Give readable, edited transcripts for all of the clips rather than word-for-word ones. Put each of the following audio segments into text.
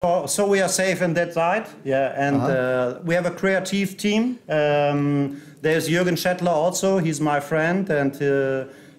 So we are safe in that side, yeah, and we have a creative team. There's Jürgen Schettler also, he's my friend, and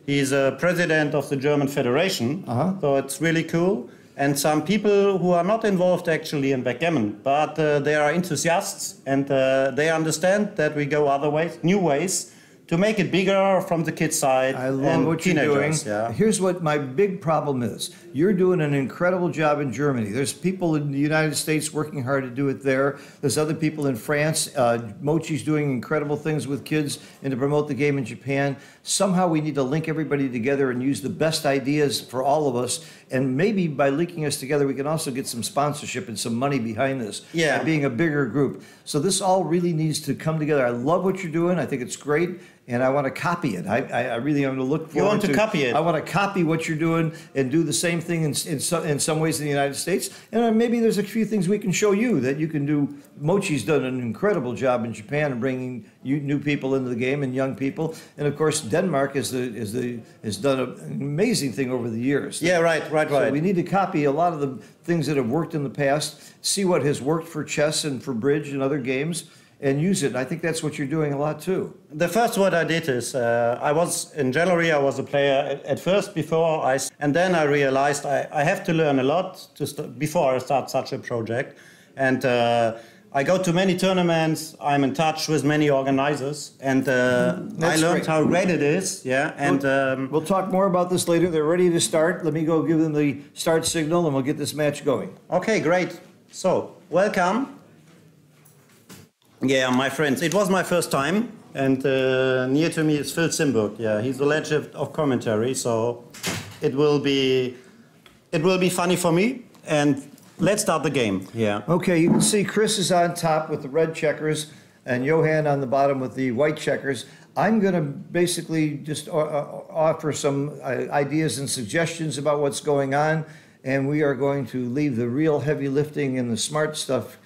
he's a president of the German Federation, so it's really cool. And some people who are not involved actually in backgammon, but they are enthusiasts, and they understand that we go other ways, new ways, to make it bigger from the kids' side. I love what you're doing. Yeah. Here's what my big problem is. You're doing an incredible job in Germany. There's people in the United States working hard to do it there. There's other people in France. Mochi's doing incredible things with kids and to promote the game in Japan. Somehow we need to link everybody together and use the best ideas for all of us. And maybe by linking us together, we can also get some sponsorship and some money behind this. Yeah. By being a bigger group. So this all really needs to come together. I love what you're doing. I think it's great. And I want to copy it. I really am going to look forward to... You want to copy it? I want to copy what you're doing and do the same thing in some ways in the United States. And maybe there's a few things we can show you that you can do. Mochi's done an incredible job in Japan of bringing new people into the game and young people. And of course, Denmark has done an amazing thing over the years. Yeah, right. So we need to copy a lot of the things that have worked in the past, see what has worked for chess and for bridge and other games, and use it. I think that's what you're doing a lot too. The first what I did is, in January I was a player at first and then I realized I have to learn a lot before I start such a project. And I go to many tournaments, I'm in touch with many organizers, and I learned how great it is. Yeah, and we'll talk more about this later. They're ready to start. Let me go give them the start signal and we'll get this match going. Okay, great. So, welcome. Yeah, my friends, it was my first time, and near to me is Phil Simburg. Yeah, he's the legend of commentary, so it will be funny for me. And let's start the game. Yeah. Okay, you can see Chris is on top with the red checkers, and Johan on the bottom with the white checkers. I'm going to basically just offer some ideas and suggestions about what's going on, and we are going to leave the real heavy lifting and the smart stuff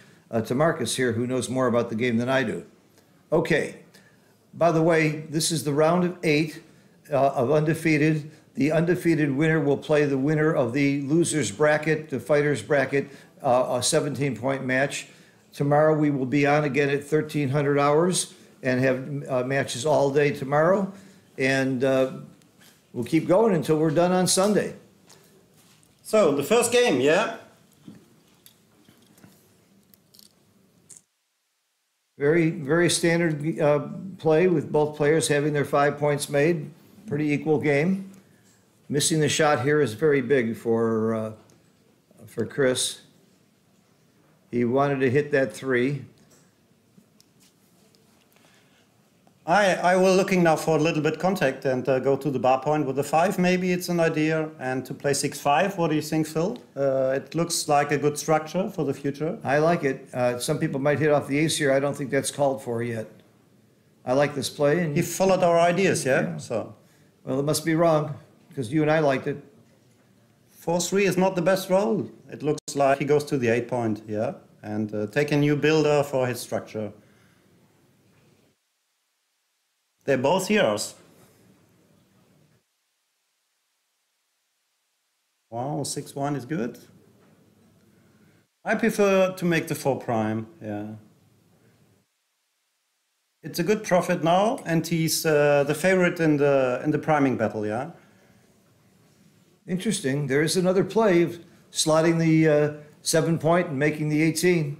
to Marcus here, who knows more about the game than I do. Okay. By the way, this is the round of 8 of undefeated. The undefeated winner will play the winner of the loser's bracket, the fighter's bracket, a 17-point match. Tomorrow we will be on again at 1300 hours and have matches all day tomorrow. And we'll keep going until we're done on Sunday. So, the first game, yeah? Very, very standard play with both players having their 5 points made. Pretty equal game. Missing the shot here is very big for Chris. He wanted to hit that 3. I will looking now for a little bit contact and go to the bar point with the 5. Maybe it's an idea, and to play 6-5. What do you think, Phil? It looks like a good structure for the future. I like it. Some people might hit off the ace here. I don't think that's called for yet. I like this play. And he followed our ideas, yeah? So. Well, it must be wrong, because you and I liked it. 4-3 is not the best roll. It looks like he goes to the 8 point, yeah? And take a new builder for his structure. They're both heroes. Wow, 6-1 is good. I prefer to make the 4 prime, yeah. It's a good profit now, and he's the favorite in the priming battle, yeah. Interesting. There is another play of slotting the 7 point and making the 18.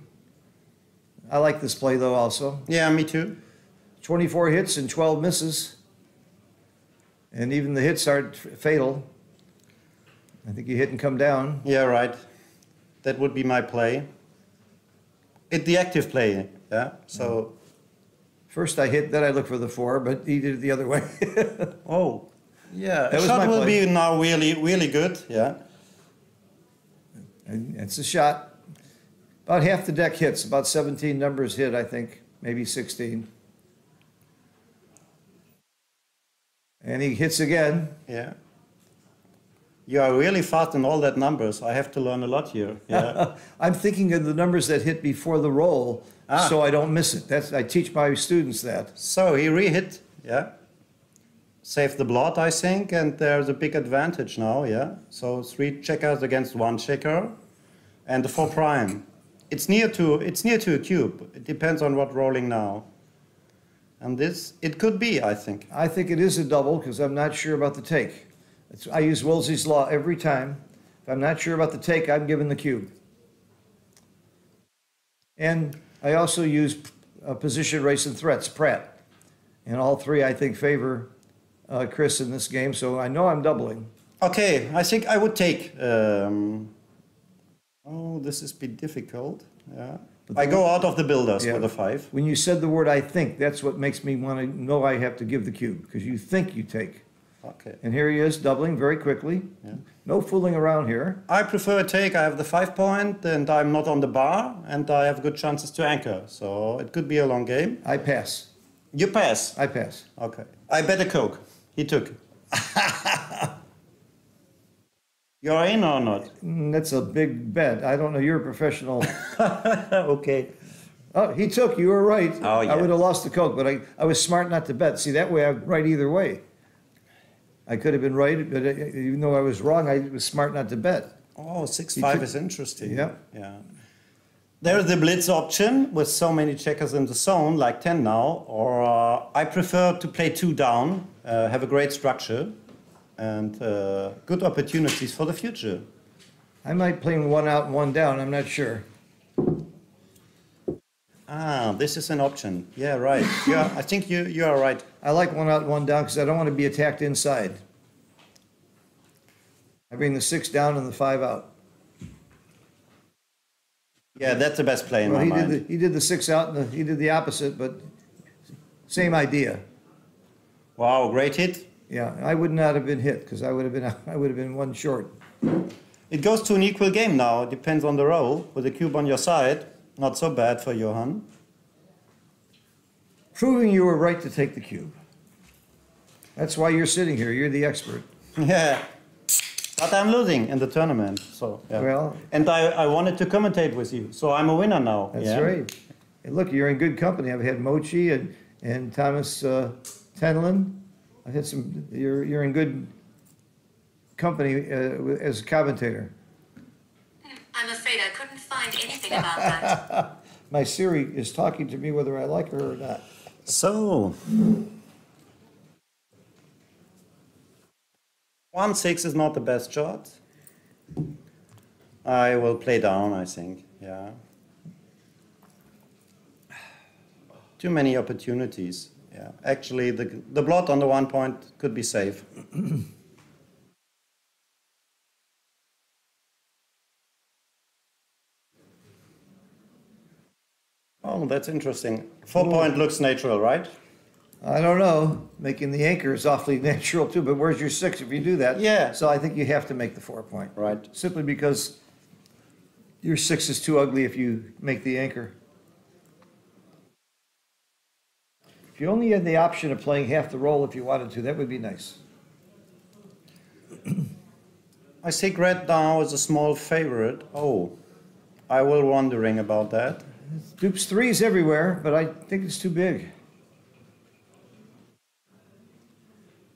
I like this play though also. Yeah, me too. 24 hits and 12 misses. And even the hits aren't fatal. I think you hit and come down. Yeah, right. That would be my play. It's the active play, yeah? So. First I hit, then I look for the 4, but he did it the other way. Oh, yeah. That a shot will be now really, really good, yeah. And it's a shot. About half the deck hits, about 17 numbers hit, I think, maybe 16. And he hits again. Yeah. You are really fast in all that numbers. I have to learn a lot here. Yeah. I'm thinking of the numbers that hit before the roll, so I don't miss it. I teach my students that. So he re-hit, yeah. Save the blood, I think, and there's a big advantage now, yeah. So 3 checkers against 1 checker. and the 4 prime. It's near to a cube. It depends on what rolling now. And this, it could be, I think. I think it is a double because I'm not sure about the take. I use Wolsey's law every time. If I'm not sure about the take, I'm giving the cube. And I also use position, race, and threats, Pratt. And all three, I think, favor Chris in this game, so I know I'm doubling. Okay, I think I would take. Oh, this is a bit difficult. Yeah. I go out of the builders with a 5. When you said the word I think, that's what makes me want to know I have to give the cube, because you think you take. Okay. And here he is, doubling very quickly. Yeah. No fooling around here. I prefer a take. I have the 5 point, and I'm not on the bar, and I have good chances to anchor. So it could be a long game. I pass. You pass? I pass. Okay. I bet a Coke. He took. You're in or not? That's a big bet. I don't know. You're a professional. Okay. Oh, he took. You were right. Oh, yeah. I would have lost the Coke, but I was smart not to bet. See, that way I'm right either way. I could have been right, but even though I was wrong, I was smart not to bet. Oh, 6-5 is interesting. Yeah. Yeah. There's the blitz option with so many checkers in the zone, like 10 now. Or I prefer to play 2 down, have a great structure, and good opportunities for the future. I might play 1 out and 1 down. I'm not sure. Ah, this is an option. Yeah, right. Yeah, I think you are right. I like 1 out and 1 down because I don't want to be attacked inside. I bring the 6 down and the 5 out. Yeah, that's the best play in my mind. He did the 6 out, and he did the opposite, but same idea. Wow, great hit. Yeah, I would not have been hit because I would have been 1 short. It goes to an equal game now. It depends on the roll. With the cube on your side, not so bad for Johan. Proving you were right to take the cube. That's why you're sitting here. You're the expert. Yeah. But I'm losing in the tournament, so yeah. Well, and I wanted to commentate with you, so I'm a winner now. That's right. And look, you're in good company. I've had Mochi and Thomas Tenlin. I've had some. You're in good company as a commentator. I'm afraid I couldn't find anything about that. My Siri is talking to me whether I like her or not. So 1-6 is not the best shot. I will play down, I think. Yeah. Too many opportunities. Yeah. Actually, the blot on the 1 point could be safe. Oh, that's interesting. 4 point looks natural, right? I don't know. Making the anchor is awfully natural too, but where's your 6 if you do that? Yeah. So I think you have to make the 4 point. Right. Simply because your 6 is too ugly if you make the anchor. If you only had the option of playing half the roll if you wanted to, that would be nice. I think red now is a small favorite. Oh, I will wondering about that. Dupes 3s everywhere, but I think it's too big.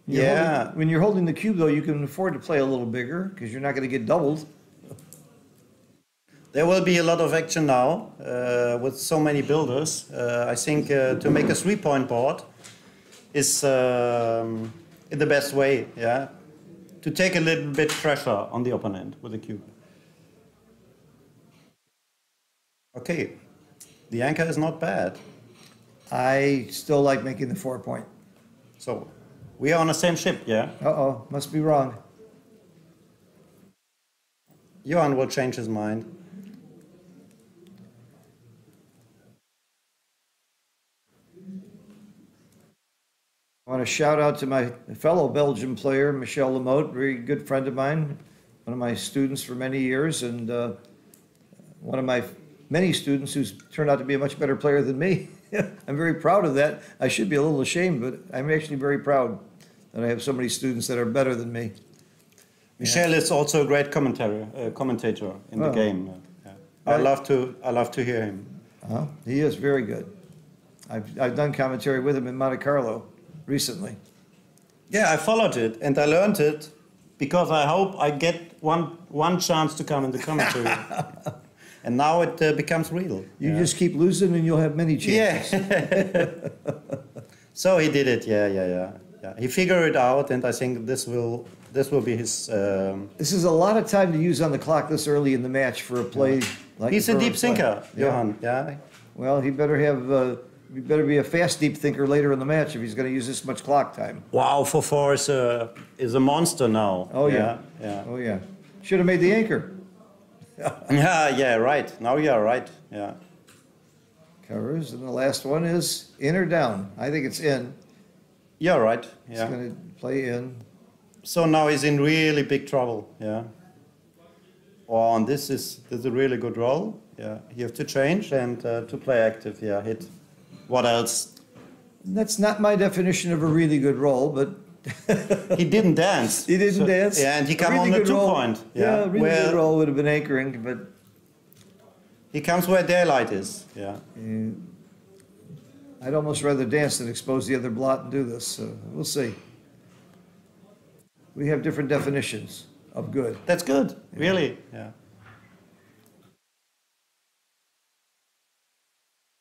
When you're holding the cube, though, you can afford to play a little bigger because you're not going to get doubled. There will be a lot of action now with so many builders. I think to make a 3 point board is the best way, yeah, to take a little bit pressure on the opponent with the cube. Okay, the anchor is not bad. I still like making the 4 point. So we are on the same ship, yeah? Uh-oh, must be wrong. Johan will change his mind. I want to shout out to my fellow Belgian player, Michel Lamotte, very good friend of mine, one of my students for many years, and one of my many students who's turned out to be a much better player than me. I'm very proud of that. I should be a little ashamed, but I'm actually very proud that I have so many students that are better than me. Michel is also a great commentator in the game. Yeah. I love to hear him. He is very good. I've done commentary with him in Monte Carlo recently. Yeah, I followed it and I learned it because I hope I get one chance to come in the commentary. And now it becomes real. You just keep losing and you'll have many chances. Yeah. So he did it. Yeah. He figured it out, and I think this will be his. This is a lot of time to use on the clock this early in the match for a play. Like He's a deep thinker, Johan. Yeah. Well, he better have. He better be a fast deep thinker later in the match if he's going to use this much clock time. Wow, 4-4 is a monster now. Oh yeah. Oh yeah. Should have made the anchor. Yeah. Right. Now you are right. Yeah. Covers, and the last one is in or down. I think it's in. You're right. He's Yeah. going to play in. So now he's in really big trouble. Yeah. Oh, and this is a really good roll. Yeah. You have to change and to play active. Yeah. Hit. What else? That's not my definition of a really good roll, but He didn't dance. he didn't dance. Yeah, and he A come on really the good roll. 2-point. Yeah, a really where good roll would have been anchoring, but he comes where daylight is. Yeah. I'd almost rather dance than expose the other blot and do this. So we'll see. We have different definitions of good. That's good. Really. Yeah.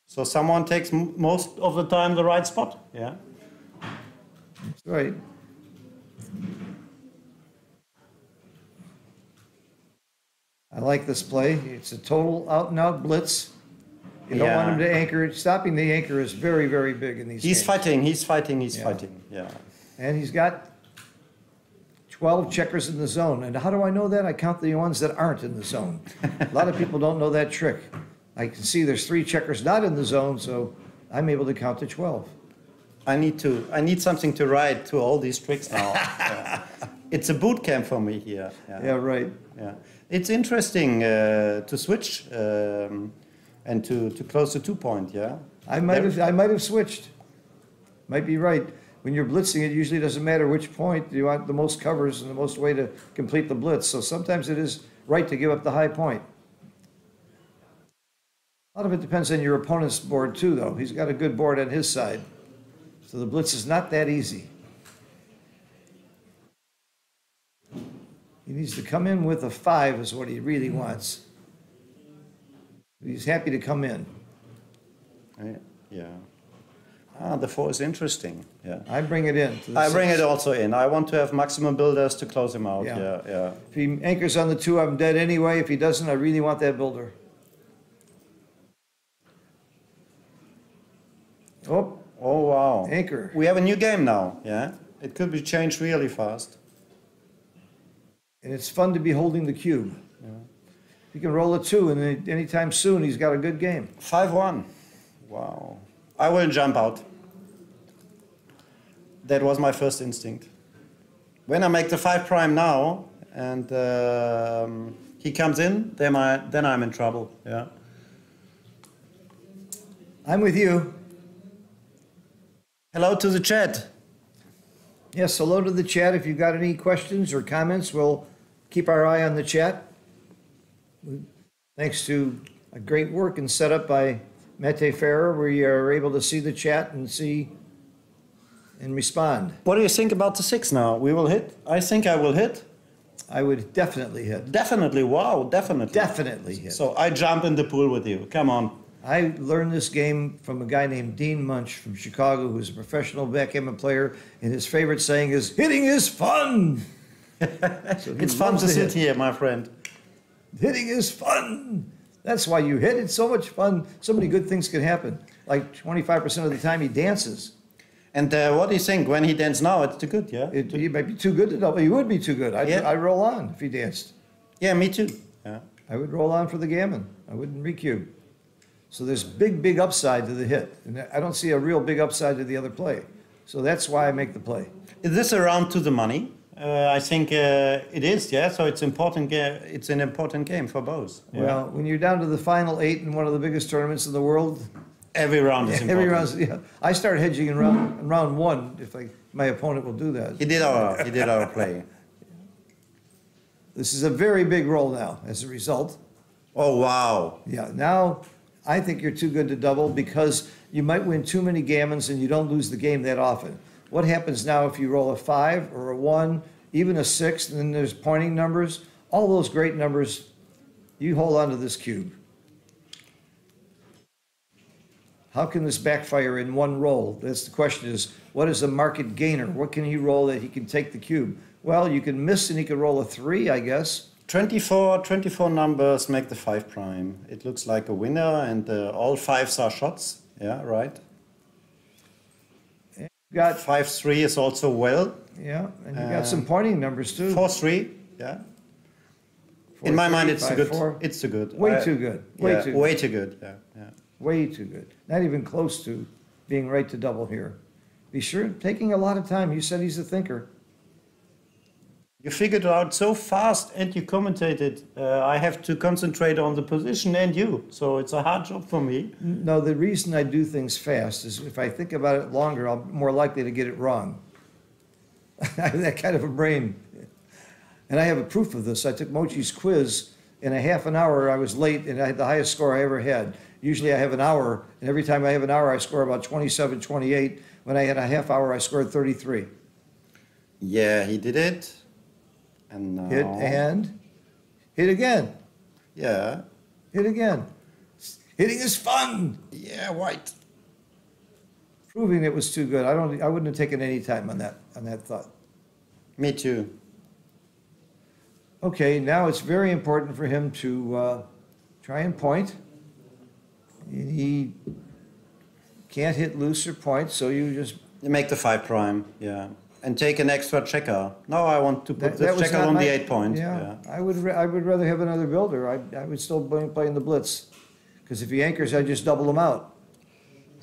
So someone takes most of the time the right spot. Yeah. That's right. I like this play. It's a total out-and-out blitz. You don't want him to anchor it. Stopping the anchor is very, very big in these He's games. fighting. He's fighting. Yeah. And he's got 12 checkers in the zone. And how do I know that? I count the ones that aren't in the zone. A lot of people don't know that trick. I can see there's 3 checkers not in the zone, so I'm able to count to 12. I need something to write to all these tricks now. Yeah. It's a boot camp for me here. Yeah, right. Yeah. It's interesting to switch and to close the 2-point. Yeah. I might have switched. Might be right. When you're blitzing, it usually doesn't matter which point. You want the most covers and the most way to complete the blitz. So sometimes it is right to give up the high point. A lot of it depends on your opponent's board too, though. He's got a good board on his side. So the blitz is not that easy. He needs to come in with a 5 is what he really wants. He's happy to come in. Yeah. The 4 is interesting. Yeah. I bring it in. To the I 6. bring it also in. I want to have maximum builders to close him out. Yeah. Yeah. If he anchors on the 2, I'm dead anyway. If he doesn't, I really want that builder. Oh, wow. anchor. We have a new game now. Yeah. It could be changed really fast. And it's fun to be holding the cube. Yeah. He can roll a 2, and anytime soon, he's got a good game. 5-1. Wow. I will jump out. That was my first instinct. When I make the 5 prime now, and he comes in, then I'm in trouble. Yeah. I'm with you. Hello to the chat. Yes, hello to the chat. If you've got any questions or comments, we'll keep our eye on the chat. Thanks to a great work and setup by Mette Ferrer, we are able to see the chat and see and respond. What do you think about the 6 now? We will hit? I think I will hit. I would definitely hit. Definitely. Wow, definitely. Definitely hit. So I jump in the pool with you. Come on. I learned this game from a guy named Dean Munch from Chicago, who's a professional backgammon player, and his favorite saying is, "Hitting is fun." So It's fun to sit here, my friend. Hitting is fun. That's why you hit. It's so much fun. So many good things can happen. Like 25% of the time he dances. And what do you think? When he dances now, it's too good, yeah? He might be too good to double. He would be too good. I'd roll on if he danced. Yeah, me too. Yeah. I would roll on for the gammon. I wouldn't recube. So there's big upside to the hit. And I don't see a real big upside to the other play. So that's why I make the play. Is this a round to the money? I think it is, yeah. So it's important. It's an important game for both. Yeah. Well, when you're down to the final 8 in one of the biggest tournaments in the world, every round is important. Every round. Yeah, I start hedging in round 1 if my opponent will do that. He did our play. This is a very big roll now. As a result. Oh wow. Yeah. Now I think you're too good to double because you might win too many gammons and you don't lose the game that often. What happens now if you roll a 5 or a 1, even a 6, and then there's pointing numbers? All those great numbers, you hold on to this cube. How can this backfire in one roll? That's the question is, what is the market gainer? What can he roll that he can take the cube? Well, you can miss and he can roll a 3, I guess. 24 numbers make the 5 prime. It looks like a winner, and all 5s are shots. Yeah, right. And you got 5-3 is also well. Yeah, and you got some pointing numbers too. 4-3, yeah. 4, In my 3, mind, it's 5, too good. 4. It's too good. Way too good. Way too good. Way too good. Yeah, yeah. Way too good. Not even close to being right to double here. Be sure, taking a lot of time. You said he's a thinker. You figured it out so fast and you commentated. I have to concentrate on the position and you. So it's a hard job for me. No, the reason I do things fast is if I think about it longer, I'm more likely to get it wrong. I have that kind of a brain. And I have a proof of this. I took Mochi's quiz. In a half an hour, I was late, and I had the highest score I ever had. Usually I have an hour, and every time I have an hour, I score about 27, 28. When I had a half hour, I scored 33. Yeah, he did it. And now... Hit again. Yeah. Hit again. Hitting is fun. Yeah, right. Proving it was too good. I wouldn't have taken any time on that thought. Me too. Okay, now it's very important for him to try and point. He can't hit loose or point, so you just... You make the 5 prime, yeah. And take an extra checker. No, I want to put this checker on the 8 point. Yeah, I would rather have another builder. I would still be playing the blitz. Because if he anchors, I just double him out.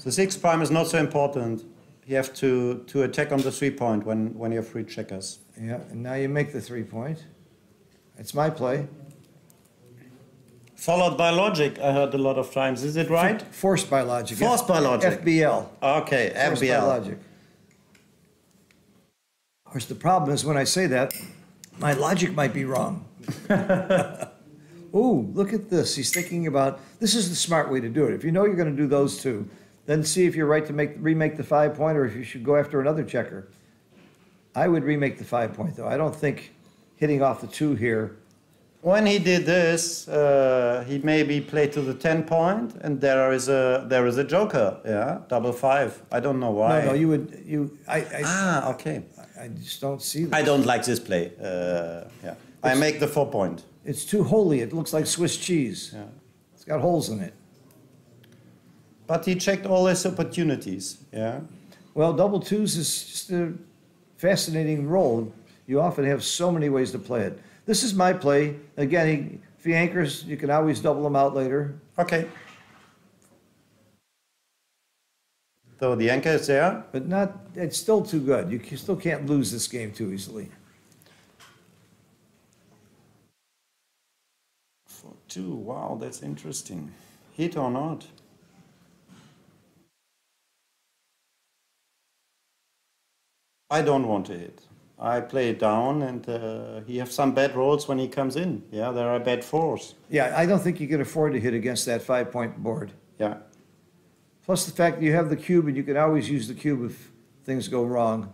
The 6 prime is not so important. You have to attack on the 3 point when you have 3 checkers. Yeah, and now you make the 3 point. It's my play. Followed by logic, I heard a lot of times. Is it right? Forced by logic. Forced by logic. FBL. Okay, Forced FBL. by logic. Of course, the problem is when I say that, my logic might be wrong. Ooh, look at this. He's thinking about, this is the smart way to do it. If you know you're going to do those two, then see if you're right to remake the 5 point or if you should go after another checker. I would remake the 5 point, though. I don't think hitting off the 2 here. When he did this, he maybe played to the 10 point, and there is a joker, yeah, double 5. I don't know why. No, you would, okay. I just don't see that. I don't like this play. Yeah, I make the 4 point. It's too holy. It looks like Swiss cheese. Yeah. It's got holes in it. But he checked all his opportunities, yeah. Well, double 2s is just a fascinating roll. You often have so many ways to play it. This is my play. Again, if he anchors, you can always double him out later. Okay. So the anchor is there. But it's still too good. You still can't lose this game too easily. 4-2, wow, that's interesting. Hit or not? I don't want to hit. I play it down, and he has some bad rolls when he comes in. Yeah, there are bad 4s. Yeah, I don't think you can afford to hit against that 5 point board. Yeah. Plus the fact that you have the cube, and you can always use the cube if things go wrong.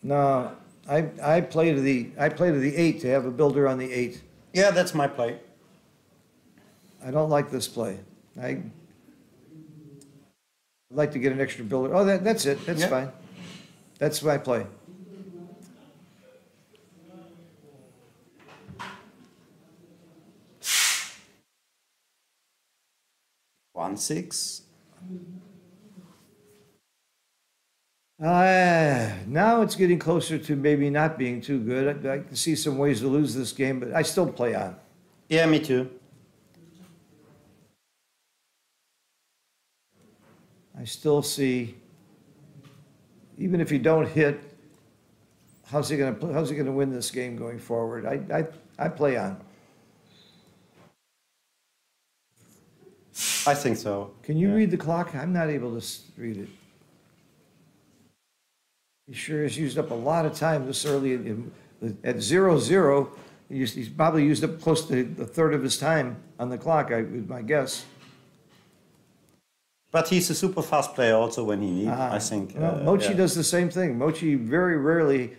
No, I play to the 8 to have a builder on the 8. Yeah, that's my play. I don't like this play. I'd like to get an extra builder. Oh, that's it. That's fine. That's my play. One 6. Now it's getting closer to maybe not being too good. I can see some ways to lose this game, but I still play on. Yeah, me too. I still see, even if you don't hit, how's he going to win this game going forward? I play on. I think so. Can you read the clock? I'm not able to read it. He sure has used up a lot of time this early at 0-0. He's probably used up close to a third of his time on the clock, my guess. But he's a super fast player also when he needs, I think. Well, Mochi yeah. does the same thing. Mochi very rarely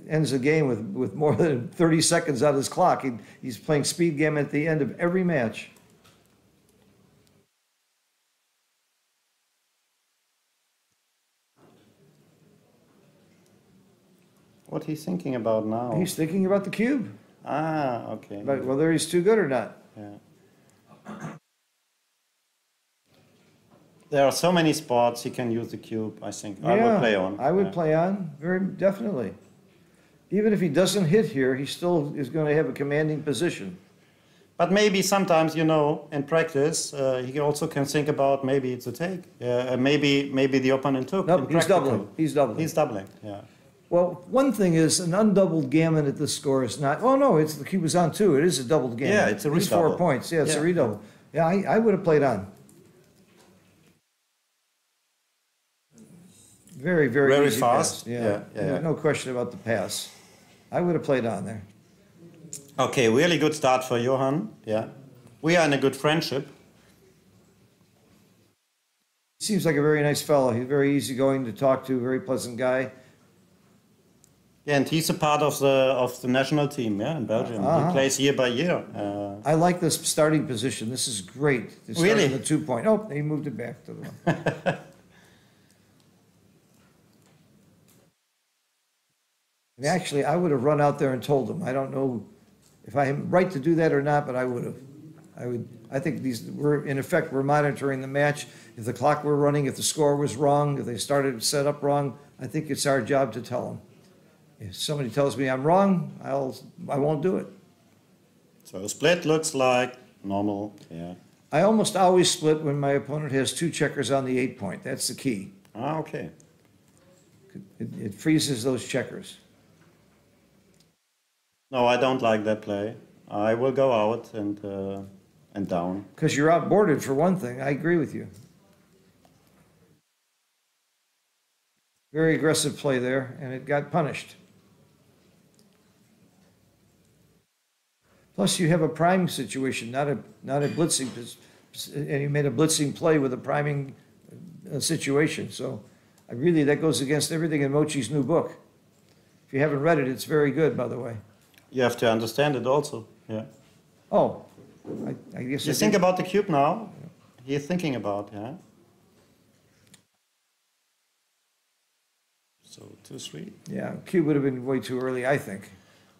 ends a game with more than 30 seconds on his clock. He's playing speed game at the end of every match. What he's thinking about now? He's thinking about the cube. Ah, okay. But whether he's too good or not. Yeah. There are so many spots he can use the cube, I think. Yeah, I would play on. I would yeah. play on, very definitely. Even if he doesn't hit here, he still is going to have a commanding position. But maybe sometimes, you know, in practice, he also can think about maybe it's a take. Maybe the opponent took. Nope, he's doubling. He's doubling. He's doubling, yeah. Well, one thing is an undoubled gammon at this score is not. Oh no, the cube was on too. It is a doubled gammon. Yeah, it's a It's 4 redouble. points. Yeah, it's a Yeah. redouble. Yeah, I would have played on. Very, very, Very easy fast. pass. Yeah. Yeah, yeah. No question about the pass. I would have played on there. Okay, really good start for Johan. Yeah. We are in a good friendship. He seems like a very nice fellow. He's very easygoing to talk to, very pleasant guy. Yeah, and he's a part of the national team, yeah, in Belgium. He plays year by year. I like this starting position. This is great. To start Really? in the 2 point. Oh, he moved it back to the one. And actually, I would have run out there and told him. I don't know if I am right to do that or not, but I would have. I think in effect, we're monitoring the match. If the clock were running, if the score was wrong, if they started set up wrong, I think it's our job to tell them. If somebody tells me I'm wrong, I won't do it. So split looks like normal, yeah. I almost always split when my opponent has 2 checkers on the 8 point. That's the key. Ah, okay. It freezes those checkers. No, I don't like that play. I will go out and down. Because you're outboarded for one thing. I agree with you. Very aggressive play there, and it got punished. Plus, you have a prime situation, not a blitzing, and you made a blitzing play with a priming situation. So, that goes against everything in Mochi's new book. If you haven't read it, it's very good, by the way. You have to understand it also, yeah. Oh, I guess You think about the cube now? You're thinking about, yeah. So 2-3. Yeah, cube would have been way too early, I think.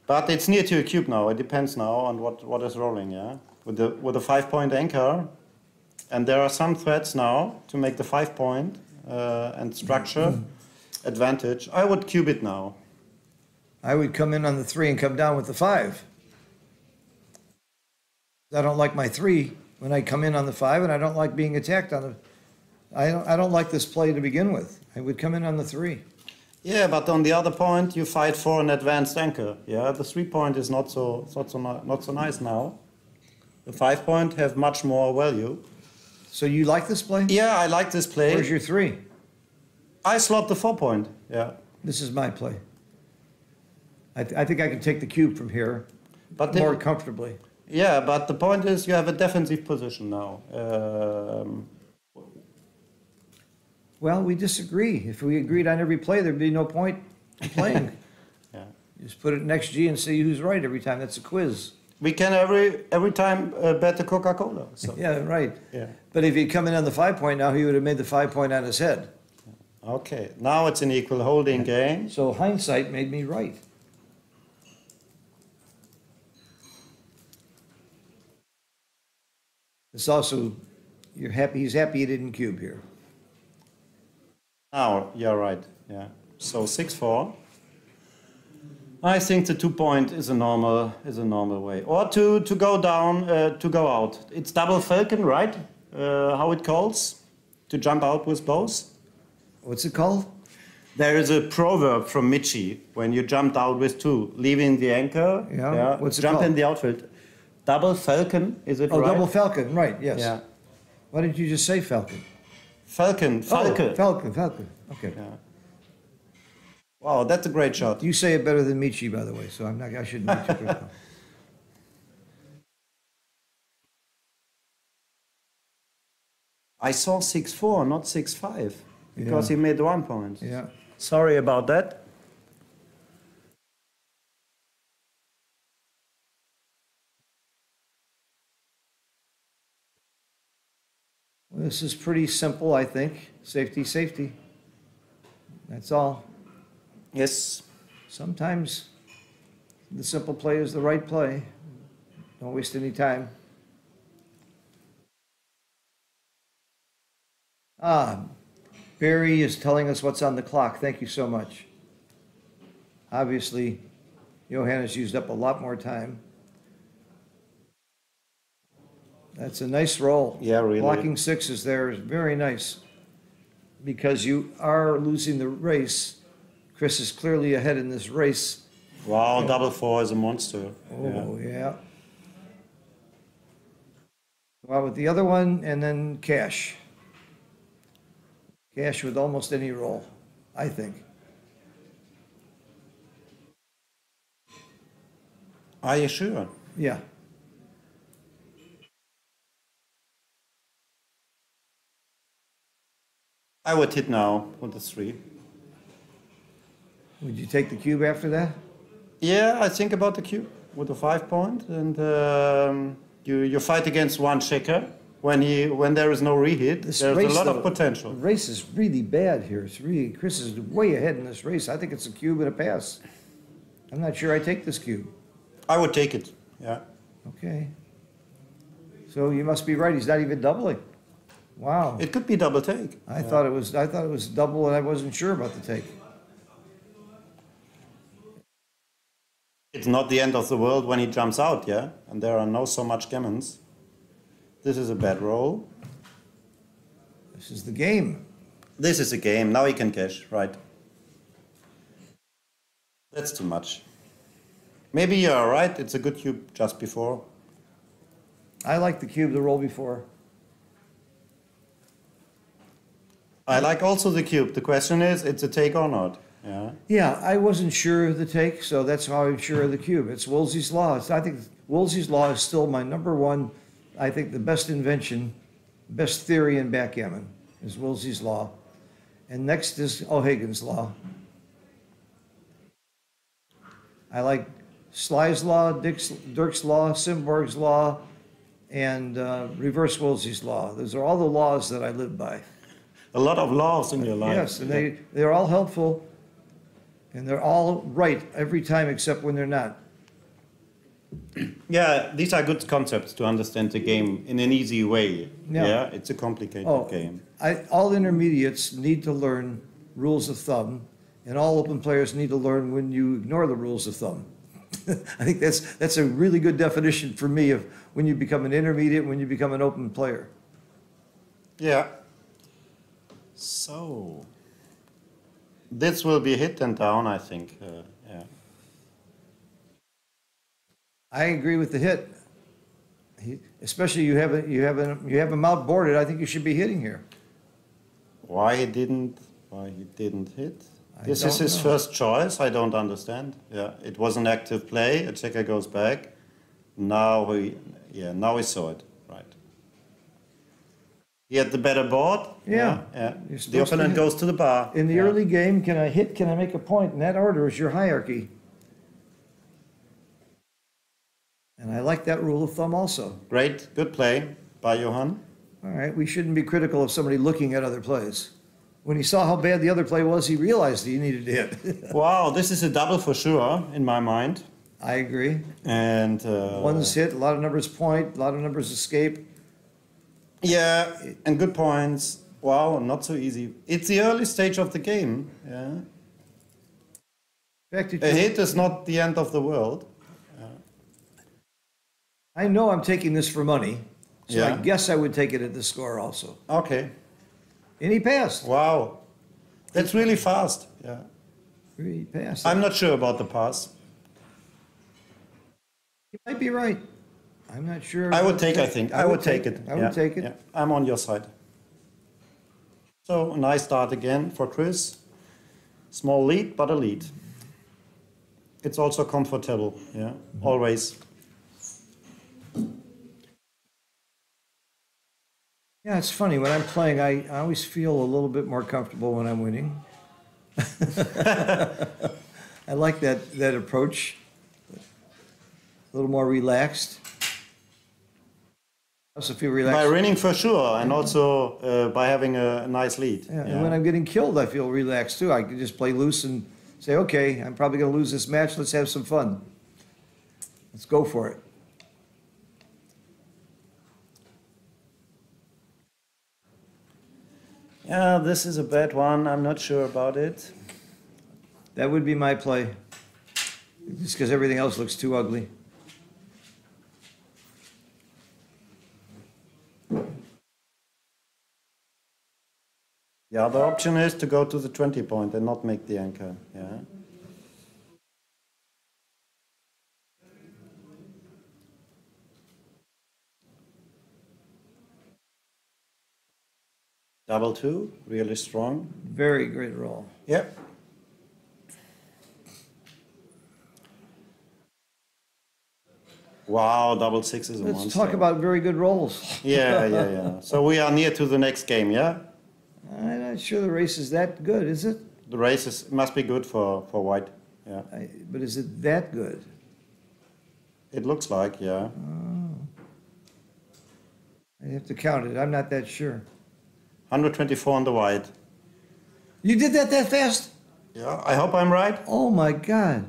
But it's near to a cube now. It depends now on what is rolling, yeah. With the 5-point anchor, and there are some threats now to make the 5-point and structure advantage. I would cube it now. I would come in on the 3 and come down with the 5. I don't like my 3 when I come in on the 5, and I don't like being attacked on the. I don't like this play to begin with. I would come in on the 3. Yeah, but on the other point, you fight for an advanced anchor. Yeah, the 3-point is not so nice now. The 5-point have much more value. So you like this play? Yeah, I like this play. Where's your 3? I slot the 4-point. Yeah, This is my play. I think I can take the cube from here, but more comfortably. Yeah, but the point is you have a defensive position now. Well, we disagree. If we agreed on every play, there'd be no point in playing. Yeah. Just put it next G and see who's right every time. That's a quiz. We can every time bet the Coca-Cola. So. Yeah, right. Yeah. But if he'd come in on the 5-point now, he would have made the 5-point on his head. Okay, now it's an equal holding game. So hindsight made me right. It's also, he's happy he didn't cube here. Now, you're right, yeah. So 6-4. I think the 2-point is a normal way. Or to go down, to go out. It's double falcon, right? How it calls? To jump out with both? What's it called? There is a proverb from Michi, when you jumped out with 2, leaving the anchor. Yeah, what's it jump called? in the outfield. Double falcon, is it Oh, right? double falcon, right, yes. Yeah. Why didn't you just say falcon? Falcon. Oh, falcon, okay. Yeah. Wow, that's a great shot. You say it better than Michi, by the way, so I shouldn't be too critical. I saw 6-4, not 6-5, because Yeah. he made 1 point. Yeah. Sorry about that. Well, this is pretty simple, I think. Safety, safety. That's all. Yes. Sometimes the simple play is the right play. Don't waste any time. Ah, Barry is telling us what's on the clock. Thank you so much. Obviously, Johan has used up a lot more time. That's a nice roll. Yeah, really. Blocking sixes there is very nice because you are losing the race. Chris is clearly ahead in this race. Wow, double 4 is a monster. Oh, yeah. Go out with the other one and then cash. Cash with almost any roll, I think. Are you sure? Yeah. I would hit now with the 3. Would you take the cube after that? Yeah, I think about the cube with the 5 point, and you fight against one checker when there is no reheat. This There's race, a lot though, of potential. The race is really bad here. It's really, Chris is way ahead in this race. I think it's a cube and a pass. I'm not sure I take this cube. I would take it. Yeah. Okay. So you must be right. He's not even doubling. Wow. It could be double take. I thought it was double, and I wasn't sure about the take. It's not the end of the world when he jumps out, yeah? And there are no so much gammons. This is a bad roll. This is the game. This is a game. Now he can cash, right? That's too much. Maybe you're right. It's a good cube just before. I like the cube the roll before. I like also the cube. The question is, it's a take or not. Yeah. Yeah, I wasn't sure of the take, so that's how I'm sure of the cube. It's Woolsey's Law. I think Woolsey's Law is still my number one, I think the best invention, best theory in backgammon is Woolsey's Law. And next is O'Hagan's Law. I like Sly's Law, Dirk's Law, Simborg's Law, and reverse Woolsey's Law. Those are all the laws that I live by. A lot of laws in your life. Yes, and they're all helpful, and they're all right every time except when they're not. Yeah, these are good concepts to understand the game in an easy way. Yeah. Yeah, it's a complicated game. All intermediates need to learn rules of thumb, and all open players need to learn when you ignore the rules of thumb. I think that's a really good definition for me of when you become an intermediate, when you become an open player. Yeah. So, this will be hit and down, I think. Yeah. I agree with the hit. Especially you have him outboarded. I think you should be hitting here. Why he didn't hit? This is his first choice. I don't understand. Yeah, it was an active play. A checker goes back. Now he saw it. Right. He had the better board. Yeah. The opponent goes to the bar. In the early game, can I hit? Can I make a point? And that order is your hierarchy. And I like that rule of thumb also. Great, good play by Johan. All right, we shouldn't be critical of somebody looking at other plays. When he saw how bad the other play was, he realized he needed to hit. Wow, this is a double for sure in my mind. I agree. And one's hit, a lot of numbers point, a lot of numbers escape. Yeah, and good points. Wow, not so easy. It's the early stage of the game. Yeah. Back to A hit is not the end of the world. I know I'm taking this for money, so Yeah. I guess I would take it at the score also. Okay. And he passed. Wow. That's really fast. Yeah. He passed. I'm not sure about the pass. He might be right. I'm not sure. I would take, I think. I would take it. I would take it. Yeah. I'm on your side. So, a nice start again for Chris. Small lead, but a lead. It's also comfortable. Yeah. Mm-hmm. Always. Yeah, it's funny. When I'm playing, I always feel a little bit more comfortable when I'm winning. I like that approach. A little more relaxed. I also feel relaxed. By winning for sure, and also by having a nice lead. Yeah, and when I'm getting killed, I feel relaxed too. I can just play loose and say, okay, I'm probably going to lose this match. Let's have some fun. Let's go for it. Yeah, this is a bad one. I'm not sure about it. That would be my play. Just because everything else looks too ugly. The other option is to go to the 20 point and not make the anchor. Yeah. Double two, really strong. Very great roll. Yep. Wow, double six is a monster. Let's talk about very good rolls. Yeah. So we are near to the next game, yeah? I'm not sure the race is that good, is it? The race must be good for white, yeah. But is it that good? It looks like, yeah. Oh. I have to count it. I'm not that sure. 124 on the white. You did that fast? Yeah, I hope I'm right. Oh my God.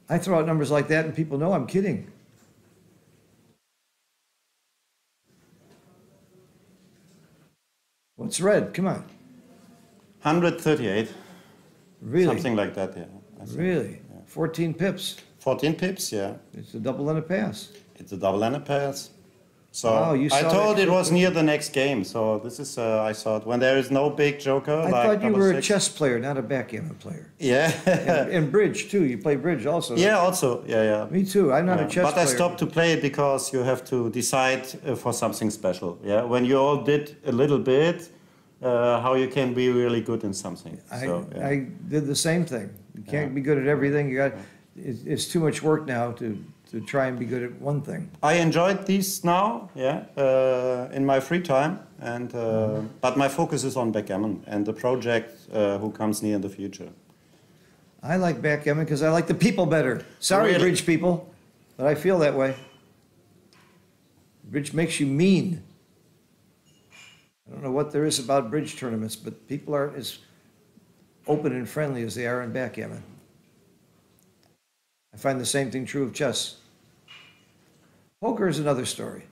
I throw out numbers like that and people know I'm kidding. What's red? Come on. 138. Really? Something like that, yeah. Really? Yeah. 14 pips. 14 pips, yeah. It's a double and a pass. It's a double and a pass. So Oh, you I saw thought that it was quickly. near the next game. So this is, I thought, when there is no big joker. I like thought you double were a six. chess player, not a backgammon player. Yeah. And bridge too. You play bridge also. Yeah, also, yeah. Me too. I'm not Yeah. a chess But player. I stopped to play it because you have to decide for something special. Yeah, when you all did a little bit, how you can be really good in something. So, yeah. I did the same thing. You can't be good at everything. You got. It's too much work now to try and be good at one thing. I enjoyed these now, yeah, in my free time, and but my focus is on backgammon and the project who comes near in the future. I like backgammon because I like the people better. Sorry, Really? bridge people, but I feel that way. Bridge makes you mean. I don't know what there is about bridge tournaments, but people aren't as open and friendly as they are in backgammon. I find the same thing true of chess. Poker is another story.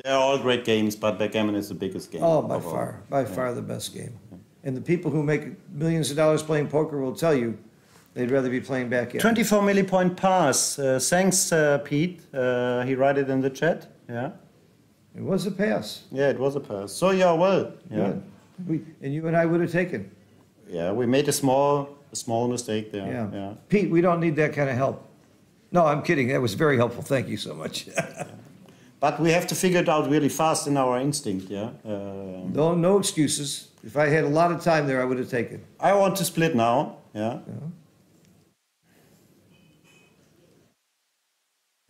They're all great games, but backgammon is the biggest game. Oh, by of all. far, by far the best game. And the people who make millions of dollars playing poker will tell you they'd rather be playing backgammon. 24 millipoint pass. Thanks, Pete. He wrote it in the chat. Yeah. It was a pass. Yeah, it was a pass. So yeah, well. Yeah. Good. And you and I would have taken. Yeah, we made a small mistake there. Yeah. Pete, we don't need that kind of help. No, I'm kidding. That was very helpful. Thank you so much. But we have to figure it out really fast in our instinct. Yeah. No excuses. If I had a lot of time there, I would have taken. I want to split now. Yeah.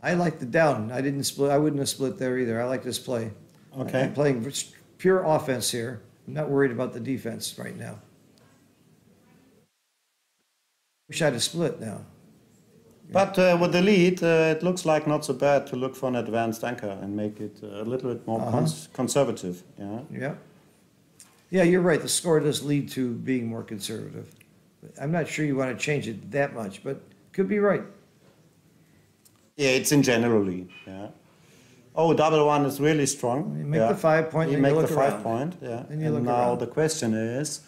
I like the down. I didn't split. I wouldn't have split there either. I like this play. Okay. I'm playing pure offense here. I'm not worried about the defense right now. Wish I'd have split now. But with the lead, it looks like not so bad to look for an advanced anchor and make it a little bit more conservative. Yeah. Yeah. Yeah, you're right. The score does lead to being more conservative. I'm not sure you want to change it that much, but could be right. Yeah, it's in generally. Yeah. Oh, double one is really strong. You make the 5 point, You then make you the look 5 around. point. Yeah. Then you And look now around. the question is.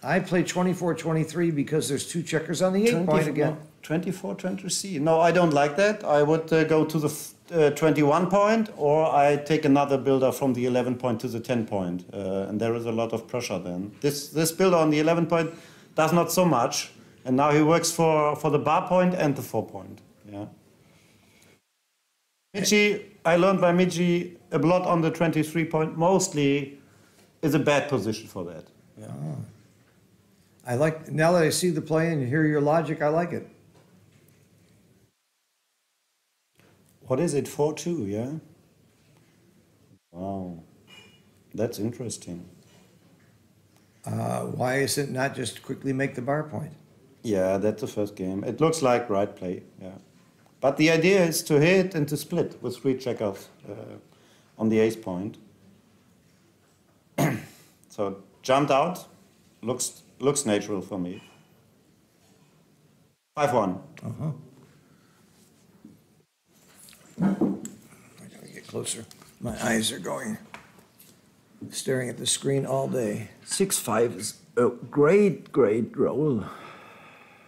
I play 24-23 because there's two checkers on the 8 point again. 24, 23. No, I don't like that. I would go to the 21 point, or I take another builder from the 11 point to the 10 point. And there is a lot of pressure then. This builder on the 11 point does not so much. And now he works for the bar point and the 4 point. Yeah. Michi, I learned by Michi a lot on the 23 point mostly is a bad position for that. Yeah. Oh. I like, now that I see the play and hear your logic, I like it. What is it? 4-2, yeah? Wow, that's interesting. Why is it not just quickly make the bar point? Yeah, that's the first game. It looks like right play, yeah. But the idea is to hit and to split with 3 checkers on the ace point. So jumped out, looks natural for me. 5-1. Uh-huh. I gotta get closer. My eyes are going, staring at the screen all day. 6-5 is a great, great roll.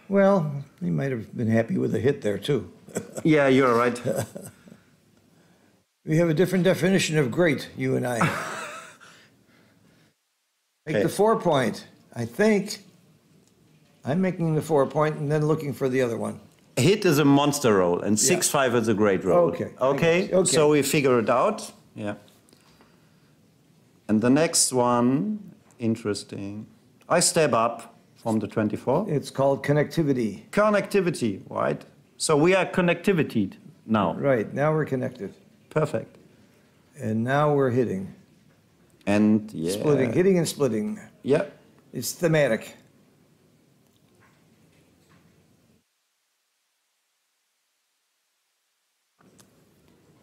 Well, he might have been happy with a hit there, too. Yeah, you're right. We have a different definition of great, you and I. Make Okay. the 4 point. I think I'm making the 4 point and then looking for the other one. Hit is a monster roll, and 6-5 is a great roll. Okay. Okay. So we figure it out. Yeah. And the next one, interesting. I step up from the 24. It's called connectivity. Connectivity, right? So we are connectivity now. Right, now we're connected. Perfect. And now we're hitting. And yeah. Splitting, hitting and splitting. Yeah. It's thematic.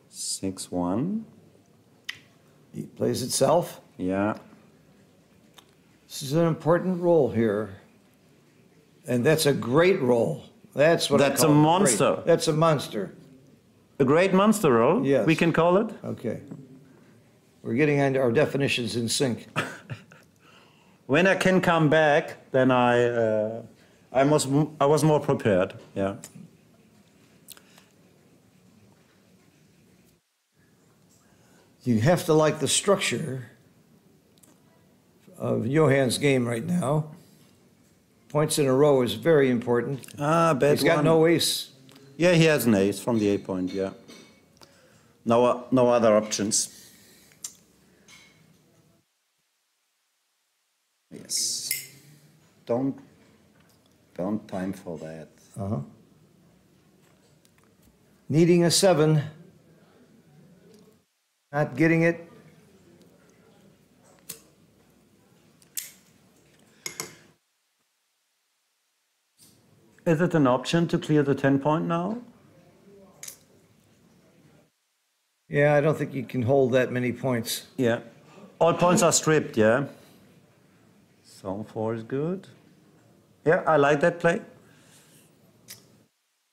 Six one. It plays itself. Yeah. This is an important role here. And that's a great role. That's what I That's a call it, monster. great. That's a monster. A great monster roll. Yes. We can call it. Okay. We're getting into our definitions in sync. When I can come back, then I was more prepared. Yeah. You have to like the structure of Johan's game right now. Points in a row is very important. Ah, bad He's got one. no ace. Yeah, he has an ace from the 8 point. Yeah. No other options. Yes. Don't time for that. Uh-huh. Needing a 7. Not getting it. Is it an option to clear the 10 point now? Yeah, I don't think you can hold that many points. Yeah. All points are stripped, yeah. So 4 is good. Yeah, I like that play.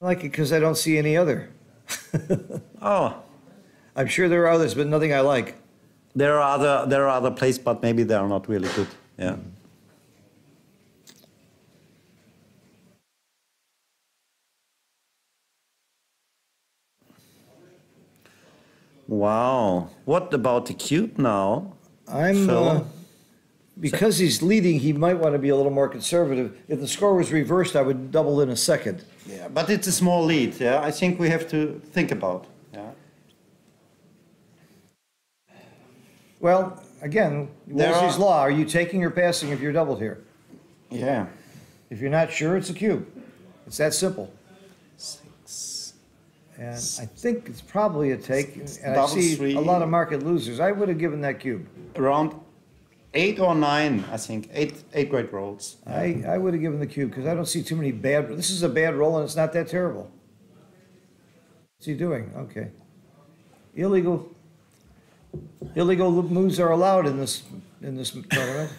I like it because I don't see any other. Oh, I'm sure there are others, but nothing I like. there are other plays, but maybe they are not really good. Yeah. Wow. What about the cube now? I'm Phil? because he's leading, he might want to be a little more conservative. If the score was reversed, I would double in a second. Yeah, but it's a small lead. Yeah, I think we have to think about. Yeah. Well, again, There Wolsey's are- law. Are you taking or passing if you're doubled here? Yeah. If you're not sure, it's a cube. It's that simple. 6. And I think it's probably a take. And I Double see three. a lot of market losers. I would have given that cube. Around 8 or 9, I think. Eight great rolls. I would have given the cube because I don't see too many bad. This is a bad roll and it's not that terrible. What's he doing? Okay. Illegal moves are allowed in this tournament.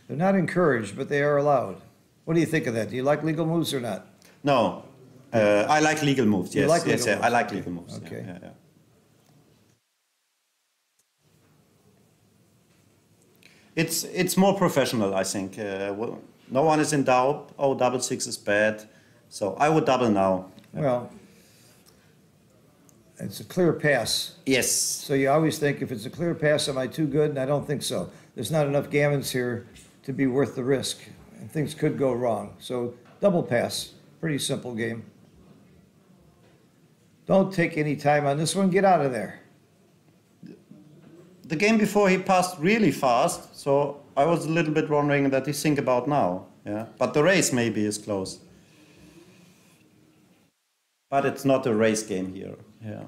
They're not encouraged, but they are allowed. What do you think of that? Do you like legal moves or not? No, I like legal moves. You Yes, like yes, legal yeah, I moves, like okay. legal moves. Okay. Yeah. It's more professional, I think. Well, no one is in doubt. Oh, double 6 is bad, so I would double now. Well, it's a clear pass. Yes. So you always think, if it's a clear pass, am I too good? And I don't think so. There's not enough gammons here to be worth the risk. And things could go wrong. So double pass, pretty simple game. Don't take any time on this one. Get out of there. The game before he passed really fast, so I was a little bit wondering that he think about now. Yeah, but the race maybe is close. But it's not a race game here. Yeah.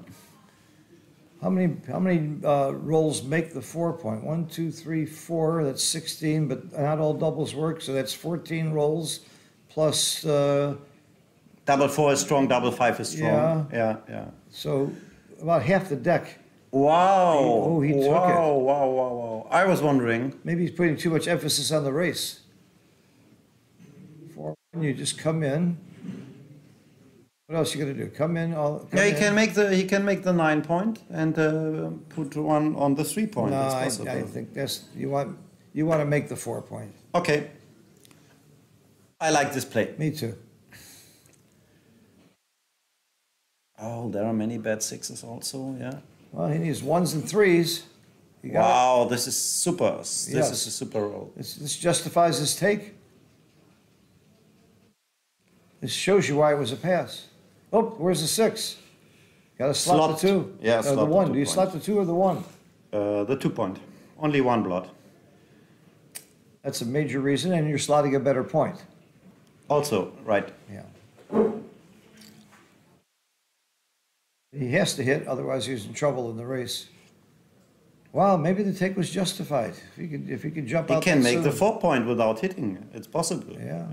How many rolls make the 4 point? 1, 2, 3, 4. That's 16, but not all doubles work, so that's 14 rolls plus. Double 4 is strong, double 5 is strong. Yeah. So about half the deck. Wow. He took it. Wow. I was wondering. Maybe he's putting too much emphasis on the race. 4, you just come in. What else you gonna do? Come in. He can make the 9 point and put one on the 3 point. No, It's I think that's you want to make the 4 point. Okay. I like this play. Me too. Oh, there are many bad 6s also. Yeah. Well, he needs 1s and 3s. Wow, this is super. This is a super roll. This justifies his take. This shows you why it was a pass. Oh, where's the 6? Got to slot the 2. Yeah, slot the 1. the 2 Do you point. slot the 2 or the 1? The 2 point. Only one blot. That's a major reason, and you're slotting a better point. Also, right. Yeah. He has to hit, otherwise he's in trouble in the race. Wow, maybe the take was justified. If he could jump He out. can that make the soon. 4 point without hitting. It's possible. Yeah.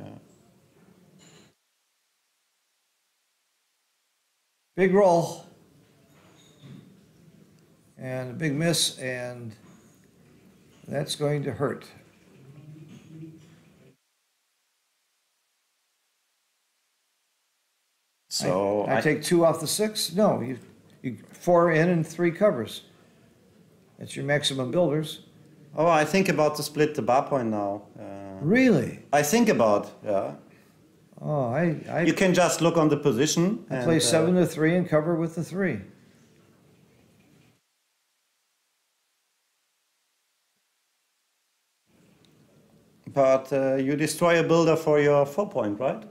Big roll. And a big miss, and that's going to hurt. So I take 2 off the 6? No, you 4 in and 3 covers. That's your maximum builders. Oh, I think about to split the bar point now. Really? I think about, yeah. Oh, You can just look on the position. I play 7 to 3 and cover with the 3. But you destroy a builder for your 4 point, right?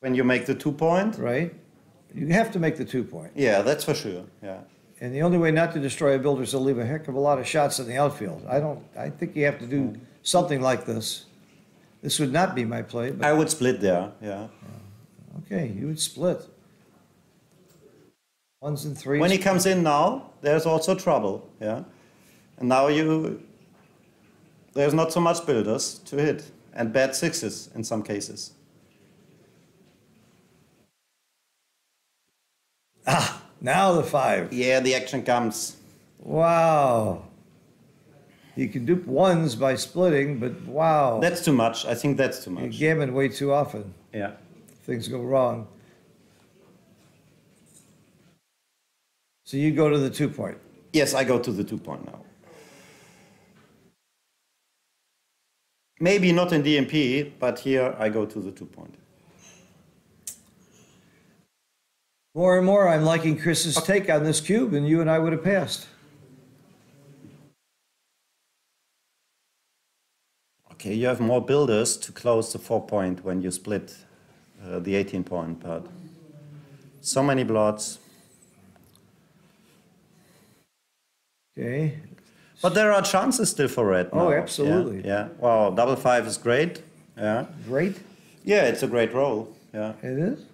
When you make the 2 point? Right? You have to make the 2 point. Yeah, that's for sure. Yeah. And the only way not to destroy a builder is to leave a heck of a lot of shots in the outfield. I think you have to do something like this. This would not be my play, but I would split there. Yeah. okay, you would split. 1s and 3s. When he comes in now, there's also trouble. Yeah. And now there's not so much builders to hit and bad 6s in some cases. Now the 5. Yeah, the action comes. Wow. You can dupe 1s by splitting, but wow. That's too much. I think that's too You much. gammon way too often. Yeah. Things go wrong. So you go to the 2 point. Yes, I go to the 2 point now. Maybe not in DMP, but here I go to the 2 point. More and more, I'm liking Chris's take on this cube, and you and I would have passed. Okay, you have more builders to close the 4 point when you split the 18 point, but so many blots. Okay. But there are chances still for red now. Oh, absolutely. Yeah. Wow, double 5 is great. Yeah. Great. Yeah, it's a great roll. Yeah. It is?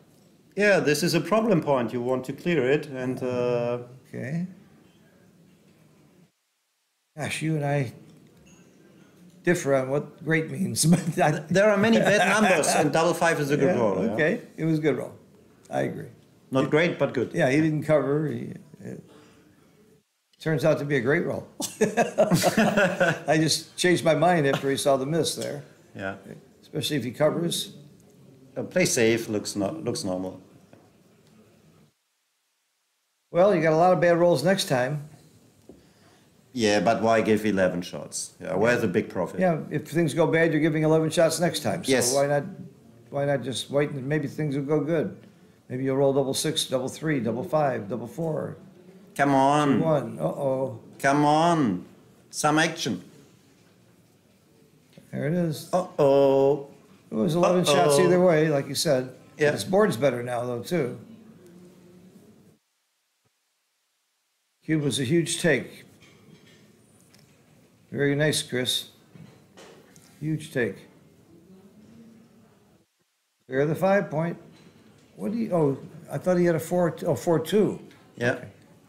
Yeah, this is a problem point. You want to clear it, and Okay. Gosh, you and I differ on what great means. But there are many bad numbers, and double 5 is a good roll. Yeah? Okay, it was a good roll. I agree. Not great, but good. Yeah, he didn't cover. Turns out to be a great roll. I just changed my mind after he saw the miss there. Yeah. Especially if he covers. Play safe looks normal. Well, you got a lot of bad rolls next time. Yeah, but why give 11 shots? Yeah, where's the big profit? Yeah, if things go bad, you're giving 11 shots next time. So Yes. why not just wait and maybe things will go good. Maybe you'll roll double 6, double 3, double 5, double 4, Come on. 1. Uh-oh. Come on. Some action. There it is. Uh-oh. It was 11 shots Uh-oh. either way, like you said. Yeah. This board's better now, though, too. Cube was a huge take. Very nice, Chris. Huge take. Clear the 5 point. What do you, oh, I thought he had a 4-2. Yeah.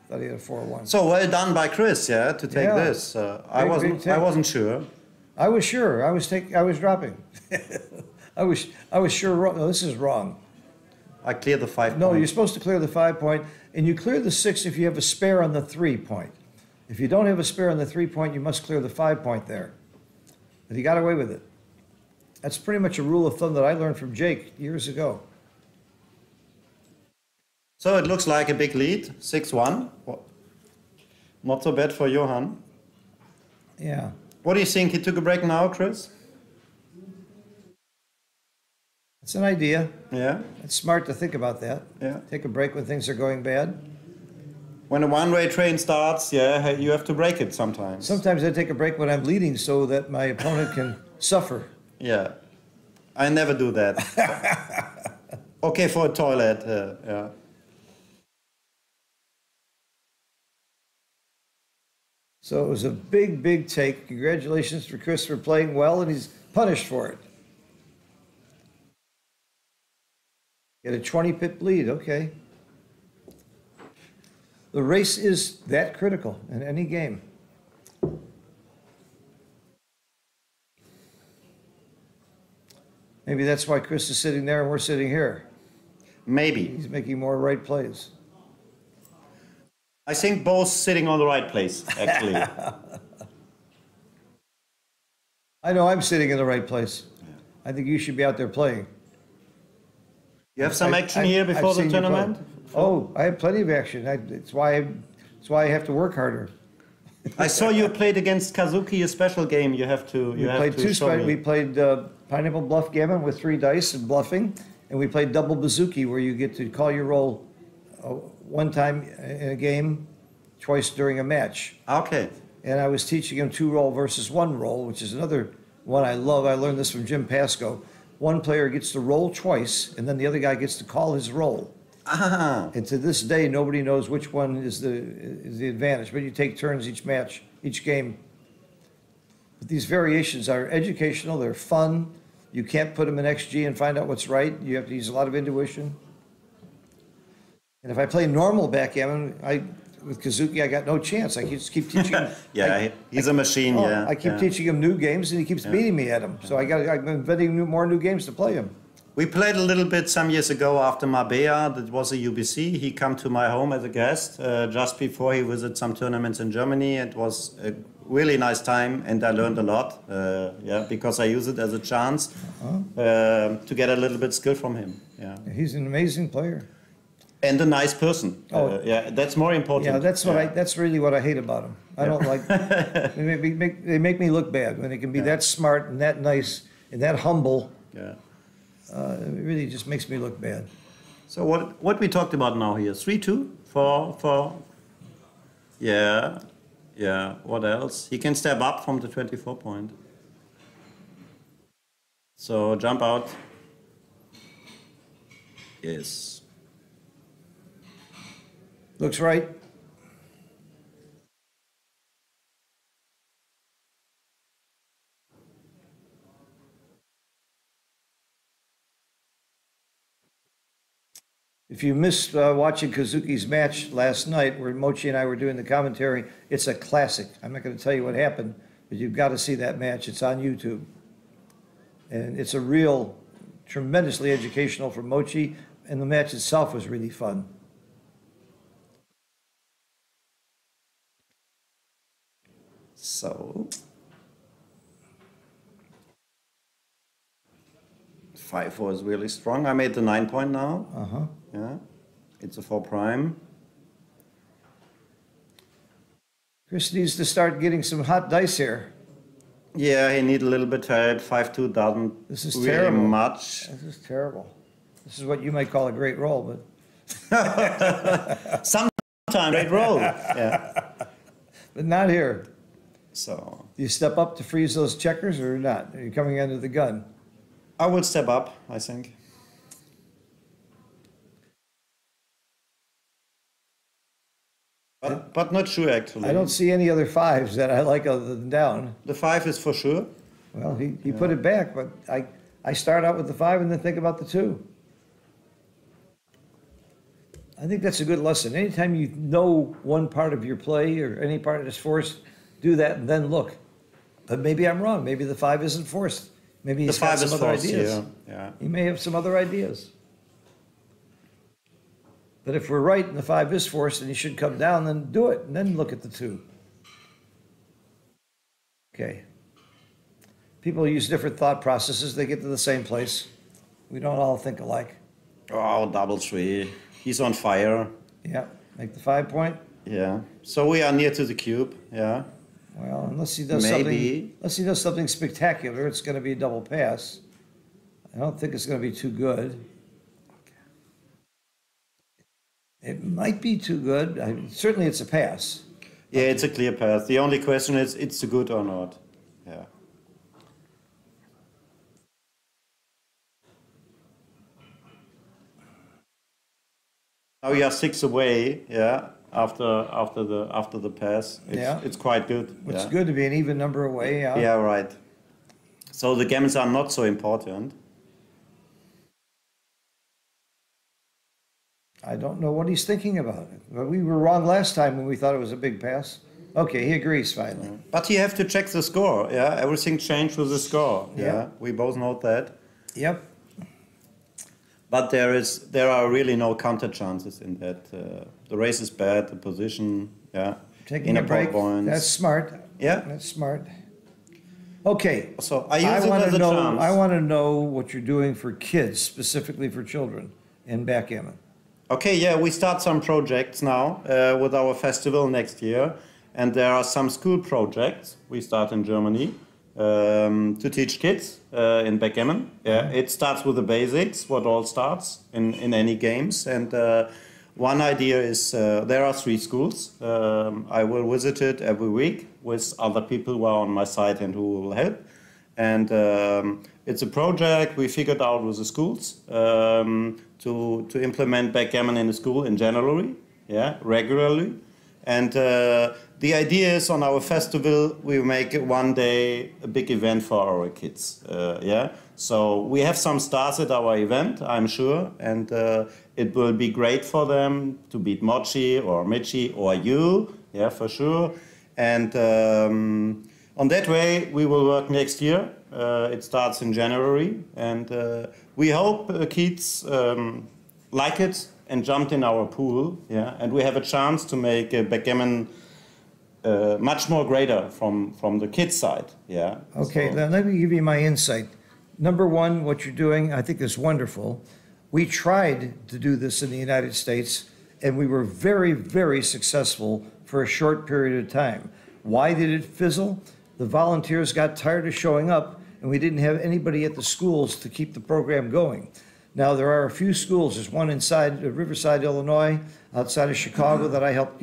Thought he had a 4-1. So well done by Chris, yeah, to take Yeah. this. I big wasn't sure. I was sure. I was dropping. I was sure wrong. No, this is wrong. I cleared the 5 No, point. you're supposed to clear the 5 point, and you clear the 6 if you have a spare on the 3 point. If you don't have a spare on the 3 point, you must clear the 5 point there. But he got away with it. That's pretty much a rule of thumb that I learned from Jake years ago. So it looks like a big lead, 6-1. Not so bad for Johan. Yeah. What do you think? He took a break now, Chris? It's an idea. Yeah, It's smart to think about that. yeah. Take a break when things are going bad. When a one-way train starts, yeah, you have to break it sometimes. Sometimes I take a break when I'm leading so that my opponent can suffer. Yeah, I never do that. Okay, for a toilet, yeah. So it was a big, big take. Congratulations for Chris for playing well, and he's punished for it. Get a 20-pip lead, okay. The race is that critical in any game. Maybe that's why Chris is sitting there and we're sitting here. Maybe. He's making more right plays. I think both sitting on the right place, actually. I know I'm sitting in the right place. I think you should be out there playing. You have some action I've here before the seen you play. tournament? Oh, I have plenty of action. It's why I have to work harder. I saw you played against Kazuki, a special game. You have to. We played We played Pineapple Bluff Gammon with 3 dice and bluffing, and we played Double Bazooki, where you get to call your roll one time in a game, twice during a match. Okay. And I was teaching him 2 roll versus 1 roll, which is another one I love. I learned this from Jim Pasco. One player gets to roll twice, and then the other guy gets to call his roll. Ah. And to this day, nobody knows which one is the advantage. But you take turns each match, each game. But these variations are educational. They're fun. You can't put them in XG and find out what's right. You have to use a lot of intuition. And if I play normal backgammon, with Kazuki, I got no chance. I just keep teaching him. Yeah, he's a machine, yeah. I keep teaching him new games, and he keeps beating me at them. So I'm inventing more new games to play him. We played a little bit some years ago after Marbella. That was a UBC. He came to my home as a guest just before he visited some tournaments in Germany. It was a really nice time, and I learned a lot. Yeah, because I use it as a chance to get a little bit skill from him. Yeah, He's an amazing player. and a nice person. Oh. Yeah, that's more important. Yeah, that's really what I hate about him. I don't like. They make me look bad when they can be that smart and that nice and that humble. Yeah. It really just makes me look bad. So what we talked about now here? 3-2 for. Yeah. Yeah. What else? He can step up from the 24 point. So jump out. Yes. Looks right. If you missed watching Kazuki's match last night, where Mochi and I were doing the commentary, it's a classic. I'm not going to tell you what happened, but you've got to see that match. It's on YouTube. And it's a real, tremendously educational for Mochi, and the match itself was really fun. So 5-4 is really strong. I made the 9 point now. Uh-huh. Yeah. It's a 4 prime. Chris needs to start getting some hot dice here. Yeah, he need a little bit help. 5-2 doesn't This is really terrible. much. This is terrible. This is what you might call a great roll, but Sometimes great roll. Yeah. but not here. So Do you step up to freeze those checkers or not? Are you coming under the gun? I will step up, I think. But not sure actually. I don't see any other fives that I like other than down. The 5 is for sure. Well, he put it back, but I start out with the 5 and then think about the 2. I think that's a good lesson. Anytime you know one part of your play or any part that's forced, do that and then look. But maybe I'm wrong. Maybe the 5 isn't forced. Maybe he's got some other ideas. Yeah. He may have some other ideas. But if we're right and the 5 is forced and he should come down, then do it and then look at the 2. Okay. People use different thought processes. They get to the same place. We don't all think alike. Oh, double 3. He's on fire. Yeah. Make the 5 point. Yeah. So we are near to the cube. Yeah. Well, unless he does something spectacular, it's going to be a double pass. I don't think it's going to be too good. It might be too good. Certainly, it's a pass. Yeah, it's a clear pass. The only question is, it's a good or not. Yeah. Now we are 6 away. Yeah. After the pass, it's quite good. It's good to be an even number away. Yeah. Yeah, right. So the games are not so important. I don't know what he's thinking about. But we were wrong last time when we thought it was a big pass. Okay, he agrees finally. But you have to check the score. Yeah, everything changed with the score. Yeah, we both know that. Yep. But there are really no counter chances in that. The race is bad. The position, Taking a break. Points. That's smart. Yeah, that's smart. Okay. So I use it as a chance. I want to know what you're doing for kids, specifically for children, in backgammon. Okay, yeah, we start some projects now with our festival next year, and there are some school projects we start in Germany. To teach kids in backgammon. Yeah, it starts with the basics, what all starts in any games. And one idea is there are 3 schools. I will visit it every week with other people who are on my side and who will help. And it's a project we figured out with the schools to implement backgammon in the school in January, regularly. And the idea is on our festival, we make one day a big event for our kids. So we have some stars at our event, I'm sure, and it will be great for them to beat Mochi or Michi or you, for sure. And on that way, we will work next year. It starts in January, and we hope kids like it and jumped in our pool, and we have a chance to make backgammon much more greater from the kids' side, Okay, so. then let me give you my insight. Number one, what you're doing, I think is wonderful. We tried to do this in the United States, and we were very, very successful for a short period of time. Why did it fizzle? The volunteers got tired of showing up, and we didn't have anybody at the schools to keep the program going. Now, there are a few schools. There's one inside Riverside, Illinois, outside of Chicago that I helped,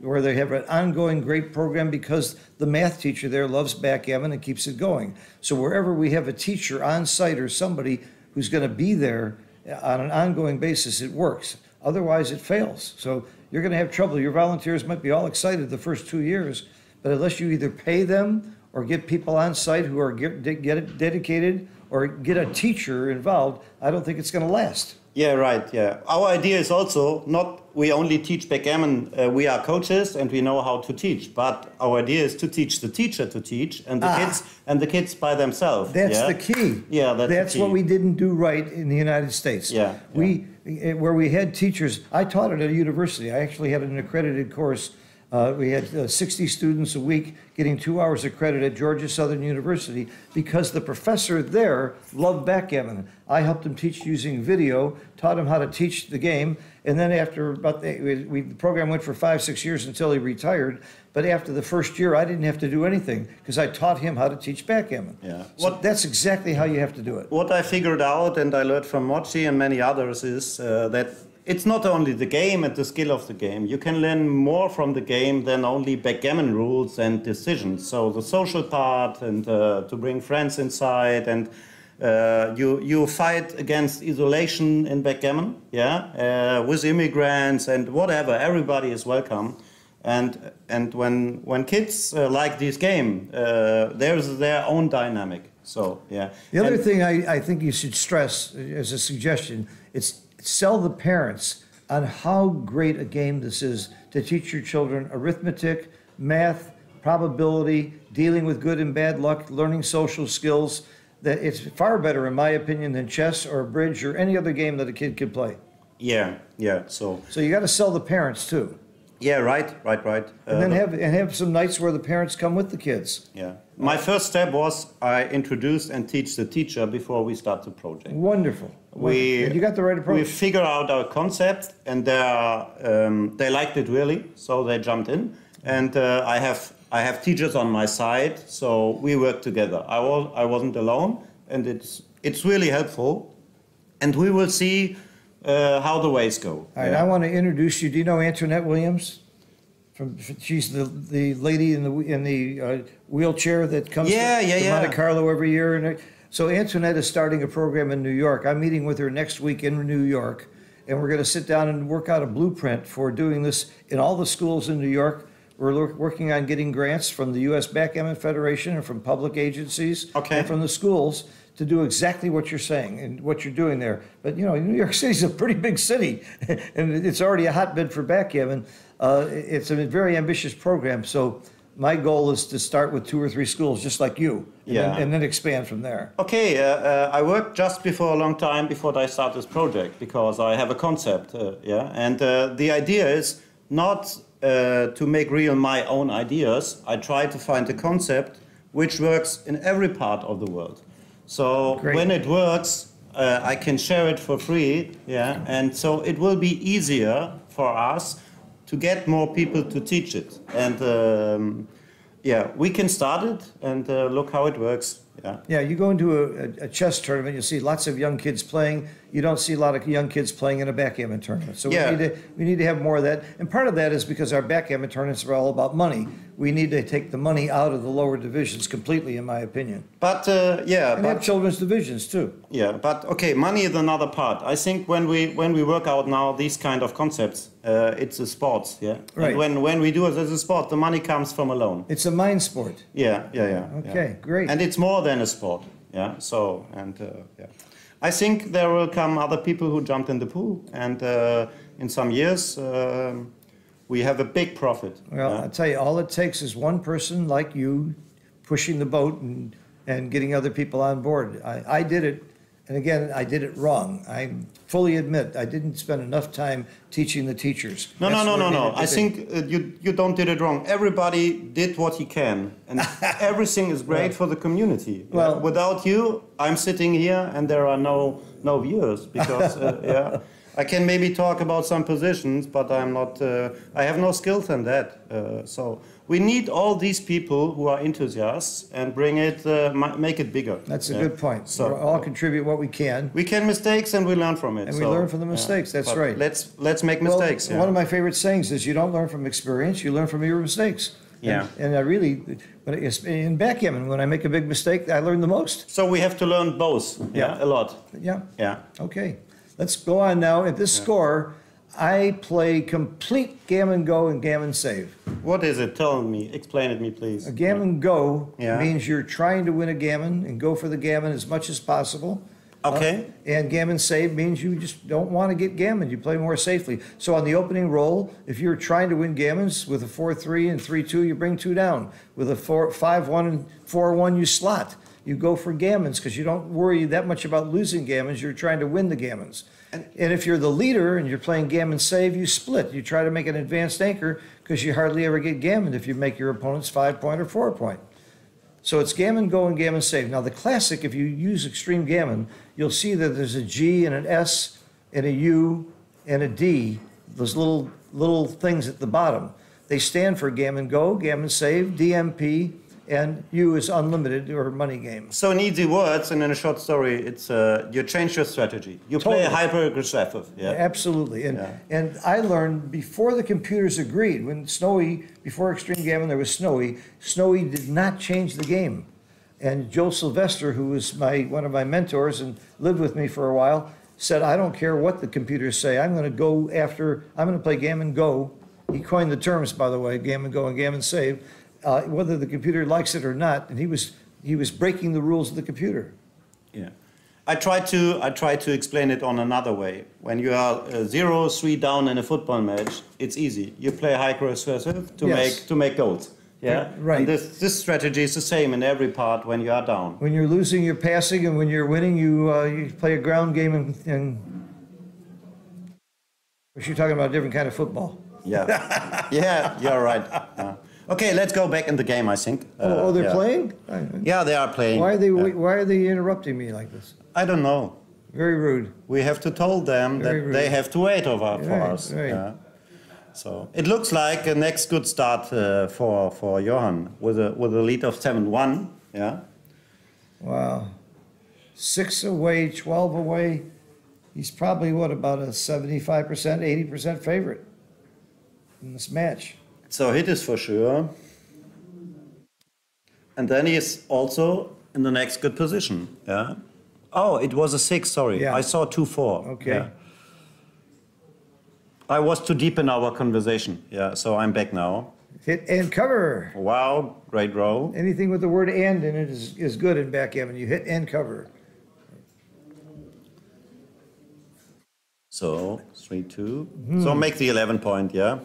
where they have an ongoing great program because the math teacher there loves backgammon and keeps it going. So wherever we have a teacher on site or somebody who's going to be there on an ongoing basis, it works. Otherwise, it fails. So you're going to have trouble. Your volunteers might be all excited the first 2 years, but unless you either pay them or get people on site who are dedicated or get a teacher involved, I don't think it's going to last. Yeah, right, yeah. Our idea is also not we only teach backgammon, we are coaches and we know how to teach, but our idea is to teach the teacher to teach and the kids by themselves. That's the key. Yeah, that's the key. What we didn't do right in the United States. Where we had teachers, I taught at a university. I actually had an accredited course. We had 60 students a week getting 2 hours of credit at Georgia Southern University because the professor there loved backgammon. I helped him teach using video, taught him how to teach the game, and then after about the program went for 5-6 years until he retired. But after the first year, I didn't have to do anything because I taught him how to teach backgammon. Yeah. So that's exactly how you have to do it. What I figured out, and I learned from Mochi and many others, is that it's not only the game and the skill of the game. You can learn more from the game than only backgammon rules and decisions. So the social part and to bring friends inside, and you fight against isolation in backgammon, with immigrants and whatever. Everybody is welcome. And when kids like this game, there's their own dynamic. So The other thing I think you should stress as a suggestion, it's sell the parents on how great a game this is to teach your children arithmetic, math, probability, dealing with good and bad luck, learning social skills. That it's far better, in my opinion, than chess or bridge or any other game that a kid could play. Yeah, yeah. So you got to sell the parents too. Yeah, right. And then have some nights where the parents come with the kids. Yeah. My first step was I introduce and teach the teacher before we start the project. Wonderful. And you got the right approach. We figured out our concept, and they liked it really, so they jumped in. And I have teachers on my side, so we work together. I wasn't alone, and it's really helpful. And we will see how the ways go. All right, I want to introduce you. Do you know Antoinette Williams? She's the lady in the wheelchair that comes to Monte Carlo every year. And so Antoinette is starting a program in New York. I'm meeting with her next week in New York, and we're going to sit down and work out a blueprint for doing this in all the schools in New York. We're working on getting grants from the U.S. Backgammon Federation and from public agencies and from the schools to do exactly what you're saying and what you're doing there. But, you know, New York City's a pretty big city, and it's already a hotbed for backgammon. It's a very ambitious program. So my goal is to start with 2 or 3 schools, just like you, and then expand from there. Okay, I worked just before a long time before I start this project because I have a concept, and the idea is not to make real my own ideas. I try to find a concept which works in every part of the world. So when it works, I can share it for free, and so it will be easier for us to get more people to teach it. And we can start it and look how it works. Yeah, you go into a chess tournament, you see lots of young kids playing. You don't see a lot of young kids playing in a backgammon tournament. So we need to have more of that. And part of that is because our backgammon tournaments are all about money. We need to take the money out of the lower divisions completely, in my opinion. But and have children's divisions too. Yeah, but okay, money is another part. I think when we work out now these kind of concepts, it's a sport. Right. And when we do it as a sport, the money comes from alone. It's a mind sport. Okay, great. And it's more than a sport. So I think there will come other people who jumped in the pool, and in some years we have a big profit. Well, I'll tell you, all it takes is one person like you pushing the boat and getting other people on board. I did it, and again, I did it wrong. I fully admit I didn't spend enough time teaching the teachers. No. I think you don't did it wrong. Everybody did what he can, and everything is great for the community. Well, without you, I'm sitting here and there are no viewers because I can maybe talk about some positions, but I'm not. I have no skills in that. So we need all these people who are enthusiasts and bring it, make it bigger. That's a good point. So we all contribute what we can. We can mistakes and we learn from it. And we learn from the mistakes. That's right. Let's make mistakes. One of my favorite sayings is, "You don't learn from experience; you learn from your mistakes." And I really, in backgammon, when I make a big mistake, I learn the most. So we have to learn both. A lot. Yeah. Okay. Let's go on now. At this score, I play complete gammon go and gammon save. What is it? Tell me. Explain it to me, please. A gammon go means you're trying to win a gammon and go for the gammon as much as possible. Okay. And gammon save means you just don't want to get gammon. You play more safely. So on the opening roll, if you're trying to win gammons with a 4-3 and 3-2, you bring 2 down. With a 5-1 and 4-1, you slot. You go for gammons because you don't worry that much about losing gammons. You're trying to win the gammons. And if you're the leader and you're playing gammon save, you split. You try to make an advanced anchor because you hardly ever get gammon if you make your opponent's 5-point or 4-point. So it's gammon go and gammon save. Now the classic, if you use extreme gammon, you'll see that there's a G and an S and a U and a D, those little things at the bottom. They stand for gammon go, gammon save, DMP, and U is unlimited or money game. So in easy words and in a short story, it's you change your strategy. You play hyper-aggressive. Absolutely. And I learned before the computers agreed, when before Extreme Gammon there was Snowy did not change the game. And Joe Sylvester, who was one of my mentors and lived with me for a while, said, I don't care what the computers say, I'm going to play gammon go. He coined the terms, by the way, gammon go and gammon save. Whether the computer likes it or not, and he was breaking the rules of the computer. I try to explain it on another way. When you are 0-3 down in a football match, it's easy. You play high aggressive to make goals. Yeah, Right. And this strategy is the same in every part when you are down. When you're losing, you're passing, and when you're winning, you play a ground game and you're talking about a different kind of football. Yeah, yeah, you're right. Yeah. Okay, let's go back in the game. I think. They're yeah. playing? Yeah, they are playing. Why are they interrupting me like this? I don't know. Very rude. We have to tell them Very that rude. they have to wait for us. Right. Yeah. So it looks like a next good start for Johan with a lead of 7-1. Yeah. Wow. 6 away, 12 away. He's probably, about a 75%, 80% favorite in this match. So hit is for sure. And then he is also in the next good position. Yeah. Oh, it was a 6, sorry. Yeah. I saw 2-4. Okay. Yeah. I was too deep in our conversation. Yeah, so I'm back now. Hit and cover. Wow, great roll. Anything with the word "and" in it is good in backgammon. You hit and cover. So 3-2. So make the 11 point, yeah.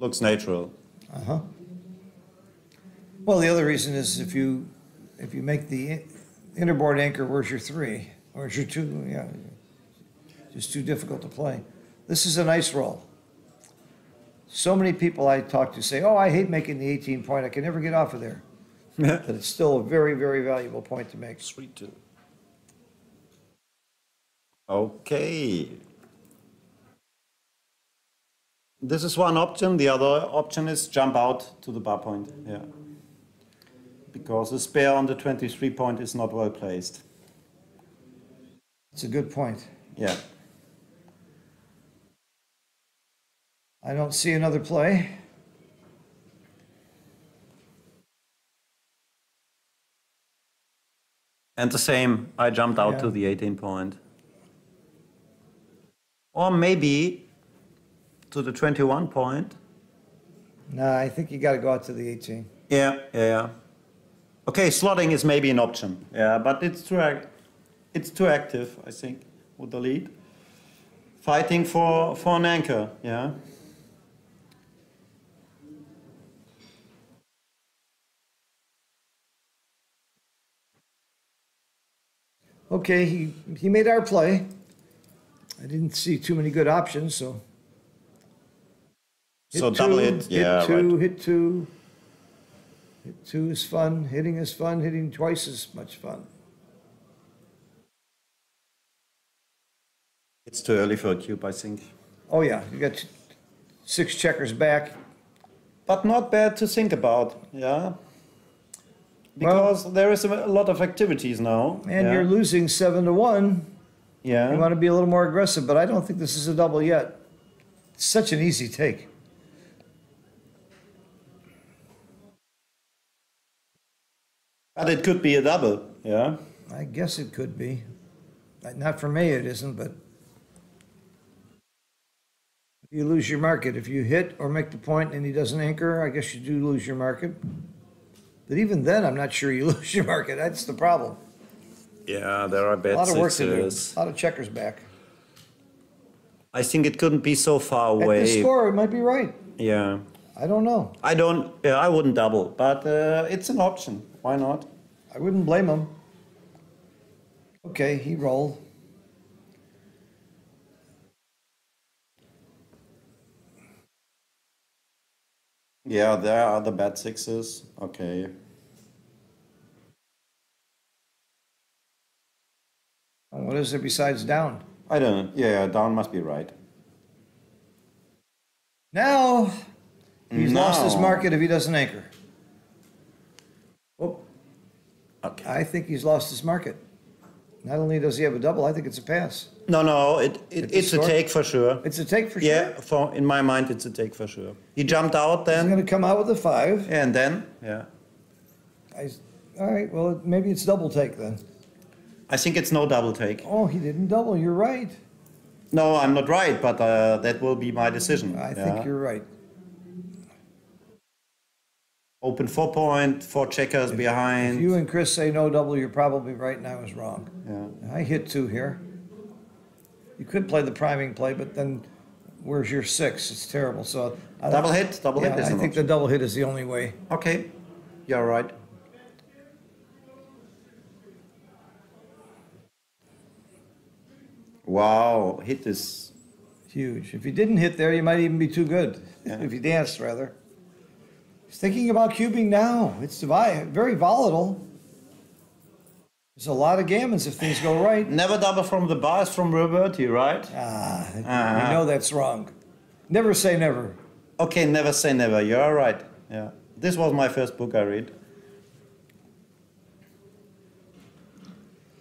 Looks natural. Uh-huh. Well, the other reason is if you make the innerboard anchor, where's your 3? Where's your 2? Yeah. Just too difficult to play. This is a nice roll. So many people I talk to say, oh, I hate making the 18 point. I can never get off of there. But it's still a very, very valuable point to make. 3-2. Okay. This is one option. The other option is jump out to the bar point. Yeah. Because the spare on the 23 point is not well placed. It's a good point. Yeah. I don't see another play. And the same, I jumped out to the 18 point. Or maybe to the 21 point. Nah, I think you got to go out to the 18. Yeah. Okay, slotting is maybe an option. Yeah, but it's too active, I think, with the lead. Fighting for an anchor, yeah. Okay, he made our play. I didn't see too many good options, so. So double hit, yeah, hit 2, right. hit 2. Hit 2 is fun. Hitting is fun. Hitting twice is much fun. It's too early for a cube, I think. Oh yeah, you got 6 checkers back. But not bad to think about, yeah. Because there is a lot of activities now. And yeah. you're losing 7-1. Yeah. You want to be a little more aggressive, but I don't think this is a double yet. It's such an easy take. But it could be a double, yeah. I guess it could be. Not for me, it isn't, but you lose your market. If you hit or make the point and he doesn't anchor, I guess you do lose your market. But even then, I'm not sure you lose your market. That's the problem. Yeah, there are bad A lot of work to do. sixes. A lot of checkers back. I think it couldn't be so far At away. the score, it might be right. Yeah. I don't know. I wouldn't double, but it's an option. Why not? I wouldn't blame him. Okay, he rolled. Yeah, there are the bad sixes. Okay. What is there besides down? I don't know. Yeah, down must be right. Now, he's lost his Now. market if he doesn't anchor. Oh, Okay. I think he's lost his market. Not only does he have a double, I think it's a pass. No, the it's a score? take for sure. It's a take for sure. Yeah, in my mind, it's a take for sure. He jumped out He's going then, to come out with a 5. and then, yeah. All right, well, maybe it's double take then. I think it's no double take. Oh, he didn't double. You're right. No, I'm not right, but that will be my decision. I yeah. think you're right. Open 4 point, 4 checkers behind. If you and Chris say no double, you're probably right and I was wrong. Yeah. I hit 2 here. You could play the priming play, but then where's your 6? It's terrible. So Double hit, double hit. Yeah, is I an think the option. double hit is the only way. Okay, you're right. Wow, hit is Huge. If you didn't hit there, you might even be too good. Yeah. If you danced, rather. He's thinking about cubing now. It's very volatile. There's a lot of gammons if things go right. never double from the bars from Roberti, right? We know that's wrong. Never say never. Okay, never say never. You're right. Yeah, this was my first book I read.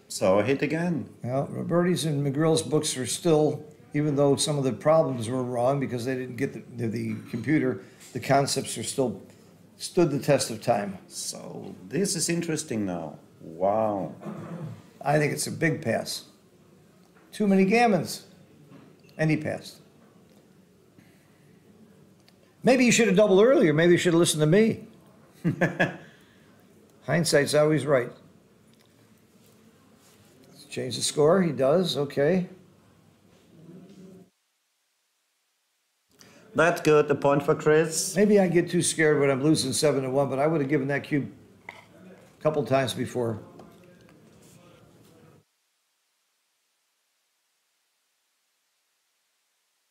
So hit again. Well, Roberti's and McGrill's books are still, even though some of the problems were wrong because they didn't get the computer, the concepts are still stood the test of time. So this is interesting now. Wow. I think it's a big pass. Too many gammons. And he passed. Maybe you should have doubled earlier. Maybe you should have listened to me. Hindsight's always right. Let's change the score. He does. Okay. That's good. A point for Chris. Maybe I get too scared when I'm losing 7-1, but I would have given that cube a couple times before.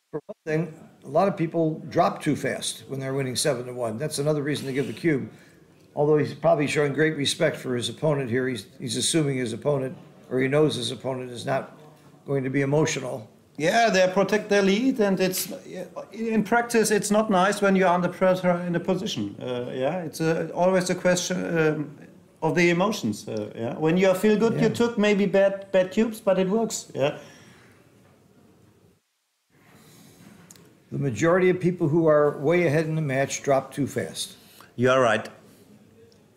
For one thing, a lot of people drop too fast when they're winning 7-1. That's another reason to give the cube. Although he's probably showing great respect for his opponent here, he's assuming his opponent, or he knows his opponent is not going to be emotional. Yeah, they protect their lead, and it's in practice it's not nice when you're under pressure in a position. Yeah, it's always a question of the emotions. Yeah, when you feel good, you took maybe bad cubes, but it works. Yeah. The majority of people who are way ahead in the match drop too fast, You are right.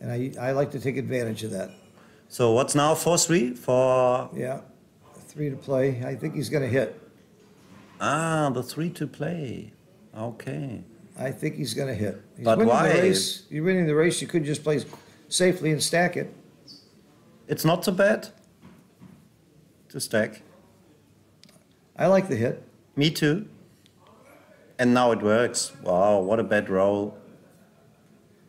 and I like to take advantage of that. So what's now 4-3 for? Yeah, 3 to play. I think he's going to hit. Ah, the 3 to play. Okay. I think he's going to hit. He's But winning why? The race. You're winning the race. You could just play safely and stack it. It's not so bad to stack. I like the hit. Me too. And now it works. Wow, what a bad roll.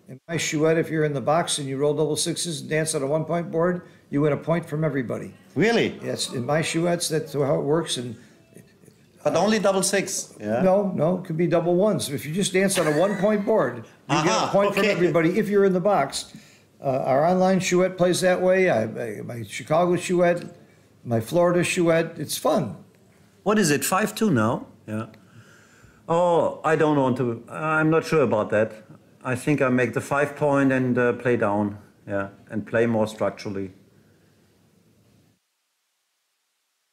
In my chouette, if you're in the box and you roll double sixes and dance on a 1-point board, you win a point from everybody. Really? Yes, in my chouettes, that's how it works. And But only double 6. Yeah. no, it could be double ones. If you just dance on a 1-point board, you get a point from okay. everybody if you're in the box. Our online chouette plays that way. My Chicago chouette, my Florida chouette. It's fun. What is it? 5-2 now? Yeah. Oh, I don't want to. I'm not sure about that. I think I make the 5-point and play down. Yeah, and play more structurally.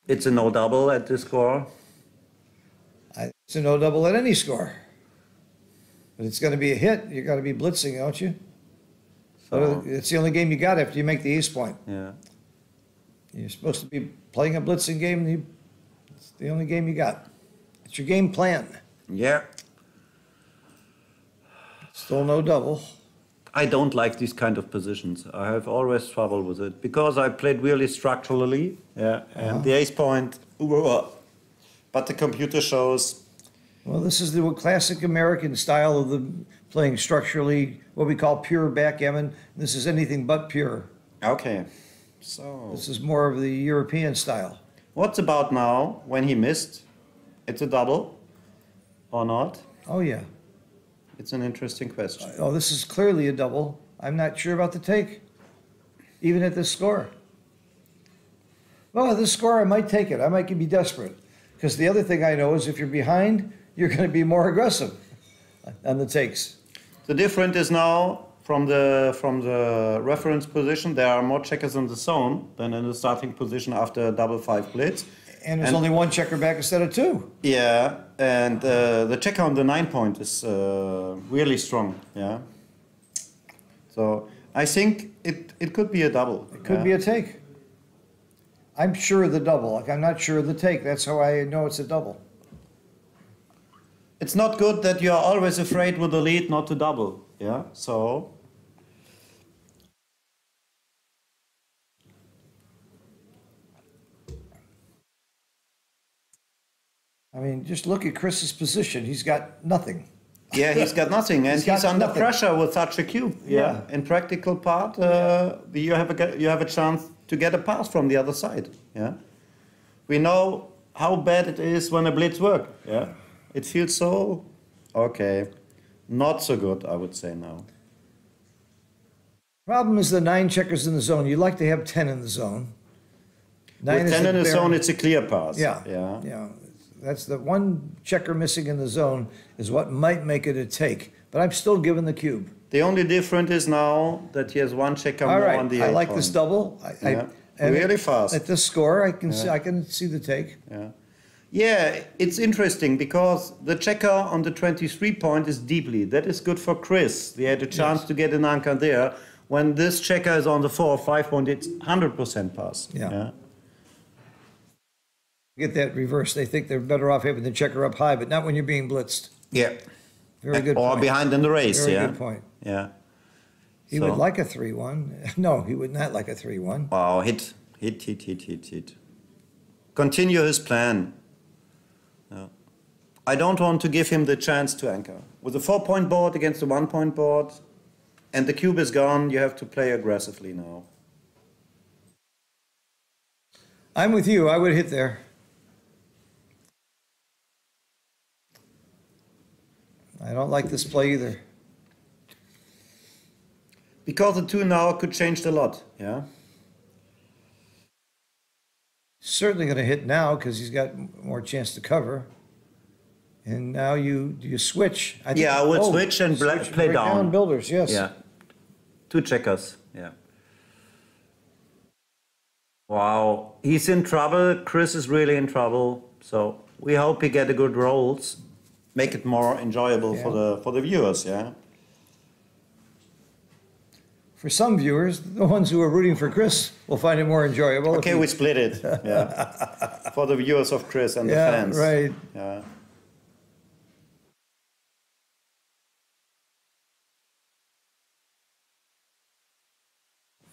It's a no double at this score. It's a no double at any score. But it's going to be a hit. You got to be blitzing, don't you? So it's the only game you got after you make the ace point. Yeah. You're supposed to be playing a blitzing game. It's the only game you got. It's your game plan. Yeah. Still no double. I don't like these kind of positions. I have always trouble with it because I played really structurally. Yeah. And the ace point. But the computer shows. Well, this is the classic American style of the playing structurally, what we call pure backgammon. This is anything but pure. Okay. So. This is more of the European style. What's about now when he missed? It's a double or not? Oh, yeah. It's an interesting question. Oh, this is clearly a double. I'm not sure about the take, even at this score. Well, at this score, I might take it. I might be desperate. Because the other thing I know is if you're behind, you're going to be more aggressive on the takes. The difference is now from the reference position, there are more checkers in the zone than in the starting position after a double 5 blitz. And there's only one checker back instead of 2. Yeah, and the checker on the 9-point is really strong. Yeah. So I think it could be a double. It could be a take. I'm sure of the double. Like I'm not sure of the take. That's how I know it's a double. It's not good that you are always afraid with the lead not to double. Yeah. So I mean, just look at Chris's position. He's got nothing. Yeah, he's got nothing, and he's under pressure with such a cube. Yeah, in practical part, you have a chance to get a pass from the other side. Yeah, we know how bad it is when a blitz work. Yeah, it feels so okay, not so good, I would say now. Problem is the 9 checkers in the zone. You like to have 10 in the zone. With 10 in the zone, it's a clear pass. Yeah, yeah, yeah. That's the one checker missing in the zone is what might make it a take. But I'm still giving the cube. The only difference is now that he has one checker All more right. on the I 8 like point. this double. Really fast. At this score, I can see the take. Yeah. Yeah, it's interesting because the checker on the 23 point is deeply. That is good for Chris. They had a chance to get an anchor there. When this checker is on the 4 or 5 point, it's 100% pass. Yeah. Get that reverse. They think they're better off having the checker up high, but not when you're being blitzed. Yeah. Very good or point. behind in the race. Very yeah. good point. Yeah. He would like a 3-1. No, he would not like a 3-1. Wow, hit. Continue his plan. Yeah. I don't want to give him the chance to anchor. With a 4-point board against a 1-point board, and the cube is gone, you have to play aggressively now. I'm with you. I would hit there. I don't like this play either. Because the 2 now could change a lot, yeah? Certainly going to hit now because he's got more chance to cover. And now you switch. I would switch and play down. Builders, yes. Yeah. 2 checkers, yeah. Wow, he's in trouble. Chris is really in trouble. So we hope he get a good rolls. Make it more enjoyable for the viewers, yeah? For some viewers, the ones who are rooting for Chris will find it more enjoyable. Okay, we split it, yeah. For the viewers of Chris and the fans. Right. Yeah.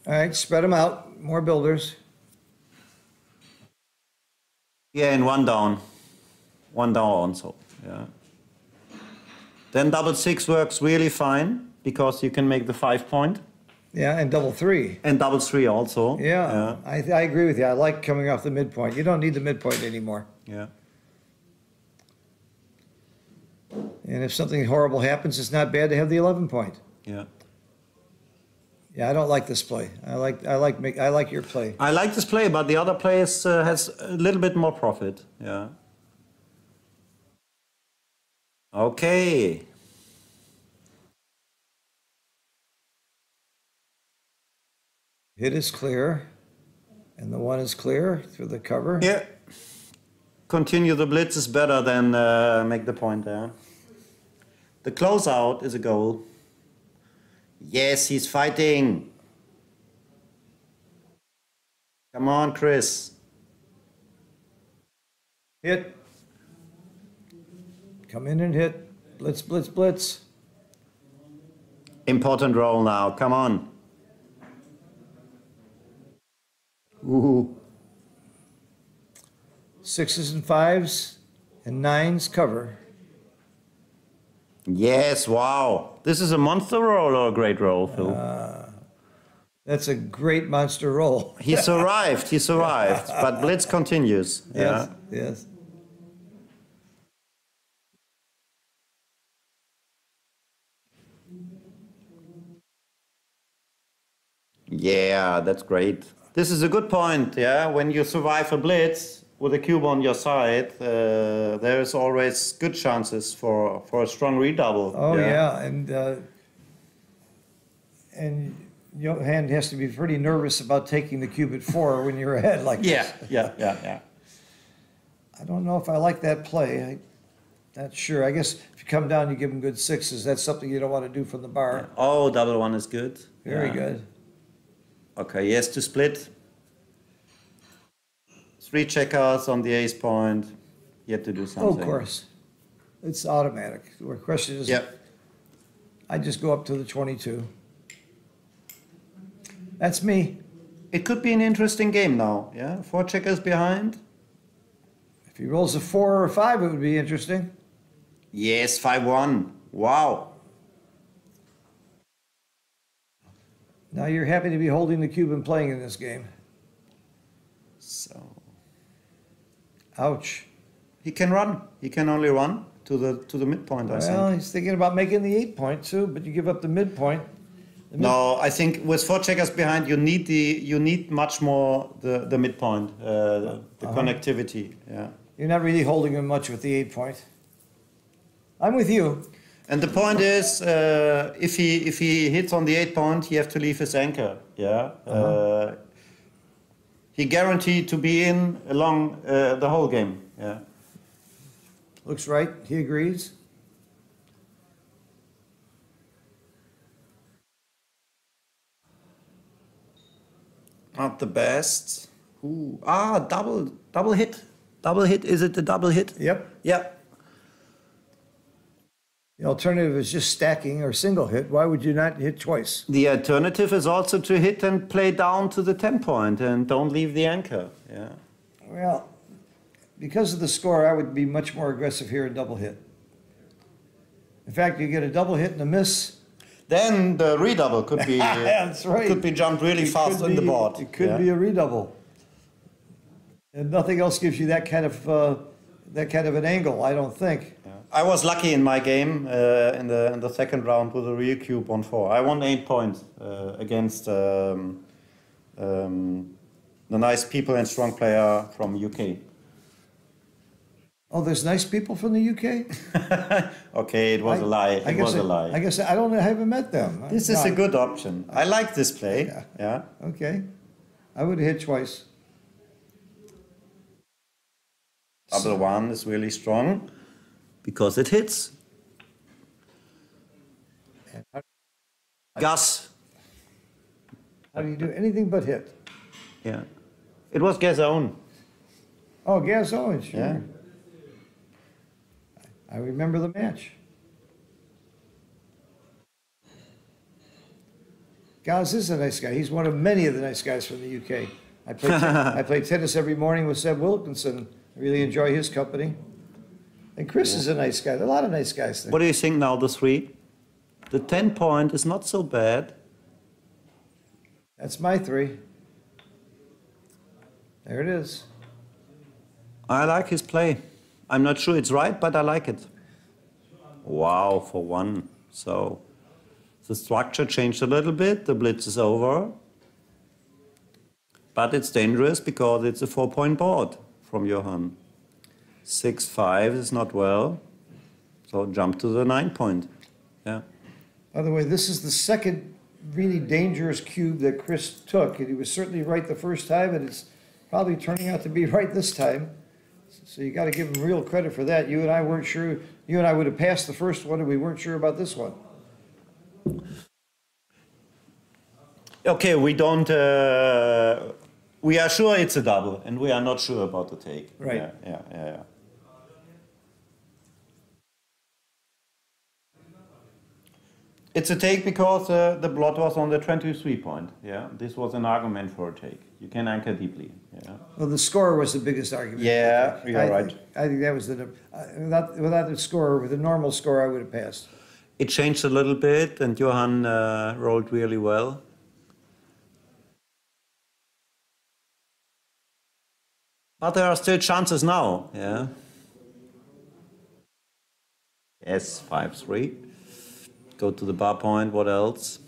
All right, spread them out. More builders. Yeah, and 1 down. 1 down also, yeah. Then double 6 works really fine because you can make the 5 point. Yeah, and double 3. And double 3 also. Yeah. I agree with you. I like coming off the midpoint. You don't need the midpoint anymore. Yeah. And if something horrible happens, it's not bad to have the 11 point. Yeah. Yeah, I don't like this play. I like your play. I like this play, but the other play has a little bit more profit. Yeah. Okay. Hit is clear, and the 1 is clear through the cover. Yeah. Continue the blitz is better than make the point there. The closeout is a goal. Yes, he's fighting. Come on, Chris. Hit. Come in and hit. Blitz, blitz, blitz. Important roll now. Come on. Ooh. 6s and 5s and 9s cover. Yes, wow. This is a monster roll or a great roll, Phil? That's a great monster roll. He survived, but blitz continues. Yes, Yeah. yes. Yeah, that's great. This is a good point, yeah? When you survive a blitz with a cube on your side, there is always good chances for a strong redouble. Oh, yeah. And Johan has to be pretty nervous about taking the cube at 4 when you're ahead like this. Yeah. I don't know if I like that play. I'm not sure. I guess if you come down, you give them good 6s. That's something you don't want to do from the bar. Oh, double 1 is good. Very Yeah. good. Okay, yes, to split. 3 checkers on the ace point. Yet to do Oh, something. of course. It's automatic. The question is, Yep. I just go up to the 22. That's me. It could be an interesting game now, yeah? 4 checkers behind. If he rolls a 4 or a 5, it would be interesting. Yes, 5-1. Wow. Now you're happy to be holding the cube and playing in this game. So Ouch. he can run. He can only run to the midpoint, I Well, think. he's thinking about making the 8 point too, but you give up the midpoint. No, I think with 4 checkers behind, you need much more the midpoint, the connectivity. Yeah. You're not really holding him much with the 8 point. I'm with you. And the point is, if he hits on the 8 point, he have to leave his anchor. Yeah. He guaranteed to be in along the whole game. Yeah. Looks right. He agrees. Not the best. Ooh. Ah, double hit. Double hit. Is it the double hit? Yep. Yeah. The alternative is just stacking or single hit. Why would you not hit twice? The alternative is also to hit and play down to the 10 point and don't leave the anchor. Yeah. Well, because of the score, I would be much more aggressive here and double hit. In fact, you get a double hit and a miss. Then the redouble could be That's right. could be jumped really fast on the board. It could be a redouble. And nothing else gives you that kind of an angle, I don't think. Yeah. I was lucky in my game in the second round with a real cube on 4. I won 8 points against the nice people and strong player from UK. Oh, there's nice people from the UK? Okay, it was a lie. It was a lie. I guess I haven't met them. This is a good option. I like this play. Yeah. Okay. I would have hit twice. Double 1 is really strong because it hits. Gus. How do you do anything but hit? Yeah. It was Gas own. Oh, Gas Owens, sure. Yeah. I remember the match. Gaz is a nice guy. He's one of many of the nice guys from the UK. I play tennis every morning with Seb Wilkinson. I really enjoy his company. And Chris is a nice guy. There are a lot of nice guys there. What do you think now, the 3? The 10 point is not so bad. That's my 3. There it is. I like his play. I'm not sure it's right, but I like it. Wow, for 1. So the structure changed a little bit. The blitz is over. But it's dangerous because it's a 4-point board from Johan. 6-5 is not well. So jump to the 9 point. Yeah. By the way, this is the second really dangerous cube that Chris took. And he was certainly right the first time, and it's probably turning out to be right this time. So you got to give him real credit for that. You and I weren't sure. You and I would have passed the first one, and we weren't sure about this one. Okay, we don't. We are sure it's a double, and we are not sure about the take. Right. Yeah. It's a take because the blot was on the 23 point. Yeah, this was an argument for a take. You can anchor deeply. Yeah. Well, the score was the biggest argument. Yeah, you're right. I think that was without the score, with a normal score, I would have passed. It changed a little bit, and Johan rolled really well. But there are still chances now. Yeah. Yes, 5-3. Go to the bar point. What else?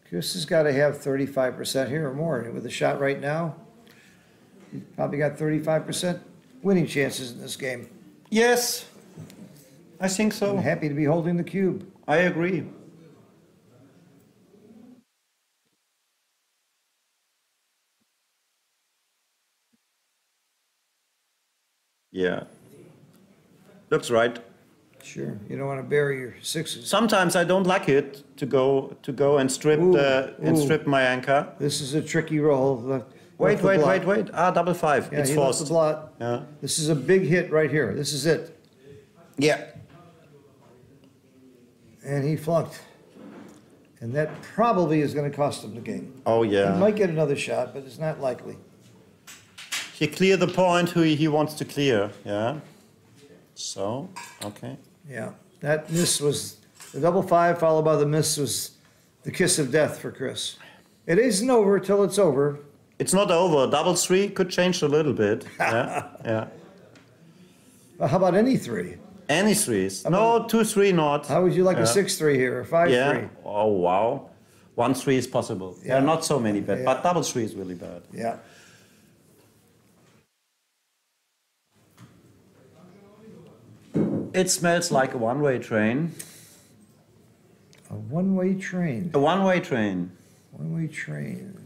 Chris has got to have 35% here or more. With a shot right now, he's probably got 35% winning chances in this game. Yes, I think so. I'm happy to be holding the cube. I agree. Yeah. Looks right. Sure, you don't want to bury your 6s. Sometimes I don't like it to go and strip strip my anchor. This is a tricky roll. Wait. Ah, double 5. Yeah, it's he left forced. the blot. Yeah. This is a big hit right here. This is it. Yeah. And he flunked. And that probably is going to cost him the game. Oh, yeah. He might get another shot, but it's not likely. He cleared the point who he wants to clear, yeah. So, okay. Yeah, that miss was, the double five followed by the miss was the kiss of death for Chris. It isn't over till it's over. It's not over. Double three could change a little bit. Yeah, yeah. How about any three? Any threes? No, 2-3 not. How would you like a Yeah. 6-3 here, or 5-3? Yeah. Oh, wow. 1-3 is possible. There are Yeah. not so many bad, Yeah. but double three is really bad. Yeah. It smells like a one-way train. A one-way train. A one-way train. One-way train.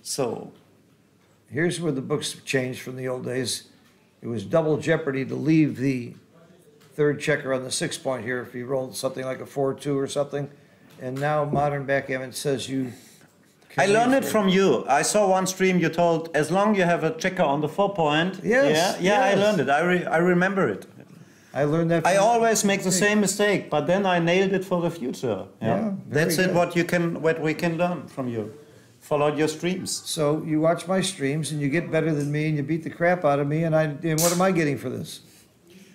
So, Here's where the books changed from the old days. It was double jeopardy to leave the third checker on the 6 point here if you rolled something like a 4-2 or something. And now modern backgammon says you can I learned leave it for- from you. I saw one stream you told, as long you have a checker on the 4 point. Yes, Yeah, I yes. learned it. I remember it. I learned that I from- always make the same mistake, but then I nailed it for the future. Yeah, very That's it. good. What we can learn from you. Follow your streams. So you watch my streams and you get better than me and you beat the crap out of me and what am I getting for this?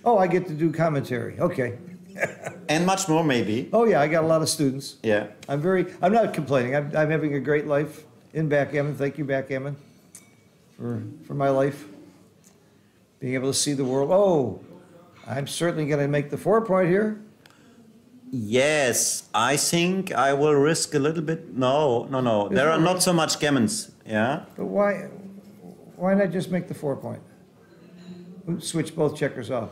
Oh, I get to do commentary. Okay. And much more, maybe. Oh yeah, I got a lot of students. Yeah. I'm not complaining. I'm having a great life in backgammon. Thank you, backgammon, for my life. Being able to see the world. Oh, I'm certainly going to make the 4 point here. Yes, I think I will risk a little bit. No. There are not so much gammons. Yeah. But why not just make the 4 point? Switch both checkers off.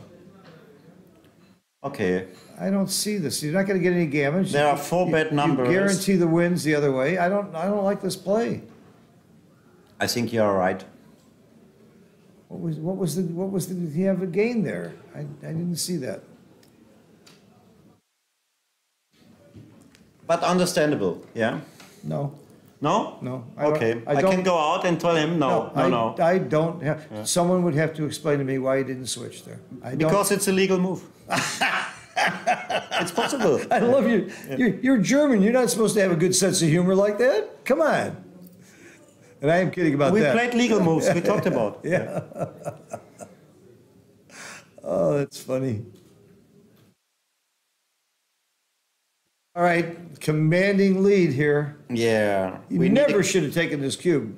Okay. I don't see this. You're not going to get any gammons. There are four bad numbers. You guarantee the wins the other way. I don't like this play. I think you're right. Did he have a gain there? I didn't see that. But understandable. Yeah. No. No? No, Okay. I I don't- can go out and tell him no. I don't have, someone would have to explain to me why he didn't switch there. I don't. Because it's a legal move. It's possible. I love you. You're German. You're not supposed to have a good sense of humor like that. Come on. And I am kidding about We that. played legal moves. We talked about. Yeah. Oh, that's funny. All right, commanding lead here. Yeah. You We never should have taken this cube.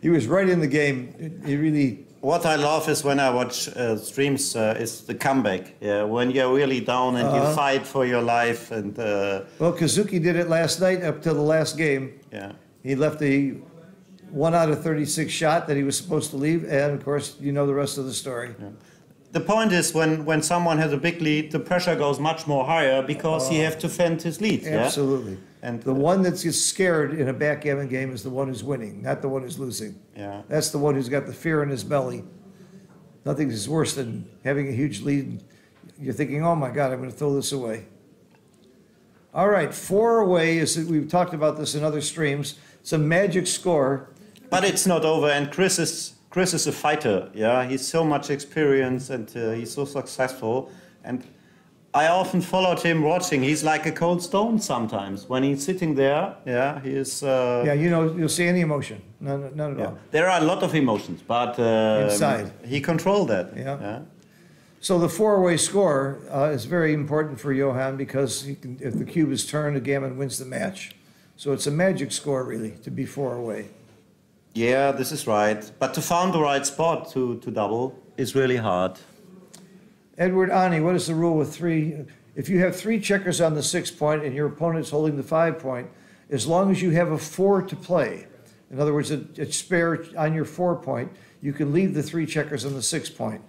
He was right in the game. He really. What I love is when I watch streams is the comeback. Yeah, when you're really down and you fight for your life and Well, Kazuki did it last night up till the last game. yeah. He left a 1 out of 36 shot that he was supposed to leave, and of course, you know the rest of the story. The point is when someone has a big lead, the pressure goes much more higher because he have to fend his lead. Yeah? Absolutely. And The one that gets scared in a backgammon game is the one who's winning, not the one who's losing. Yeah. That's the one who's got the fear in his belly. Nothing is worse than having a huge lead. And you're thinking, oh my God, I'm going to throw this away. All right, 4 away is, we've talked about this in other streams. It's a magic score. But it's not over, and Chris is a fighter. Yeah, he's so much experience and he's so successful. And I often followed him watching. He's like a cold stone sometimes when he's sitting there. Yeah, he is. Yeah, you know, you'll see any emotion. None at Yeah. all. There are a lot of emotions, but Inside. he controlled that. Yeah. So the 4-way score is very important for Johan because he can, if the cube is turned, the gammon wins the match. So it's a magic score, really, to be 4 away. Yeah, this is right. But to find the right spot to double is really hard. Edward Ani, what is the rule with 3? If you have 3 checkers on the 6 point and your opponent's holding the 5 point, as long as you have a 4 to play, in other words, a spare on your 4 point, you can leave the 3 checkers on the 6 point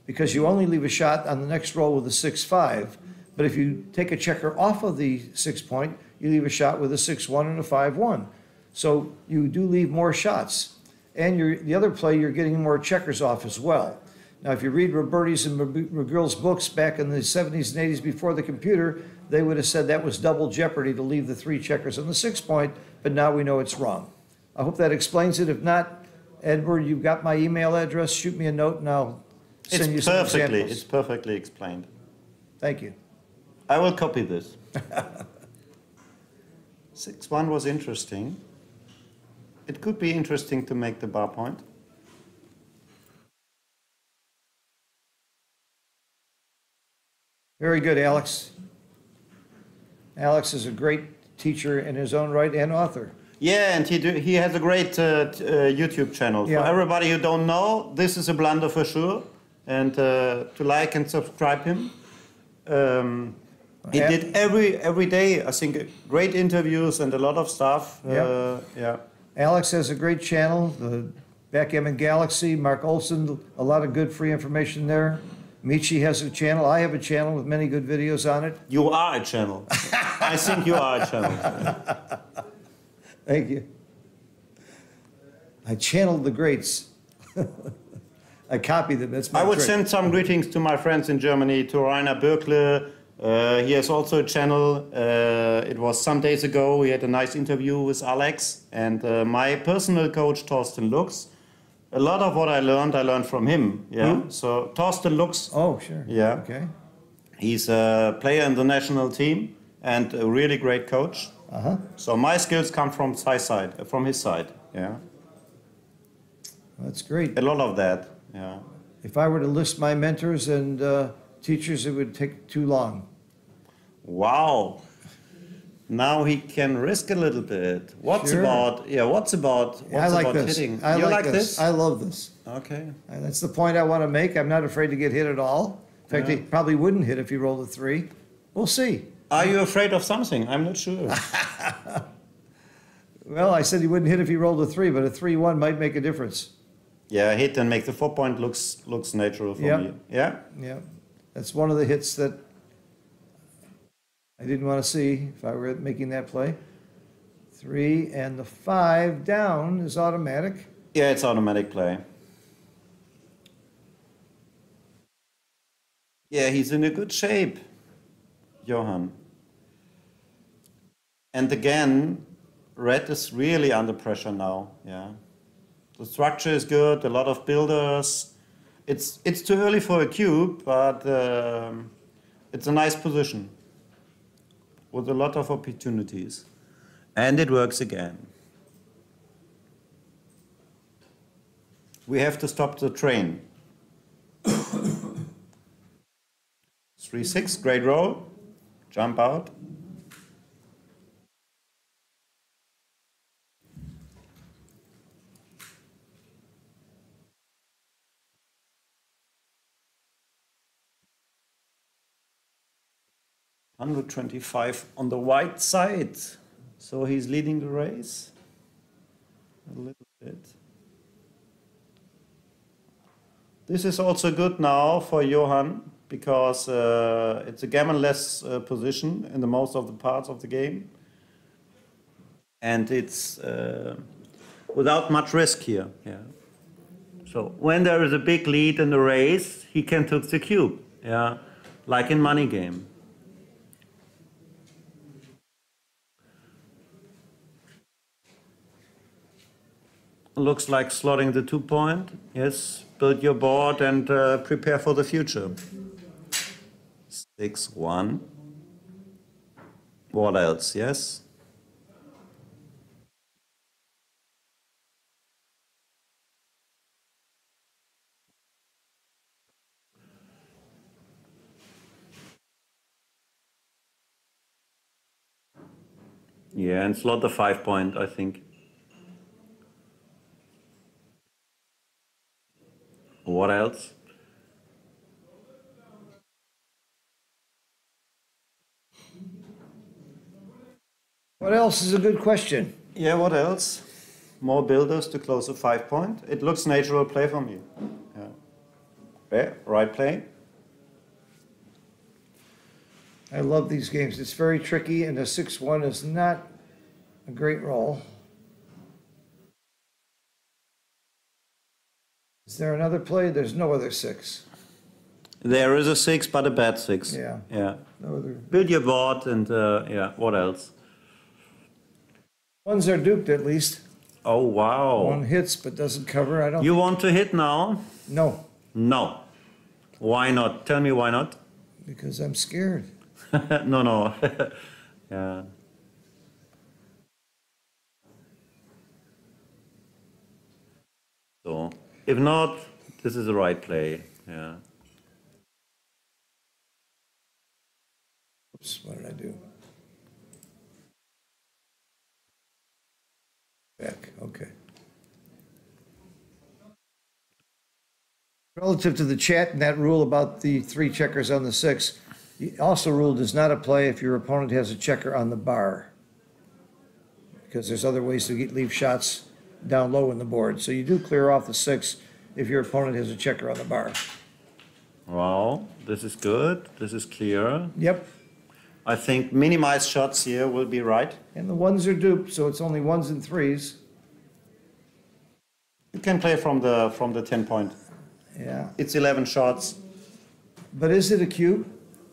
because you only leave a shot on the next roll with a 6-5. But if you take a checker off of the 6 point, you leave a shot with a 6-1 and a 5-1. So you do leave more shots. And the other play, you're getting more checkers off as well. Now, if you read Roberti's and McGill's books back in the 70s and 80s before the computer, they would have said that was double jeopardy to leave the 3 checkers on the 6 point, but now we know it's wrong. I hope that explains it. If not, Edward, you've got my email address. Shoot me a note and I'll send you some examples. It's perfectly explained. Thank you. I will copy this. 6-1 was interesting. It could be interesting to make the bar point. Very good, Alex. Alex is a great teacher in his own right and author. Yeah, and he has a great YouTube channel. Yeah. For everybody who don't know, this is a blunder for sure. And to like and subscribe him. He did every day, I think, great interviews and a lot of stuff. Yeah. Alex has a great channel, the Backgammon Galaxy. Mark Olson, a lot of good free information there. Michi has a channel. I have a channel with many good videos on it. You are a channel. I think you are a channel. Thank you. I channeled the greats. I copied them. That's my I would trick. send some greetings to my friends in Germany, to Rainer Bürkle. He has also a channel. It was some days ago. We had a nice interview with Alex and my personal coach, Thorsten Lux. A lot of what I learned from him. Yeah. Who? So Thorsten Lux. Oh, sure. Yeah. Okay. He's a player in the national team and a really great coach. Uh-huh. So my skills come from his side. Yeah. That's great. A lot of that. Yeah. If I were to list my mentors and teachers, it would take too long. Wow. Now he can risk a little bit. What's Sure. about I like about this. hitting? I You like this. I love this. Okay. That's the point I want to make. I'm not afraid to get hit at all. In fact, he probably wouldn't hit if he rolled a 3. We'll see. Are you afraid of something? I'm not sure. Well, I said he wouldn't hit if he rolled a 3, but a 3-1 might make a difference. Yeah, hit and make the 4-point looks natural for Yep. me. Yeah. Yeah. That's one of the hits that I didn't want to see if I were making that play. 3 and the 5 down is automatic. Yeah, it's automatic play. Yeah, he's in a good shape, Johan. And again, red is really under pressure now. Yeah. The structure is good, a lot of builders. It's too early for a cube, but it's a nice position with a lot of opportunities. And it works again. We have to stop the train. 3-6, great roll. Jump out. $125 on the white side. So he's leading the race a little bit. This is also good now for Johan because it's a gammon-less position in the most of the parts of the game. And it's without much risk here. Yeah. So when there is a big lead in the race, he can take the cube. Yeah, like in money game. Looks like slotting the 2-point. Yes, build your board and prepare for the future. 6-1. What else? Yes. Yeah, and slot the 5-point, I think. What else? What else is a good question? Yeah, what else? More builders to close the 5-point. It looks natural play for me. Yeah. Yeah, right play. I love these games. It's very tricky, and the 6-1 is not a great roll. Is there another play? There's no other 6. There is a 6, but a bad 6. Yeah. Yeah. No other. Build your board and yeah, what else? Ones are duped at least. Oh, wow. One hits but doesn't cover. I don't. You want to hit now? No, No. Why not? Tell me why not? because I'm scared. No, no. Yeah. So, if not, this is the right play. Yeah. Oops, what did I do? Back, okay. Relative to the chat and that rule about the 3 checkers on the 6, also rule does not apply if your opponent has a checker on the bar. Because there's other ways to leave shots down low in the board. So you do clear off the 6 if your opponent has a checker on the bar. Wow, this is good. This is clear. Yep. I think minimized shots here will be right. And the 1s are duped, so it's only 1s and 3s. You can play from the 10 point. Yeah. It's 11 shots. But is it a cube?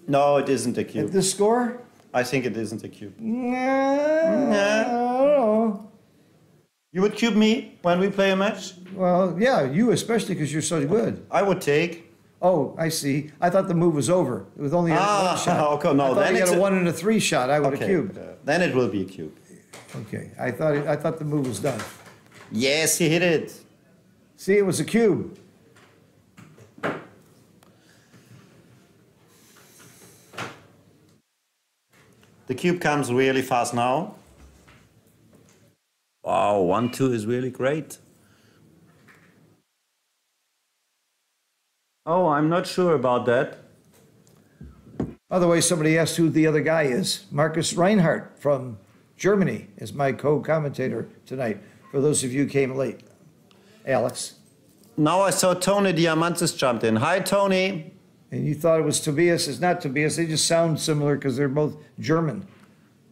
No, it isn't a At cube. this score? I think it isn't a cube. Nah, I don't know. You would cube me when we play a match? Well, yeah, you especially because you're so good. I would take. Oh, I see. I thought the move was over. It was only a 1 shot. Okay, no, I thought then he it's had a a- 1 and a 3 shot. I would have Okay, cubed. then it will be a cube. Okay, I thought the move was done. Yes, he hit it. See, it was a cube. The cube comes really fast now. Wow, 1-2 is really great. Oh, I'm not sure about that. By the way, somebody asked who the other guy is. Marcus Reinhardt from Germany is my co-commentator tonight. For those of you who came late. Alex. Now I saw Tony Diamantis jumped in. Hi, Tony. And you thought it was Tobias. It's not Tobias. They just sound similar because they're both German.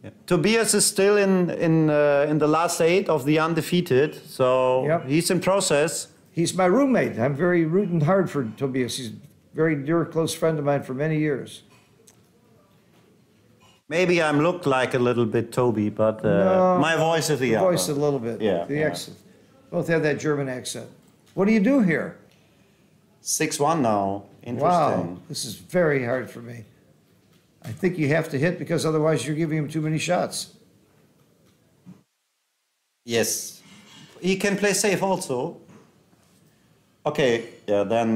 Yeah. Tobias is still in the last 8 of the undefeated, so Yep. he's in process. He's my roommate. I'm very rooting hard for Tobias. He's a very dear, close friend of mine for many years. Maybe I look like a little bit Toby, but No, my voice is the The other. voice a little bit. Yeah, The yeah. accent. Both have that German accent. What do you do here? 6-1 now. Interesting. Wow, this is very hard for me. I think you have to hit because otherwise you're giving him too many shots. Yes. He can play safe also. Okay, yeah, then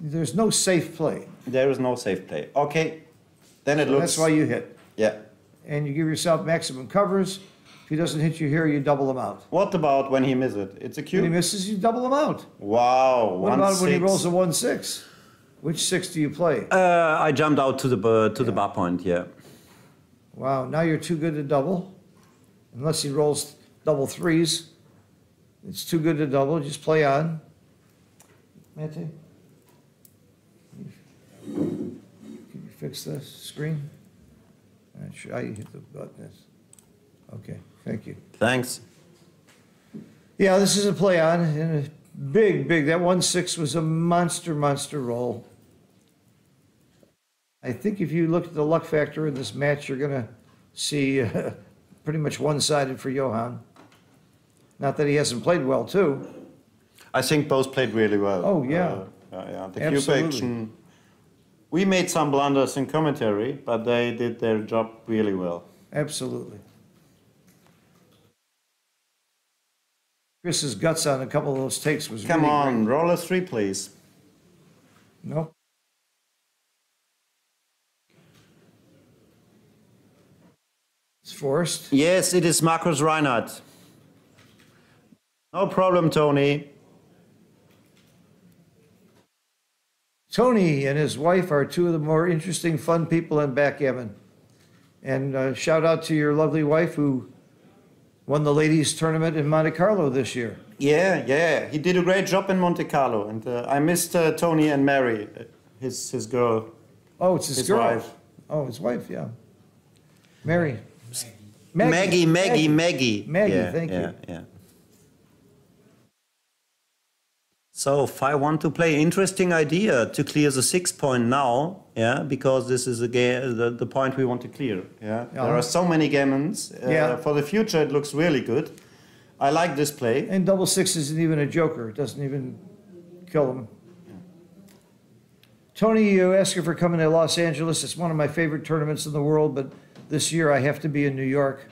There's no safe play. there is no safe play. Okay, then it looks... That's why you hit. Yeah. And you give yourself maximum covers. If he doesn't hit you here, you double him out. What about when he misses it? It's a When cube. he misses, you double him out. Wow, What about when he 1-6. rolls a 1-6? Which 6 do you play? I jumped out to the bar point, yeah. Wow, now you're too good to double. Unless he rolls double 3s. It's too good to double. Just play on. Mate? Can you fix the screen? I'm not sure how you hit the button. Okay, thank you. Thanks. Yeah, this is a play on. And a big, that 1-6 was a monster roll. I think if you look at the luck factor in this match, you're going to see pretty much one-sided for Johan. Not that he hasn't played well, too. I think both played really well. Oh, yeah. Yeah, the Absolutely. cube action. We made some blunders in commentary, but they did their job really well. Absolutely. Chris's guts on a couple of those takes was Come really on, great. roll a 3, please. No. It's forced. Yes, it is Marcus Reinhardt. No problem, Tony. Tony and his wife are two of the more interesting, fun people in backgammon. And shout out to your lovely wife who won the ladies' tournament in Monte Carlo this year. Yeah, he did a great job in Monte Carlo, and I missed Tony and Mary, his girl. Oh, it's his His girl. wife. Oh, his wife, yeah. Mary. Maggie. Maggie, Yeah, thank you. Yeah. So 5-1 to play. Interesting idea to clear the 6 point now, yeah, because this is again the point we want to clear. Yeah, there are so many gammons. Yeah. For the future, it looks really good. I like this play. And double six isn't even a joker. It doesn't even kill him. Tony, you asked you for coming to Los Angeles. It's one of my favorite tournaments in the world, but this year I have to be in New York,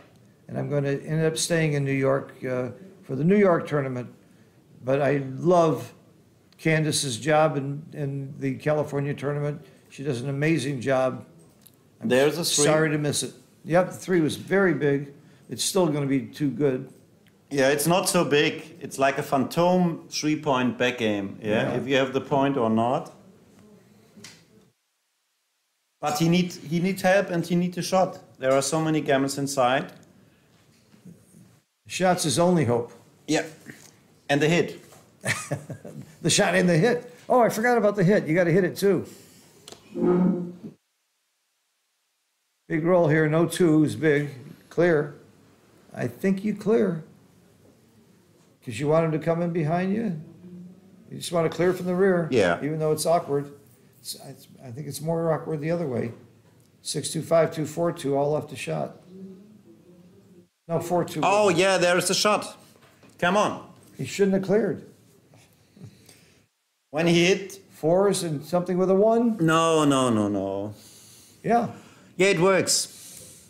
and I'm going to end up staying in New York for the New York tournament. But I love Candace's job in the California tournament. She does an amazing job. There's a three. Sorry to miss it. Yep, the three was very big. It's still going to be too good. Yeah, it's not so big. It's like a phantom 3-point back game. Yeah, if you have the point or not. But he needs help and he needs a shot. There are so many gambles inside. Shot's his only hope. Yeah, and the hit. The shot and the hit. Oh, I forgot about the hit. You got to hit it too. Big roll here. No two is big. Clear. I think you clear. Because you want him to come in behind you. You just want to clear from the rear. Yeah. Even though it's awkward. I think it's more awkward the other way. 6-2, 5-2, 4-2, all left a shot. No, 4-2. Oh, yeah, there's a shot. Come on. He shouldn't have cleared. When he hit. Fours and something with a 1? No. Yeah. Yeah, it works.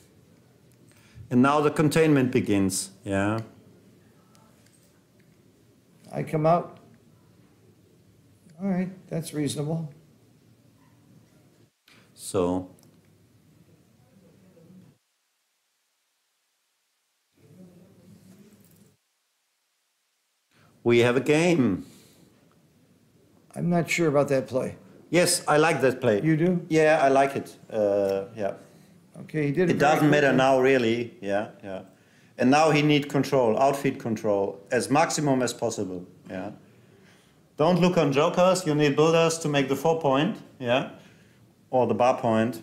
And now the containment begins. Yeah. I come out. All right, that's reasonable. So. We have a game. I'm not sure about that play. Yes, I like that play. You do? Yeah, I like it. Yeah. Okay, he did it. It doesn't matter now, really. Yeah. And now he needs control, outfit control, as maximum as possible. Yeah. Don't look on jokers. You need builders to make the 4-point. Yeah. Or the bar point.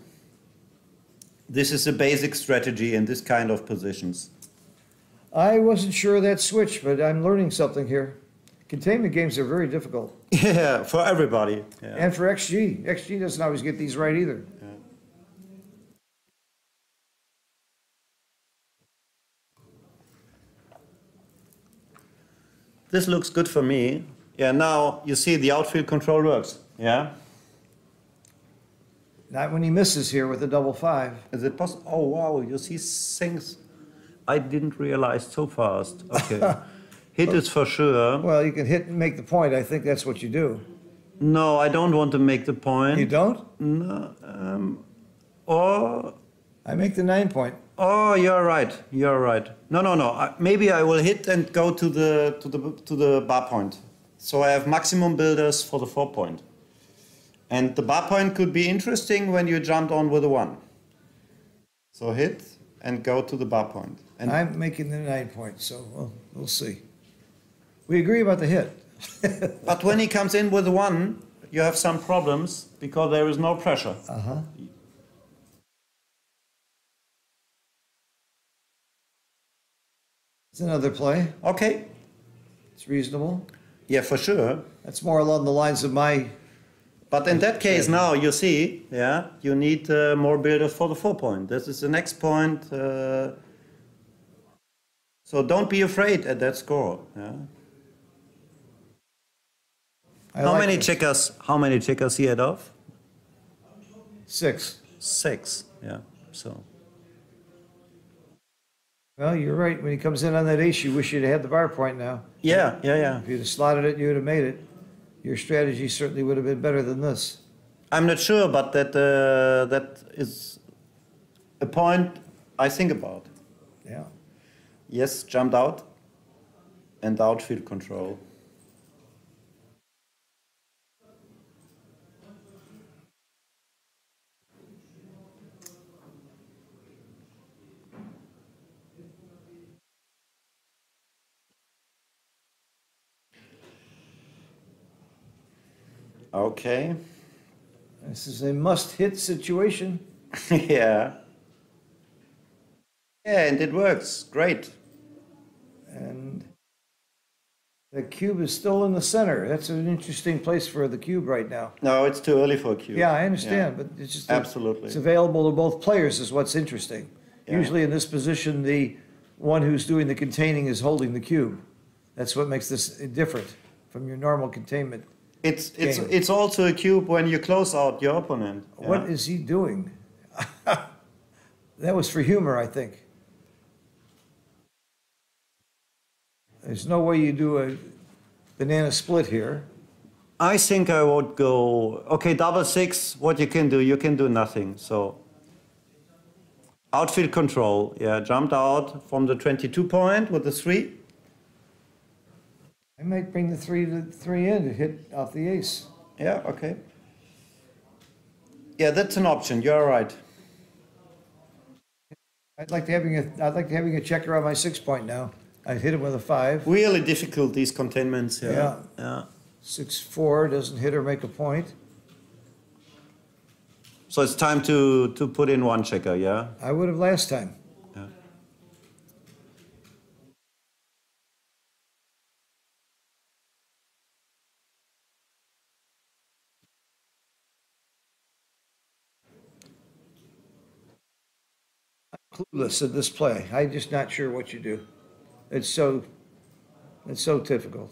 This is a basic strategy in this kind of positions. I wasn't sure of that switch, but I'm learning something here. Containment games are very difficult. Yeah, for everybody. Yeah. And for XG. XG doesn't always get these right either. Yeah. This looks good for me. Yeah, now you see the outfield control works. Yeah. Not when he misses here with a double 5. Is it possible? Oh, wow, you see things I didn't realize so fast. Okay. Hit is for sure. Well, you can hit and make the point. I think that's what you do. No, I don't want to make the point. You don't? No. Or. I make the 9-point. Oh, you're right. You're right. No. Maybe I will hit and go to the bar point. So I have maximum builders for the 4-point. And the bar point could be interesting when you jumped on with a 1. So hit and go to the bar point. And I'm making the 9-point, so we'll see. We agree about the hit. but when he comes in with a 1, you have some problems because there is no pressure. Uh-huh. It's another play. Okay. It's reasonable. Yeah, for sure. That's more along the lines of my... But in that case now, you see, yeah, you need more builders for the 4-point. This is the next point. So don't be afraid at that score. Yeah. How many checkers he had off? 6. 6, yeah, so. Well, you're right. When he comes in on that ace, you wish you'd had the bar point now. Yeah. If you'd have slotted it, you would have made it. Your strategy certainly would have been better than this. I'm not sure, but that is a point I think about. Yeah. Yes, jumped out and outfield control. Okay. This is a must-hit situation. Yeah. Yeah, and it works. Great. And the cube is still in the center. That's an interesting place for the cube right now. No, it's too early for a cube. Yeah, I understand, but it's just absolutely. It's available to both players is what's interesting. Yeah. Usually in this position, the one who's doing the containing is holding the cube. That's what makes this different from your normal containment. It's also a cube when you close out your opponent. Yeah. What is he doing? That was for humor, I think. There's no way you do a banana split here. I think I would go, okay, double six, what you can do nothing. So outfield control, yeah, jumped out from the 22 point with the 3. I might bring the 3 in to hit off the ace. Yeah, okay. Yeah, that's an option, you're right. I'd like having a checker on my 6 point now. I'd hit him with a 5. Really difficult, these containments, yeah. Yeah. 6-4 doesn't hit or make a point. So it's time to put in one checker, yeah? I would have last time. Yeah. Clueless at this play. I'm just not sure what you do. It's so difficult.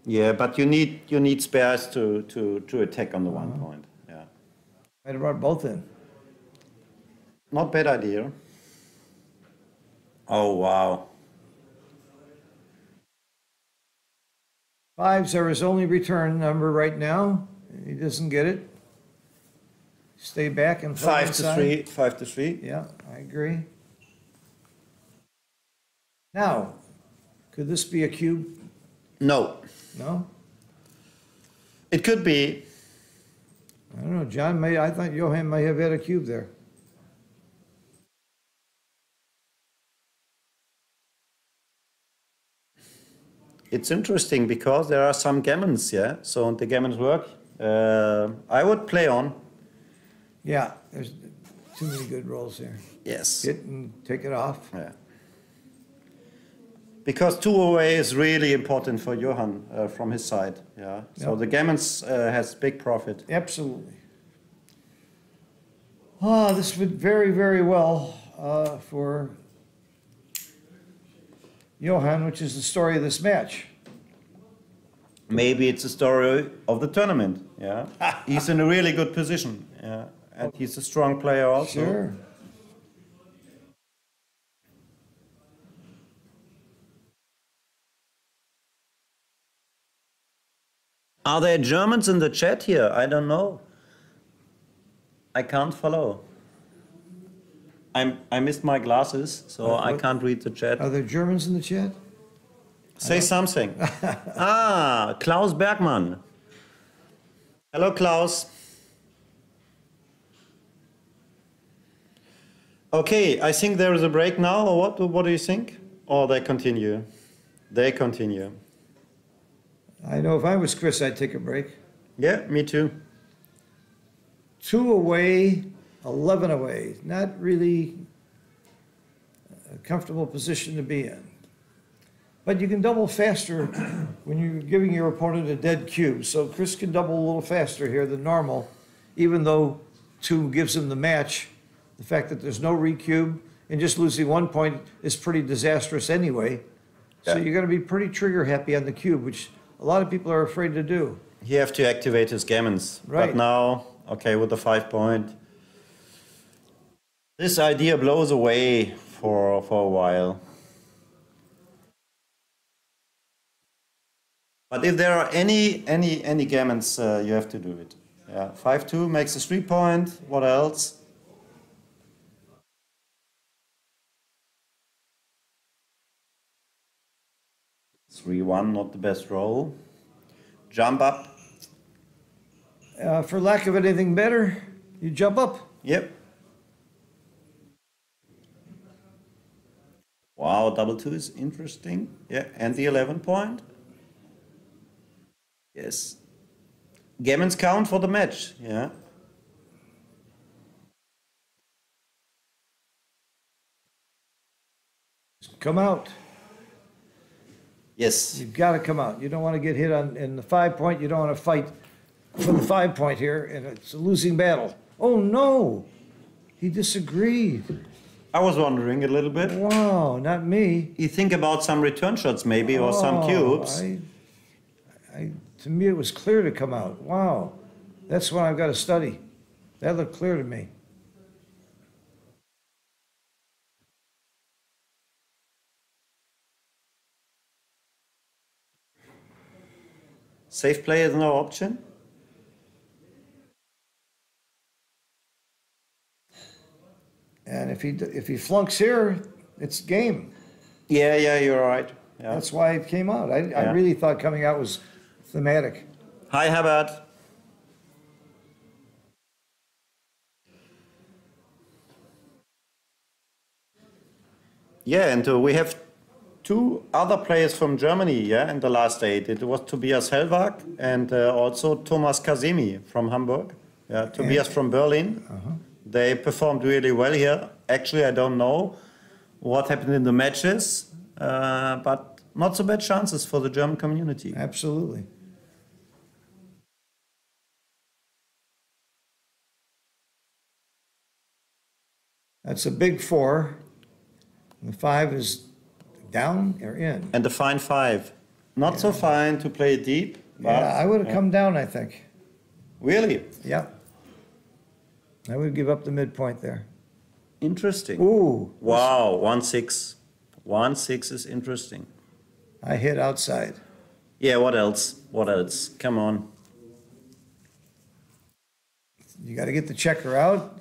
Yeah, but you need spares to attack on the 1 point. Yeah. I'd have brought both in. Not bad idea. Oh wow. 5s are his only return number right now. He doesn't get it. Stay back and play 5 to 3. 5 to 3. Yeah, I agree. Now, could this be a cube? No. No? It could be. I don't know, John I thought Johan may have had a cube there. It's interesting because there are some gammons, yeah? So the gammons work. I would play on. Yeah, there's too many good rolls here. Yes. Hit and take it off. Yeah. Because 2 away is really important for Johan from his side. Yeah. So Yep. the gammons has big profit. Absolutely. Oh, this went very, very well for Johan, which is the story of this match. Maybe it's a story of the tournament. Yeah. He's in a really good position. Yeah. And he's a strong player also. Sure. Are there Germans in the chat here? I don't know. I can't follow. I missed my glasses, so I can't read the chat. Are there Germans in the chat? Say something. Klaus Bergmann. Hello, Klaus. Okay, I think there is a break now, or what? What do you think? Or they continue? They continue. I know if I was Chris, I'd take a break. Yeah, me too. 2 away, 11 away. Not really a comfortable position to be in. But you can double faster when you're giving your opponent a dead cube. So Chris can double a little faster here than normal, even though 2 gives him the match. The fact that there's no recube and just losing 1 point is pretty disastrous anyway. So Yeah. you're going to be pretty trigger happy on the cube, which a lot of people are afraid to do. He have to activate his gammons. Right. But now, okay, with the 5 point, this idea blows away for a while. But if there are any gammons, you have to do it. Yeah, 5-2 makes a 3 point. What else? Three one, not the best roll. Jump up. For lack of anything better, you jump up. Yep. Wow, double 2 is interesting. Yeah, and the 11 point. Yes. Gammons count for the match. Yeah. Come out. Yes. You've got to come out. You don't want to get hit in the 5 point. You don't want to fight for the 5 point here, and it's a losing battle. Oh, no. He disagreed. I was wondering a little bit. Wow, not me. You think about some return shots maybe or some Oh, cubes. To me, it was clear to come out. Wow, that's what I've got to study. That looked clear to me. Safe play is no option. And if he flunks here, it's game. Yeah, you're right. Yeah. That's why it came out. I really thought coming out was thematic. Hi, Herbert. Yeah, and we have two other players from Germany, in the last 8. It was Tobias Hellwag and also Thomas Kasemi from Hamburg. Yeah, Tobias from Berlin. They performed really well here. Actually, I don't know what happened in the matches, but not so bad chances for the German community. Absolutely. That's a big 4. And the 5 is down or in. And the fine 5. Not so fine to play deep. But, Yeah, I would have come down, I think. Really? Yeah. I would give up the midpoint there. Interesting. Ooh. Wow, 1-6. 1-6 is interesting. I hit outside. Yeah, what else? What else? Come on. You got to get the checker out.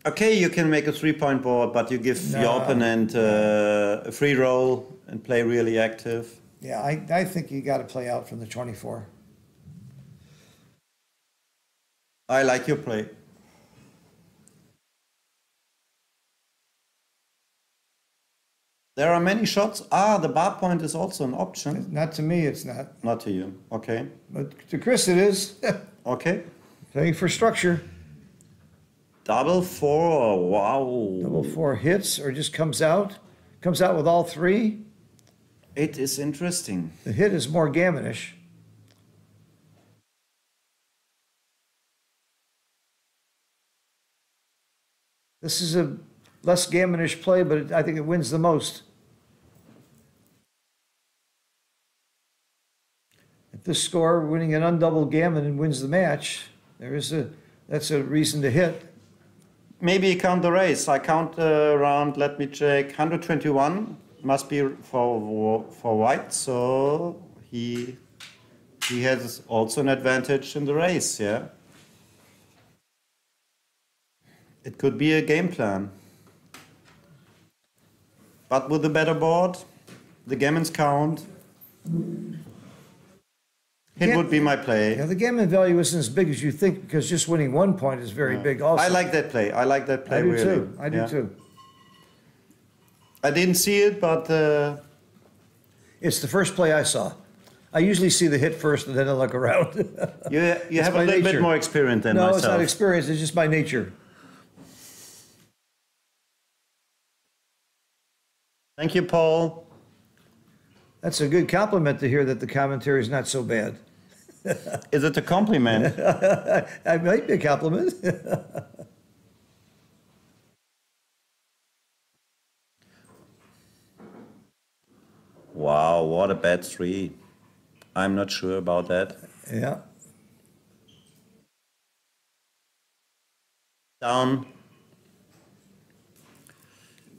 Okay, you can make a 3-point board, but you give your opponent a free roll and play really active. Yeah, I think you got to play out from the 24. I like your play. There are many shots. The bar point is also an option. Not to me, it's not. Not to you. Okay. But to Chris, it is. Okay. Playing for structure. Double 4. Wow. Double 4 hits or just comes out. Comes out with all 3. It is interesting. The hit is more gammonish. This is a less gammonish play, but I think it wins the most. At this score, winning an undoubled gammon wins the match. That's a reason to hit. Maybe you count the race. I count around, let me check, 121 must be for white, so he has also an advantage in the race, yeah. It could be a game plan. But with a better board, the gammons count. It would be my play. Yeah, the gammon value isn't as big as you think because just winning 1 point is very big also. I like that play. I like that play, I do really. too. I do too. I didn't see it, but... It's the first play I saw. I usually see the hit first and then I look around. you have a little bit more experience than myself. No, it's not experience. It's just my nature. Thank you, Paul. That's a good compliment to hear that the commentary is not so bad. Is it a compliment? It might be a compliment. Wow, what a bad 3. I'm not sure about that. Yeah. Down.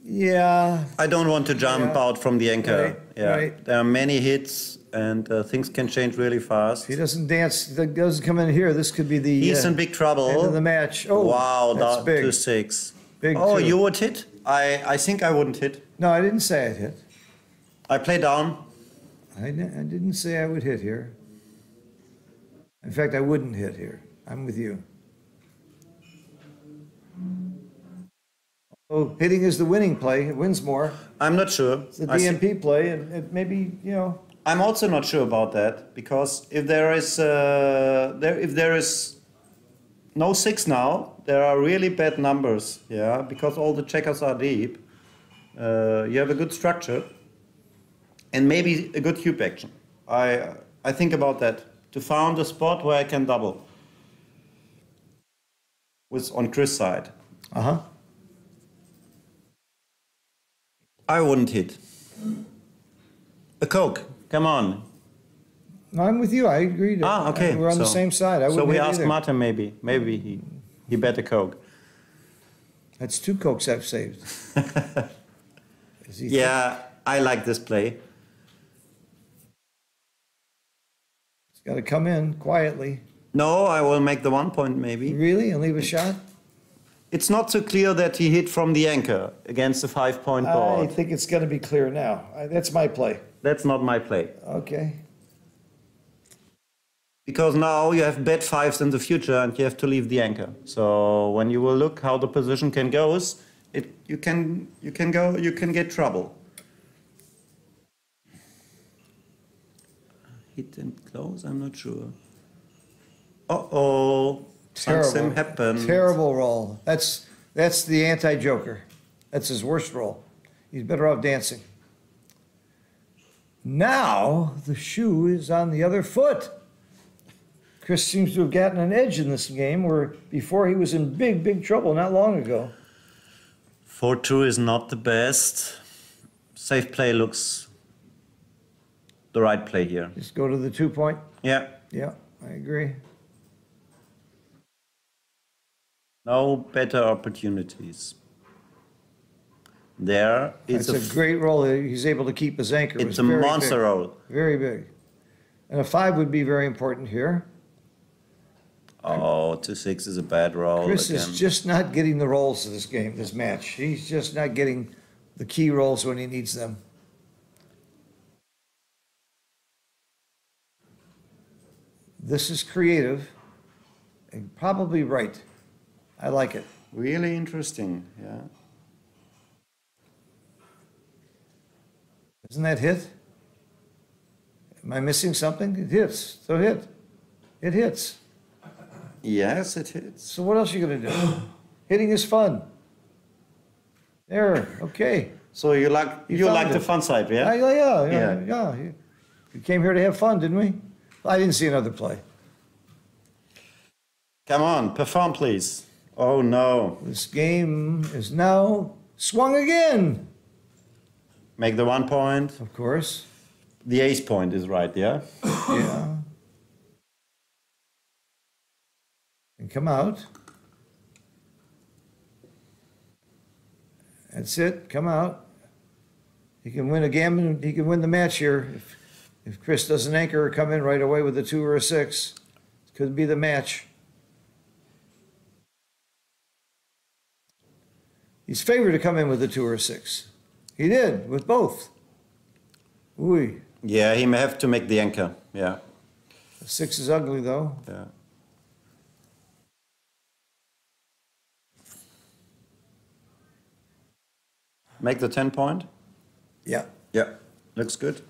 Yeah. I don't want to jump out from the anchor. Right, right. There are many hits and things can change really fast. If he doesn't dance, doesn't come in here, this could be the He's in big trouble. end of the match. Oh, wow, that's big. 2-6. Big oh, two. you would hit? I think I wouldn't hit. No, I didn't say I'd hit. I play down. I didn't say I would hit here. In fact, I wouldn't hit here. I'm with you. Oh, hitting is the winning play. It wins more. I'm not sure. It's the DMP play, and it maybe, you know. I'm also not sure about that because if there is no 6 now, there are really bad numbers. Yeah, because all the checkers are deep. You have a good structure and maybe a good cube action. I think about that to found a spot where I can double with on Chris' side. Uh-huh. I wouldn't hit. A Coke, come on. No, I'm with you. I agree. Okay. We're on the same side. I so we wouldn't hit asked either. Martin maybe. Maybe he bet a Coke. That's 2 Cokes I've saved. Yeah, I like this play. It's got to come in quietly. No, I will make the 1 point maybe. Really? And leave a shot? It's not so clear that he hit from the anchor against the 5-point I board. think it's going to be clear now. That's my play. That's not my play. Okay. Because now you have bet 5s in the future and you have to leave the anchor. So when you will look how the position can go, you can get trouble. Hit and close, I'm not sure. Uh-oh, something happened. Terrible roll. That's the anti-joker. That's his worst roll. He's better off dancing. Now the shoe is on the other foot. Chris seems to have gotten an edge in this game where before he was in big, big trouble not long ago. 4-2 is not the best. Safe play looks the right play here. Just go to the 2-point. Yeah. Yeah, I agree. No better opportunities. There is It's a great roll. He's able to keep his anchor. It's a monster roll. Very big. And a 5 would be very important here. Oh, 2-6 is a bad roll. Chris again. is just not getting the rolls of this game, this match. He's just not getting the key rolls when he needs them. This is creative and probably right. I like it. Really interesting, yeah. Isn't that hit? Am I missing something? It hits. So hit. It hits. Yes, it hits. So what else are you going to do? Hitting is fun. There. Okay. So you like the fun side, yeah? Yeah. We came here to have fun, didn't we? I didn't see another play. Come on, perform, please. Oh no. This game is now swung again. Make the 1 point. Of course. The ace point is right, yeah? Yeah. And come out. That's it. Come out. He can win a gammon. He can win the match here. If Chris doesn't anchor or come in right away with a 2 or a 6, it could be the match. He's favored to come in with a 2 or a 6. He did with both. Ooh. Yeah, he may have to make the anchor, yeah. The 6 is ugly though. Yeah. Make the 10 point? Yeah. Yeah, looks good.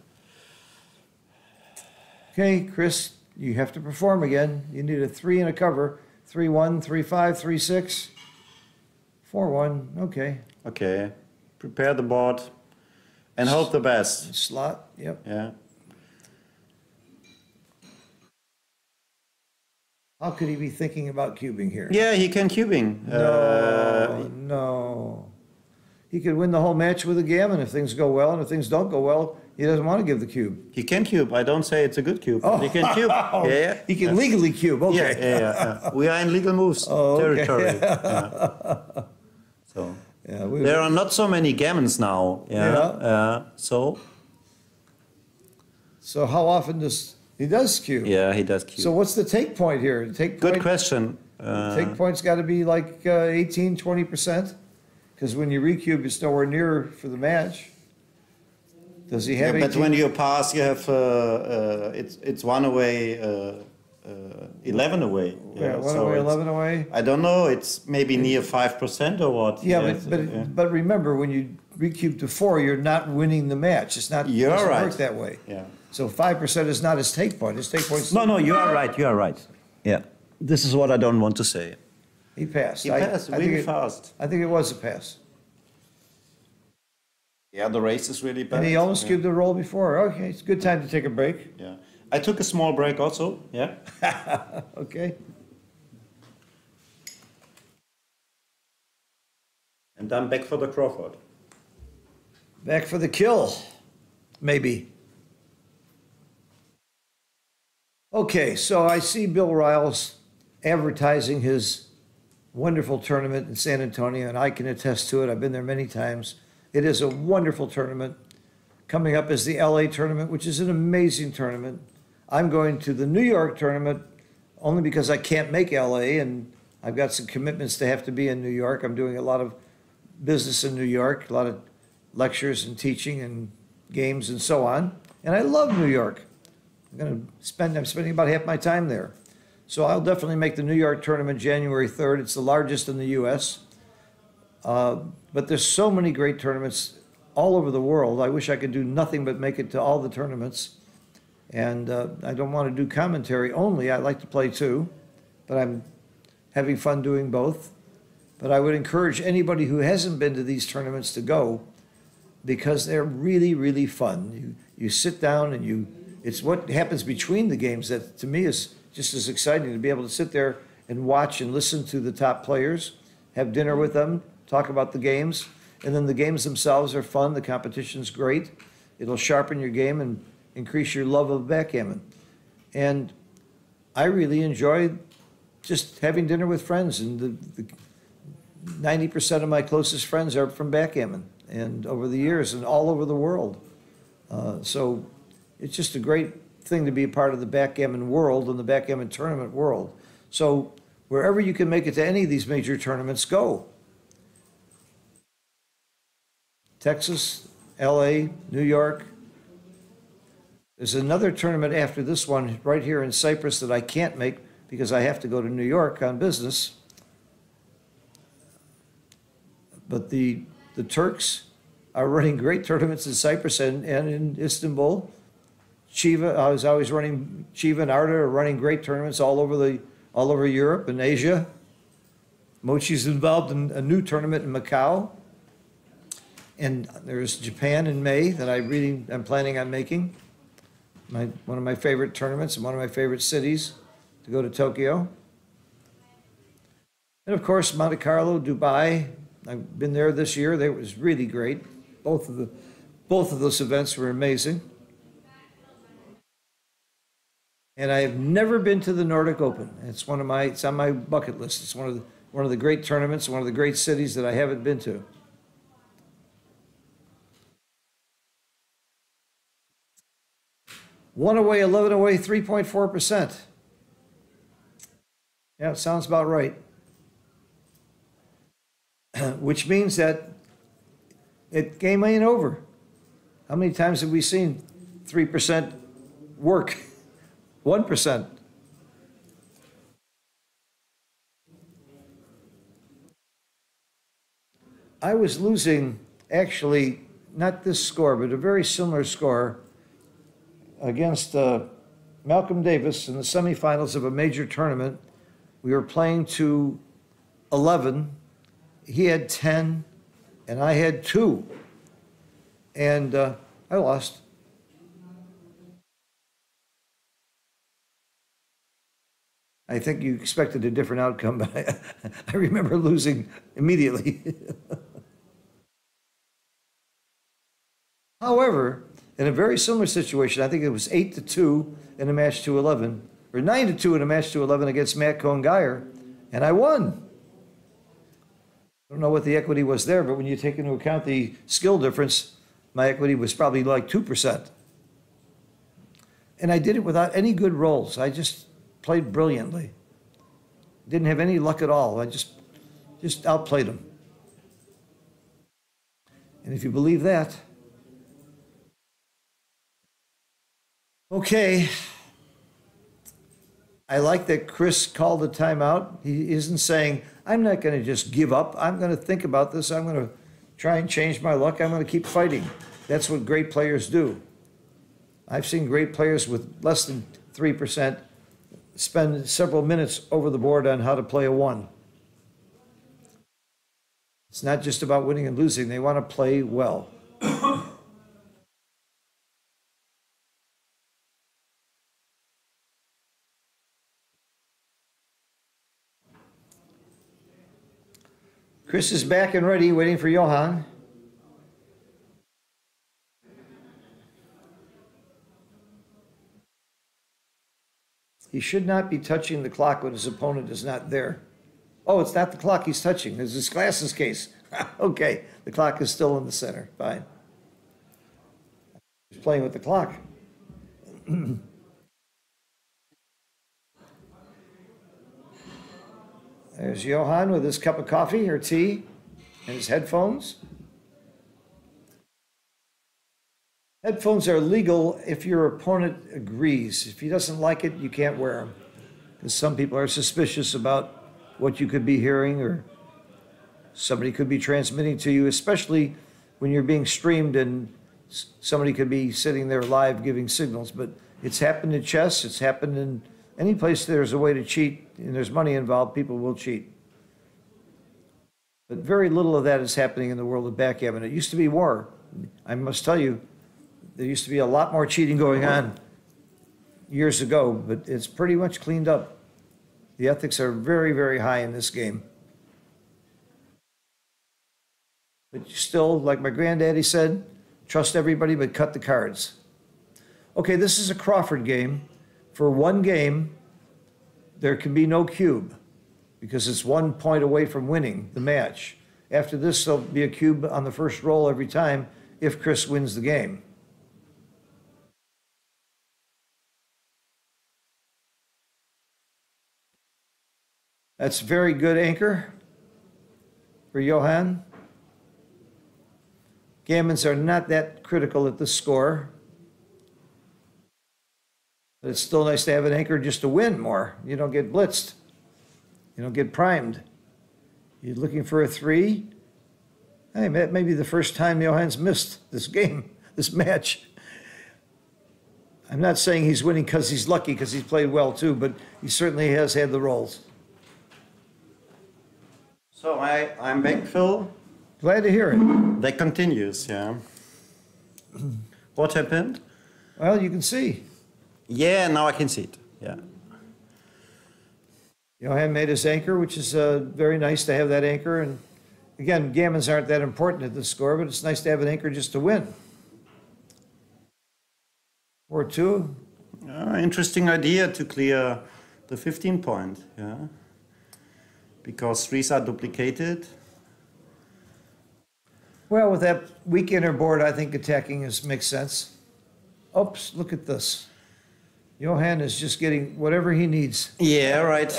Okay, Chris, you have to perform again. You need a 3 and a cover. 3-1, 3-5, 3-6, 4-1. Okay. Okay, prepare the board and hope the best. Slot. Yep. Yeah. How could he be thinking about cubing here? Yeah, he can cubing. No. He could win the whole match with a gammon if things go well, and if things don't go well, he doesn't want to give the cube. He can cube. I don't say it's a good cube. Oh. He can cube. Yeah. He can legally cube. Okay. Yeah. We are in legal moves territory. Yeah. So Yeah, there are not so many gammons now. Yeah. So how often does he cube? Yeah, he does cube. So what's the take point here? Good question. Take point's got to be like 18, 20%. Because when you recube, it's nowhere near for the match. Does he have? Yeah, but when you pass, you have it's 1 away, 11 away. Yeah, 1 away, 11 away. I don't know. It's maybe near 5% or what. Yeah, but remember, when you recube to 4, you're not winning the match. It's not. You're doesn't right. work that way. Yeah. So 5% is not his take point. His take point's. No, you are right. You are right. Yeah. This is what I don't want to say. He passed. He passed really fast. I think it was a pass. Yeah, the race is really bad. And he almost cubed the roll before. Okay, it's a good time to take a break. Yeah. I took a small break also. Yeah. Okay. And I'm back for the Crawford. Back for the kill, maybe. Okay, so I see Bill Riles advertising his wonderful tournament in San Antonio, and I can attest to it. I've been there many times. It is a wonderful tournament. Coming up is the LA tournament, which is an amazing tournament. I'm going to the New York tournament only because I can't make LA, and I've got some commitments to have to be in New York. I'm doing a lot of business in New York, a lot of lectures and teaching and games and so on. And I love New York. I'm spending about half my time there. So I'll definitely make the New York tournament January 3rd. It's the largest in the U.S. But there's so many great tournaments all over the world. I wish I could do nothing but make it to all the tournaments. And I don't want to do commentary only. I like to play too, but I'm having fun doing both. But I would encourage anybody who hasn't been to these tournaments to go, because they're really, really fun. You sit down and it's what happens between the games that to me is just as exciting, to be able to sit there and watch and listen to the top players, have dinner with them, talk about the games, and then the games themselves are fun. The competition's great. It'll sharpen your game and increase your love of backgammon. And I really enjoy just having dinner with friends, and the 90% of my closest friends are from backgammon, and over the years and all over the world. So it's just a great thing to be a part of the backgammon world and the backgammon tournament world. So wherever you can make it to any of these major tournaments, go. Texas, LA, New York. There's another tournament after this one right here in Cyprus that I can't make because I have to go to New York on business. But the Turks are running great tournaments in Cyprus and in Istanbul. Chiva, I was always running, Chiva and Arda are running great tournaments all over Europe and Asia. Mochi's involved in a new tournament in Macau. And there's Japan in May that I'm planning on making. One of my favorite tournaments and one of my favorite cities to go to Tokyo. And of course, Monte Carlo, Dubai. I've been there this year. It was really great. Both of those events were amazing. And I have never been to the Nordic Open. It's on my bucket list. It's one of the great tournaments, one of the great cities that I haven't been to. One away, 11 away, 3.4%. Yeah, it sounds about right. Which means that game ain't over. How many times have we seen 3% work? 1%. I was losing, actually, not this score, but a very similar score against Malcolm Davis in the semifinals of a major tournament. We were playing to 11. He had 10, and I had 2. And I lost. I think you expected a different outcome, but I remember losing immediately. However, in a very similar situation, I think it was 8-2 in a match to 11, or 9-2 in a match to 11 against Matt Cohn-Geyer, and I won. I don't know what the equity was there, but when you take into account the skill difference, my equity was probably like 2%. And I did it without any good rolls. I just played brilliantly. Didn't have any luck at all. I just outplayed him. And if you believe that, okay. I like that Chris called the timeout. He isn't saying, I'm not going to just give up. I'm going to think about this. I'm going to try and change my luck. I'm going to keep fighting. That's what great players do. I've seen great players with less than 3% spend several minutes over the board on how to play a 1. It's not just about winning and losing. They want to play well. Chris is back and ready, waiting for Johan. He should not be touching the clock when his opponent is not there. Oh, it's not the clock he's touching. It's his glasses case. Okay, the clock is still in the center. Fine. He's playing with the clock. There's Johan with his cup of coffee or tea and his headphones. Headphones are legal if your opponent agrees. If he doesn't like it, you can't wear them. Because some people are suspicious about what you could be hearing, or somebody could be transmitting to you, especially when you're being streamed and somebody could be sitting there live giving signals. But it's happened in chess. It's happened in any place there's a way to cheat and there's money involved, people will cheat. But very little of that is happening in the world of backgammon. It used to be war. I must tell you, there used to be a lot more cheating going on years ago, but it's pretty much cleaned up. The ethics are very, very high in this game. But still, like my granddaddy said, trust everybody but cut the cards. Okay, this is a Crawford game. For one game, there can be no cube because it's 1 point away from winning the match. After this, there'll be a cube on the first roll every time if Chris wins the game. That's very good anchor for Johan. Gammons are not that critical at the score. But it's still nice to have an anchor just to win more. You don't get blitzed. You don't get primed. You're looking for a 3. Hey, that may be the first time Johan's missed this game, this match. I'm not saying he's winning because he's lucky, because he's played well too, but he certainly has had the rolls. So I'm back, Phil. Glad to hear it. That continues, yeah. What happened? Well, you can see. Yeah, now I can see it, yeah. Johan made his anchor, which is very nice to have that anchor. And again, gammons aren't that important at the score, but it's nice to have an anchor just to win. 4-2. Interesting idea to clear the 15 point, yeah. Because 3s are duplicated. Well, with that weak inner board, I think attacking makes sense. Oops, look at this. Johan is just getting whatever he needs. Yeah, right.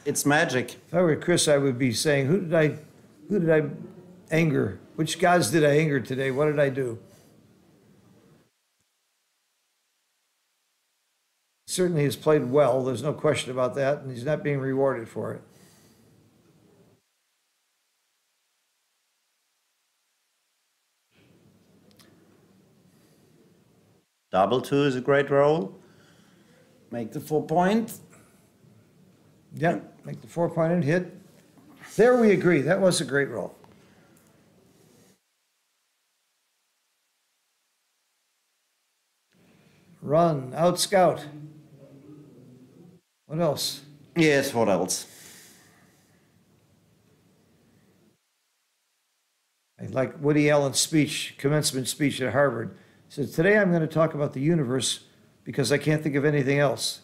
It's magic. If I were Chris, I would be saying, who did I anger? Which gods did I anger today? What did I do? Certainly has played well. There's no question about that, and he's not being rewarded for it. Double 2 is a great roll. Make the 4 point. Yep, make the 4-pointed hit. There we agree. That was a great roll. Run, out scout. What else? Yes, what else? I like Woody Allen's speech, commencement speech at Harvard. He said, today I'm going to talk about the universe because I can't think of anything else.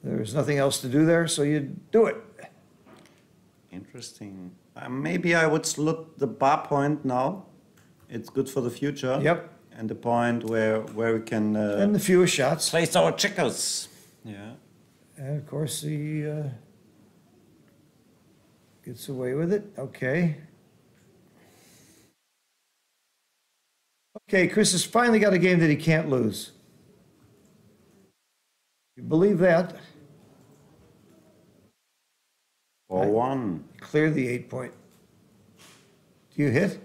There's nothing else to do there, so you do it. Interesting. Maybe I would slot the bar point now. It's good for the future. Yep. And the point where we can And the fewest shots. place our checkers. Yeah. And of course, he gets away with it. Okay. Okay, Chris has finally got a game that he can't lose. You believe that? 4-1. Clear the 8-point. Do you hit?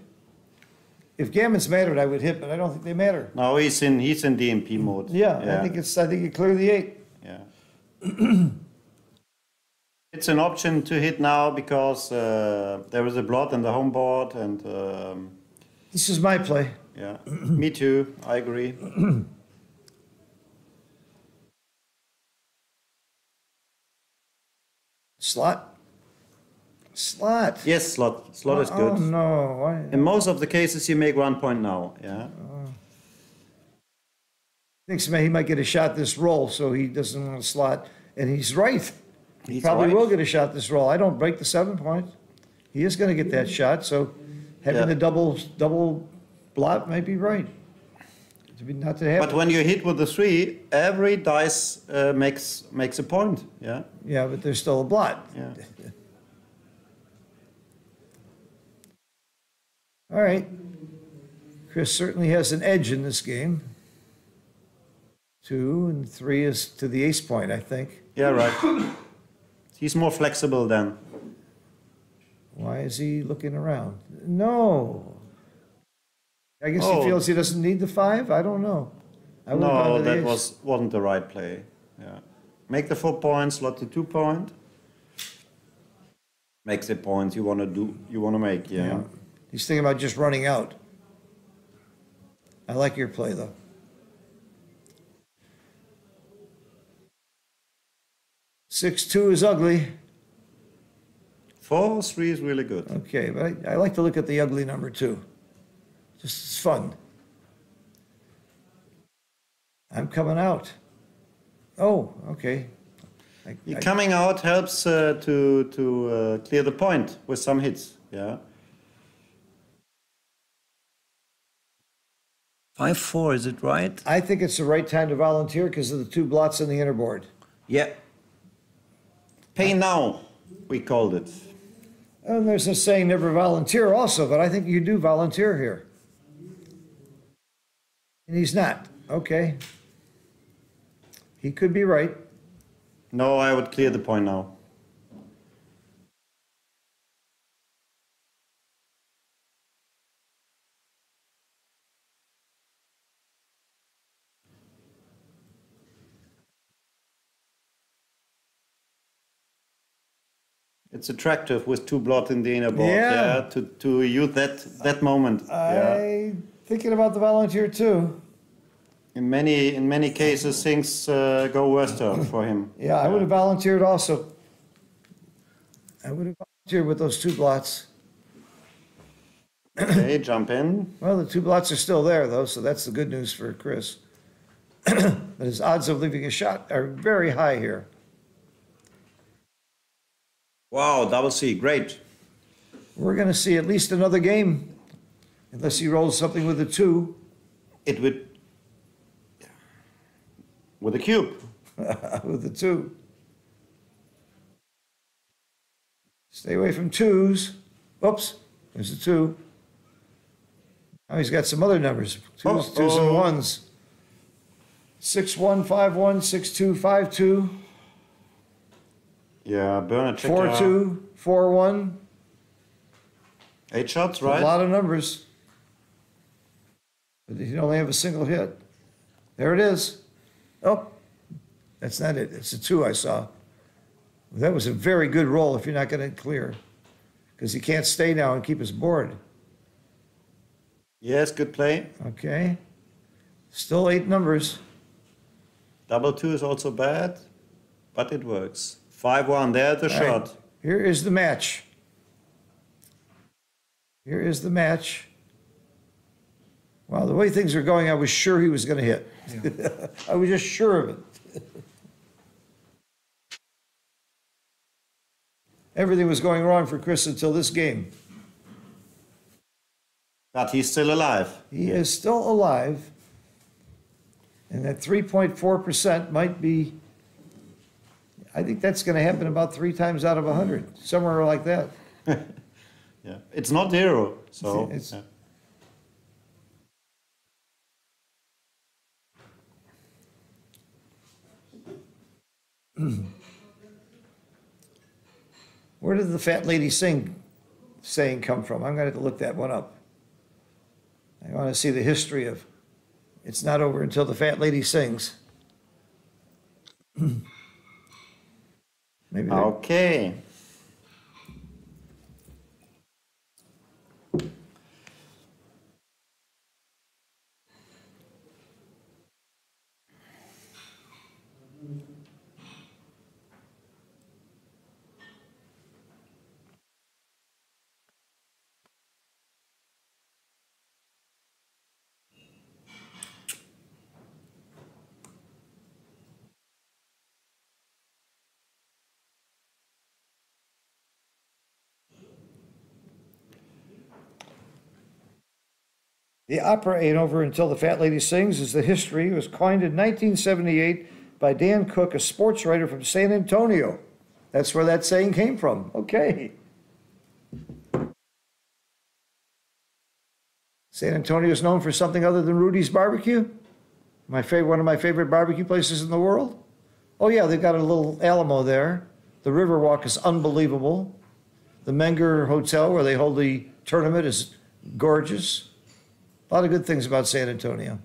If gammons mattered, I would hit, but I don't think they matter. No, he's in DMP mode. Yeah, I think you clear the 8. Yeah. It's an option to hit now because there is a blot in the home board and This is my play. yeah. Me too. I agree. Slot? Slot. Yes, slot. Slot is good. Oh, no. Why? In most of the cases, you make 1 point now. Yeah. thinks he might get a shot this roll, so he doesn't want to slot. And he's right. He He's probably right. will get a shot this roll. I don't break the 7 point. He is going to get that shot, so having Yeah. the double blot might be right. Not to happen. But when you hit with the 3, every dice makes a point. Yeah. Yeah, but there's still a blot. Yeah. All right. Chris certainly has an edge in this game. 2 and 3 is to the ace point, I think. Yeah. Right. He's more flexible then. Why is he looking around? No. I guess he Oh. feels he doesn't need the 5. I don't know. I would've gone No, to the that ace. wasn't the right play. Yeah. Make the 4 points, slot the 2 point. Make the points you want to make. Yeah. Yeah. He's thinking about just running out. I like your play, though. 6-2 is ugly. 4-3 is really good. Okay, but I like to look at the ugly number, too. Just it's fun. I'm coming out. Oh, okay. Coming out helps to clear the point with some hits. Yeah. 5-4, is it right? I think it's the right time to volunteer because of the 2 blots on the inner board. Yeah. Pay now, we called it. And there's a saying never volunteer also, but I think you do volunteer here. And he's not. Okay. He could be right. No, I would clear the point now. It's attractive with 2 blots in the inner board. Yeah. To use that moment. Yeah. I'm thinking about the volunteer too. In many cases, things go worse for him. Yeah, I would have volunteered also. I would have volunteered with those 2 blots. Okay, jump in. Well, the 2 blots are still there though, so that's the good news for Chris. But his odds of leaving a shot are very high here. Wow, double C, great. We're going to see at least another game, unless he rolls something with a 2. It would with a cube. With the 2. Stay away from 2s. Oops, there's a 2. Now he's got some other numbers. 2s and 1s. 6-1, 5-1, 6-2, 5-2. Yeah, burn a checker. 4-2, 4-1. 8 shots, A right? lot of numbers. But you only have a single hit. There it is. Oh, that's not it. It's a 2 I saw. That was a very good roll if you're not going to clear. Because he can't stay now and keep his board. Yes, good play. Okay. Still 8 numbers. Double 2 is also bad, but it works. 5-1, there's the All right. shot. Here is the match. Here is the match. Wow, the way things are going, I was sure he was going to hit. Yeah. I was just sure of it. Everything was going wrong for Chris until this game. But he's still alive. He is still alive. And that 3.4% might be, I think that's going to happen about 3 times out of 100, somewhere like that. Yeah, it's not 0, so. It's- yeah. Where did the fat lady sing saying come from? I'm going to have to look that one up. I want to see the history of it's not over until the fat lady sings. Maybe they're- Okay. The opera Ain't Over Until the Fat Lady Sings is the history. It was coined in 1978 by Dan Cook, a sports writer from San Antonio. That's where that saying came from. Okay. San Antonio is known for something other than Rudy's Barbecue. One of my favorite barbecue places in the world. Oh yeah, they've got a little Alamo there. The Riverwalk is unbelievable. The Menger Hotel, where they hold the tournament, is gorgeous. A lot of good things about San Antonio.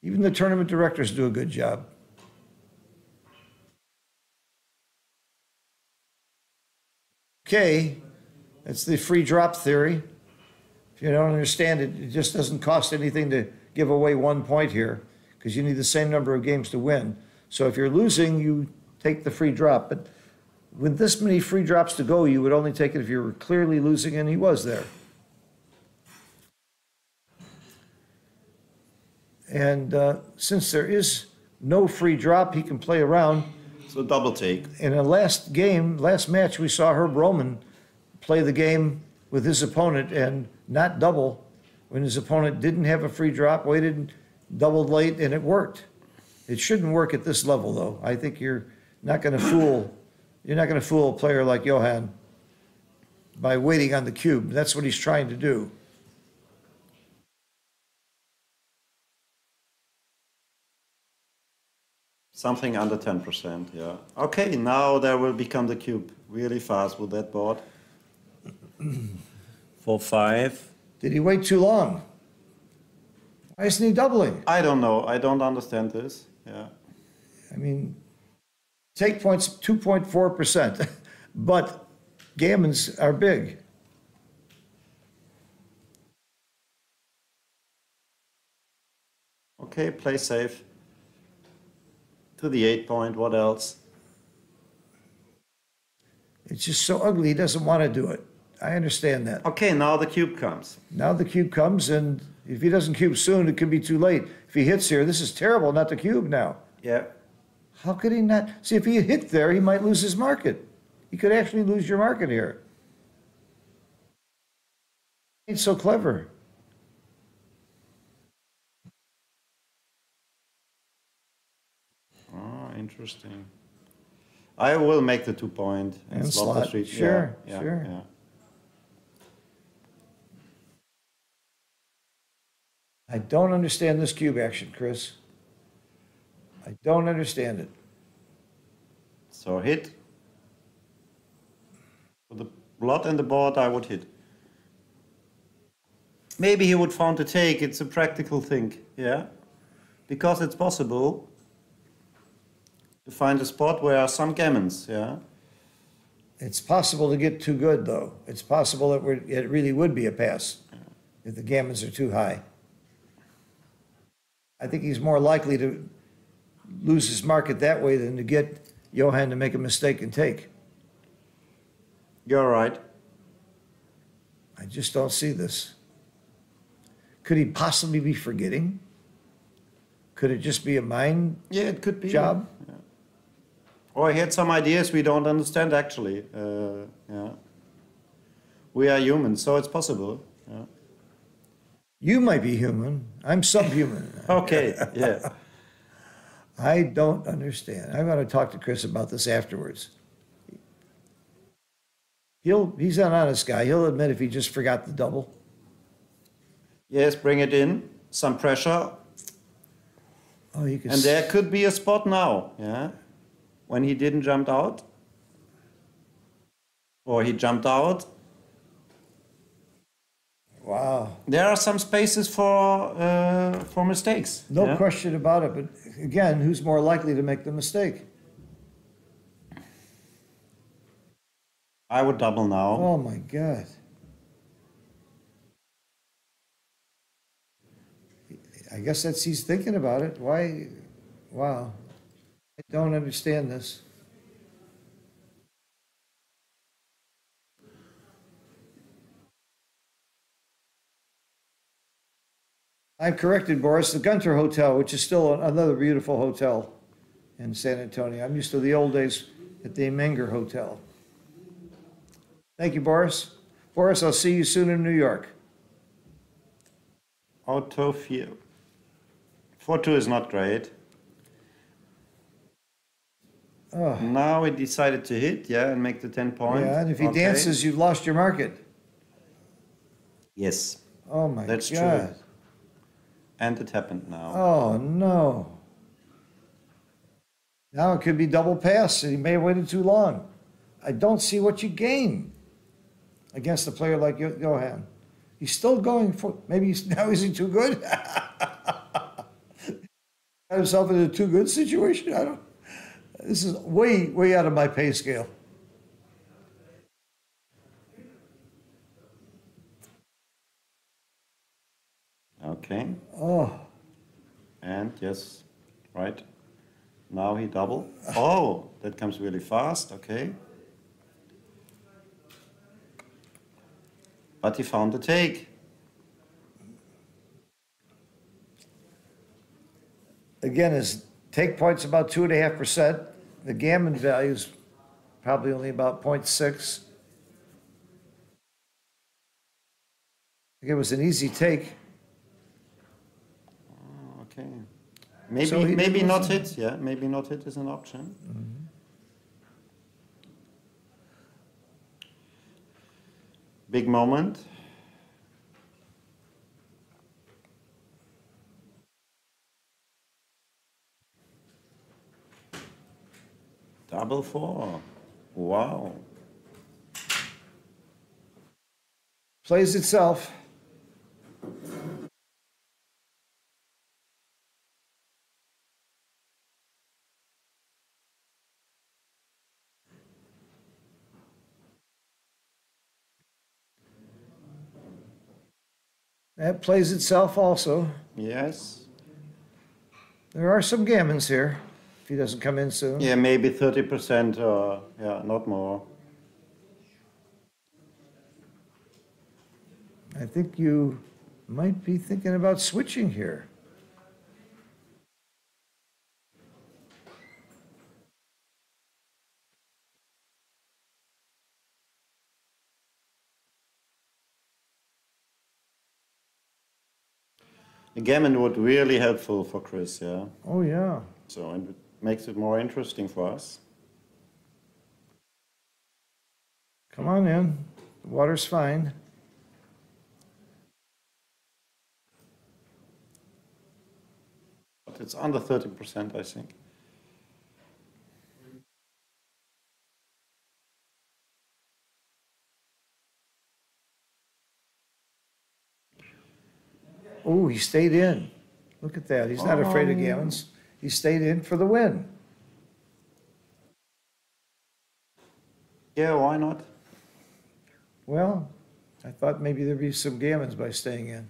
Even the tournament directors do a good job. Okay, that's the free drop theory. If you don't understand it, it just doesn't cost anything to give away 1 point here because you need the same number of games to win. So if you're losing, you take the free drop. But with this many free drops to go, you would only take it if you were clearly losing, and he was there. And since there is no free drop, he can play around. So double take. In a last match, we saw Herb Roman play the game with his opponent and not double when his opponent didn't have a free drop, waited, doubled late, and it worked. It shouldn't work at this level, though. I think you're not going to fool a player like Johan by waiting on the cube. That's what he's trying to do. Something under 10%, yeah. Okay, now there will become the cube really fast with that board. For 5. Did he wait too long? Why isn't he doubling? I don't know. I don't understand this. Yeah. I mean, take points 2.4%, but gammons are big. Okay, play safe. To the 8 point, what else? It's just so ugly, he doesn't want to do it. I understand that. Okay, now the cube comes. Now the cube comes, and if he doesn't cube soon, it could be too late. If he hits here, this is terrible not to cube now. Yeah. How could he not? See, if he had hit there, he might lose his market. He could actually lose your market here. He's so clever. Oh, interesting. I will make the 2 point And slot the slot. street. Sure, Yeah, sure. yeah. I don't understand this cube action, Chris. I don't understand it. So hit. With the blood and the board, I would hit. Maybe he would found a take. It's a practical thing, yeah? Because it's possible to find a spot where some gammons, yeah? It's possible to get too good, though. It's possible that it really would be a pass if the gammons are too high. I think he's more likely to lose his market that way than to get Johan to make a mistake and take. You're right. I just don't see this. Could he possibly be forgetting? Could it just be a mind Yeah, it could be. job? Yeah. Or he had some ideas we don't understand, actually. Yeah. We are humans, so it's possible. Yeah. You might be human. I'm subhuman. Okay, yeah. I don't understand. I'm going to talk to Chris about this afterwards. He's an honest guy. He'll admit if he just forgot the double. Yes, bring it in. Some pressure. Oh, you can. And there could be a spot now, yeah? When he didn't jump out. Or he jumped out. Wow. There are some spaces for mistakes. No yeah? question about it. But again, who's more likely to make the mistake? I would double now. Oh my God. I guess he's thinking about it. Why? Wow. I don't understand this. I'm corrected, Boris. The Gunter Hotel, which is still another beautiful hotel in San Antonio. I'm used to the old days at the Menger Hotel. Thank you, Boris. Boris, I'll see you soon in New York. Auto 4. 4-2 is not great. Oh. Now he decided to hit, yeah, and make the 10 point. Yeah, and if he dances, you've lost your market. Yes. Oh my That's God. true. And it happened now. Oh no. Now it could be double pass, and he may have waited too long. I don't see what you gain against a player like Johan. He's still going for, maybe now is he too good? Got himself in a too good situation? I don't, this is way out of my pay scale. Okay. Oh. And yes, right. Now he double. Oh, that comes really fast. Okay. But he found the take. Again, his take point's about 2.5%. The gammon value's probably only about 0.6. I think it was an easy take. Okay. Maybe So he maybe didn't not lose. hit. Yeah, maybe not hit is an option. Big moment. Double 4. Wow. Plays itself. That plays itself also. Yes. There are some gammons here, if he doesn't come in soon. Yeah, maybe 30% or yeah, not more. I think you might be thinking about switching here. A gammon would really helpful for Chris, yeah. Oh, yeah. So it makes it more interesting for us. Come on in. The water's fine. But it's under 30%, I think. Oh, he stayed in. Look at that. He's not afraid of gammons. He stayed in for the win. Yeah, why not? Well, I thought maybe there'd be some gammons by staying in.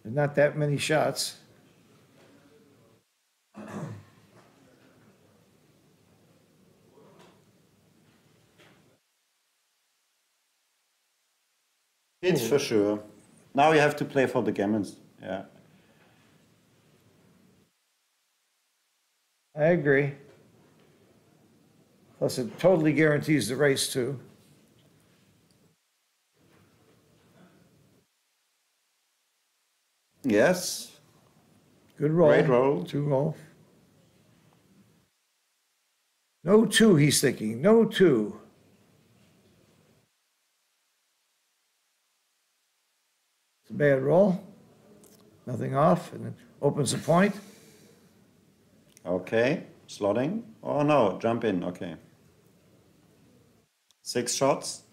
There's not that many shots. It's for sure. Now you have to play for the gammons. Yeah. I agree. Plus, it totally guarantees the race, too. Yes. Good roll. Great roll. 2 roll. No 2, he's thinking. No 2. It's a bad roll. Nothing off, and it opens the point. Okay. Slotting. Oh no, jump in. Okay. 6 shots.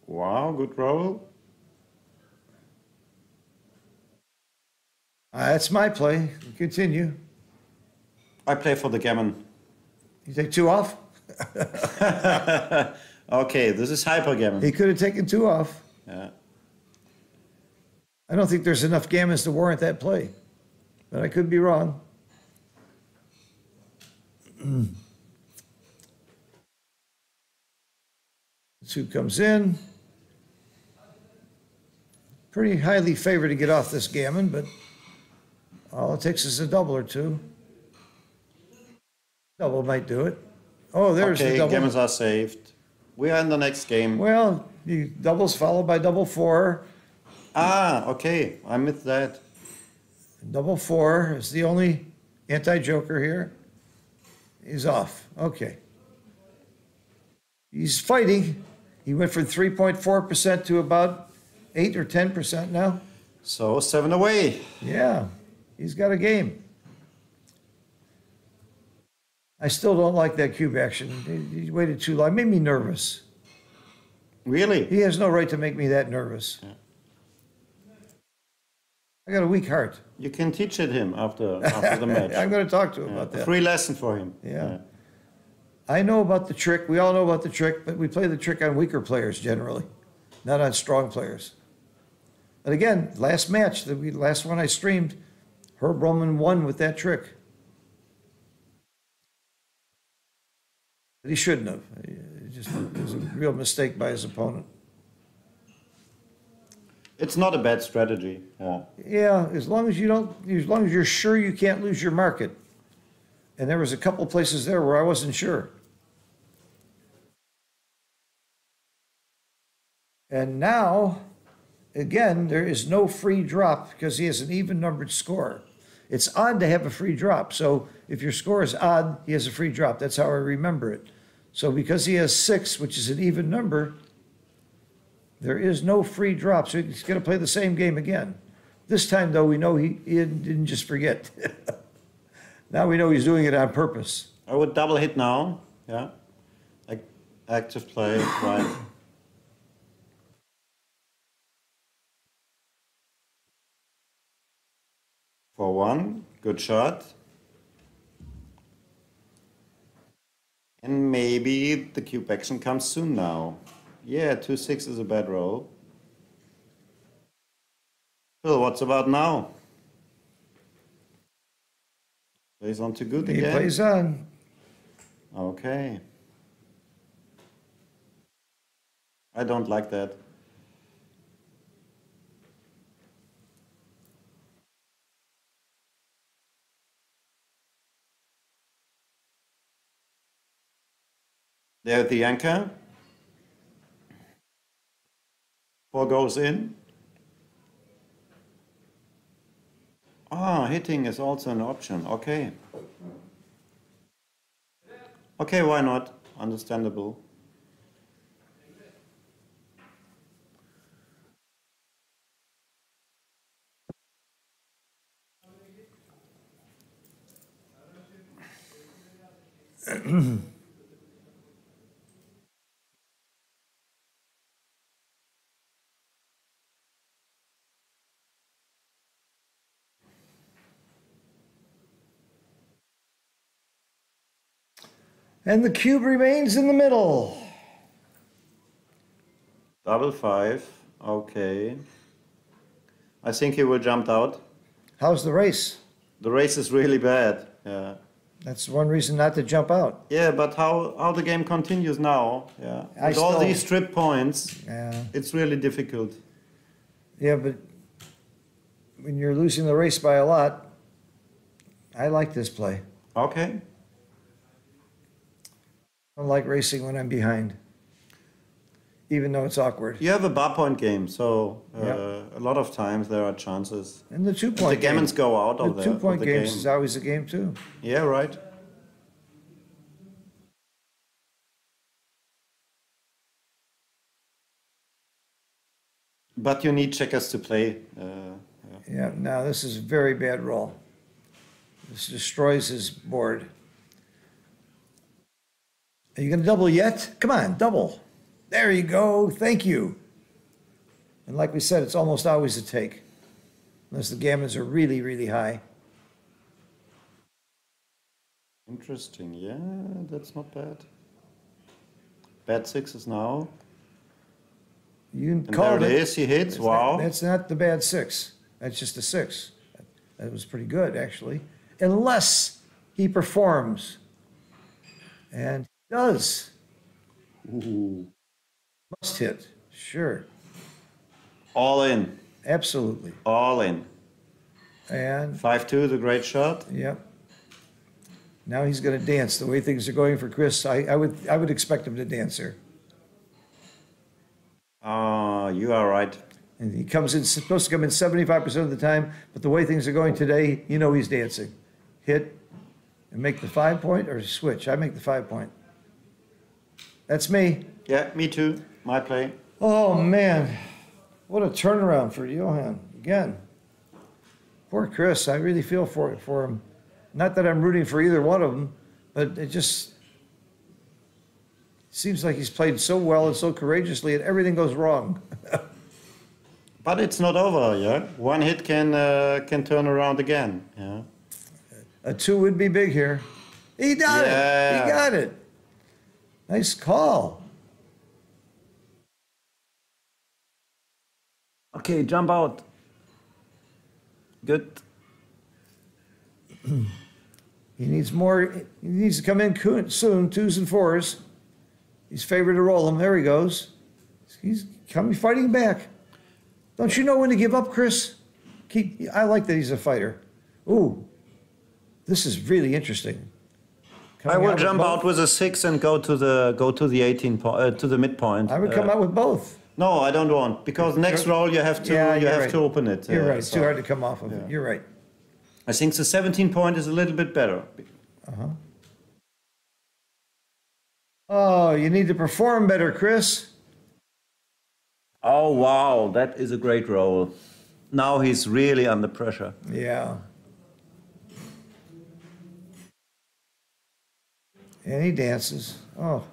Wow, good roll. That's my play. Continue. I play for the gammon. You take 2 off? Okay, this is hyper gammon. He could have taken 2 off. Yeah. I don't think there's enough gammons to warrant that play, but I could be wrong. Two comes in. Pretty highly favored to get off this gammon, but all it takes is a double or 2. Double might do it. Oh, there's the Okay, double. gammons are saved. We are in the next game. Well, the doubles followed by double four. Ah, okay. I missed that. Double four is the only anti-joker here. He's off. Okay. He's fighting. He went from 3.4% to about 8 or 10% now. So 7 away. Yeah, he's got a game. I still don't like that cube action. He waited too long. It made me nervous. Really? He has no right to make me that nervous. Yeah. I got a weak heart. You can teach it him after the match. I'm going to talk to him Yeah, about a that. free lesson for him. Yeah. I know about the trick. We all know about the trick, but we play the trick on weaker players generally, not on strong players. But again, last match, the last one I streamed, Herb Roman won with that trick. But he shouldn't have. It was a real mistake by his opponent. It's not a bad strategy. Yeah. Yeah, as long as you're sure you can't lose your market. And there was a couple places there where I wasn't sure. And now, again, there is no free drop because he has an even-numbered score. It's odd to have a free drop. So if your score is odd, he has a free drop. That's how I remember it. So because he has 6, which is an even number, there is no free drop. So he's going to play the same game again. This time, though, we know he didn't just forget. Now we know he's doing it on purpose. I would double hit now. Yeah. Active play. Right. For 1. Good shot. And maybe the cube action comes soon now. Yeah, 2-6 is a bad roll. Phil, what's about now? Plays on too good He again? plays on. Okay. I don't like that. There's the anchor. 4 goes in. Ah, hitting is also an option. Okay. Okay, why not? Understandable. And the cube remains in the middle. Double 5. Okay. I think he will jump out. How's the race? The race is really bad. Yeah. That's one reason not to jump out. Yeah, but how the game continues now? Yeah. With all these strip points, Yeah. it's really difficult. Yeah, but when you're losing the race by a lot, I like this play. Okay. I don't like racing when I'm behind, even though it's awkward. You have a bar point game, so Yep. a lot of times there are chances. And the 2-point The gammons go out of the the 2-point of the games game. is always a game too. Yeah, right. But you need checkers to play. Yeah, now this is a very bad roll. This destroys his board. Are you going to double yet? Come on, double. There you go. Thank you. And like we said, it's almost always a take, unless the gammons are really, really high. Interesting. Yeah, that's not bad. Bad 6s now. You can And call there it is. He hits. Wow. That's not the bad 6. That's just a 6. That was pretty good, actually. Unless he performs. And he does. Ooh. Must hit. Sure. All in. Absolutely. All in. And, 5-2 is a great shot. yep. Now he's going to dance. The way things are going for Chris, I would expect him to dance here. You are right. And he comes in, supposed to come in 75% of the time, but the way things are going today, you know he's dancing. Hit and make the 5 point or switch. I make the 5 point. That's me. Yeah, me too. My play. Oh, man. What a turnaround for Johan. Again. Poor Chris. I really feel for him. Not that I'm rooting for either one of them, but it just seems like he's played so well and so courageously and everything goes wrong. But it's not over, yeah? One hit can turn around again, yeah? A 2 would be big here. He got it. He got it. Nice call. Okay, jump out. Good. He needs more. He needs to come in soon, 2s and 4s. He's favored to roll them. There he goes. He's coming, fighting back. Don't you know when to give up, Chris? I like that he's a fighter. Ooh, this is really interesting. I will jump out with a 6 and go to the 18 to the midpoint. I would come out with both. No, I don't want, because next roll you have to open it. You're right. It's too hard to come off of it. You're right. I think the 17 point is a little bit better. Oh, you need to perform better, Chris. Oh wow, that is a great roll. Now he's really under pressure. Yeah. And he dances. Oh,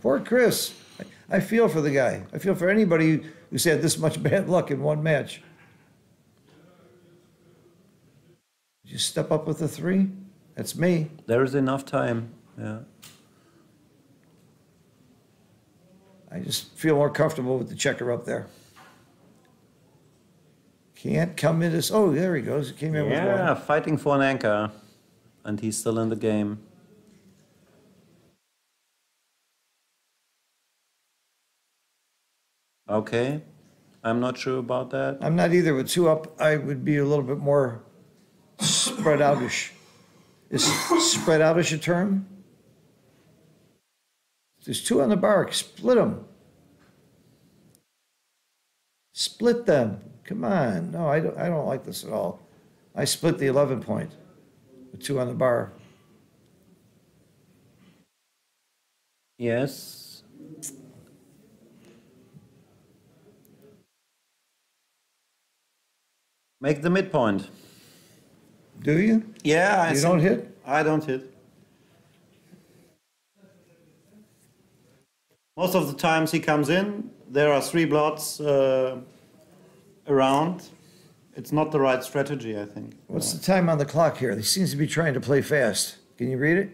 poor Chris. I feel for the guy. I feel for anybody who's had this much bad luck in one match. Did you step up with a 3? That's me. There is enough time, yeah. I just feel more comfortable with the checker up there. Can't come in as... Oh, there he goes. He came in with 1. Yeah, fighting for an anchor. And he's still in the game. Okay. I'm not sure about that. I'm not either. With 2 up, I would be a little bit more spread outish. Is spread outish a term? There's 2 on the bar. Split them. Split them. Come on. No, I don't like this at all. I split the 11 point with 2 on the bar. Yes. Make the midpoint. Do you? Yeah. You don't hit? I don't hit. Most of the times he comes in, there are 3 blots around. It's not the right strategy, I think. What's the time on the clock here? He seems to be trying to play fast. Can you read it?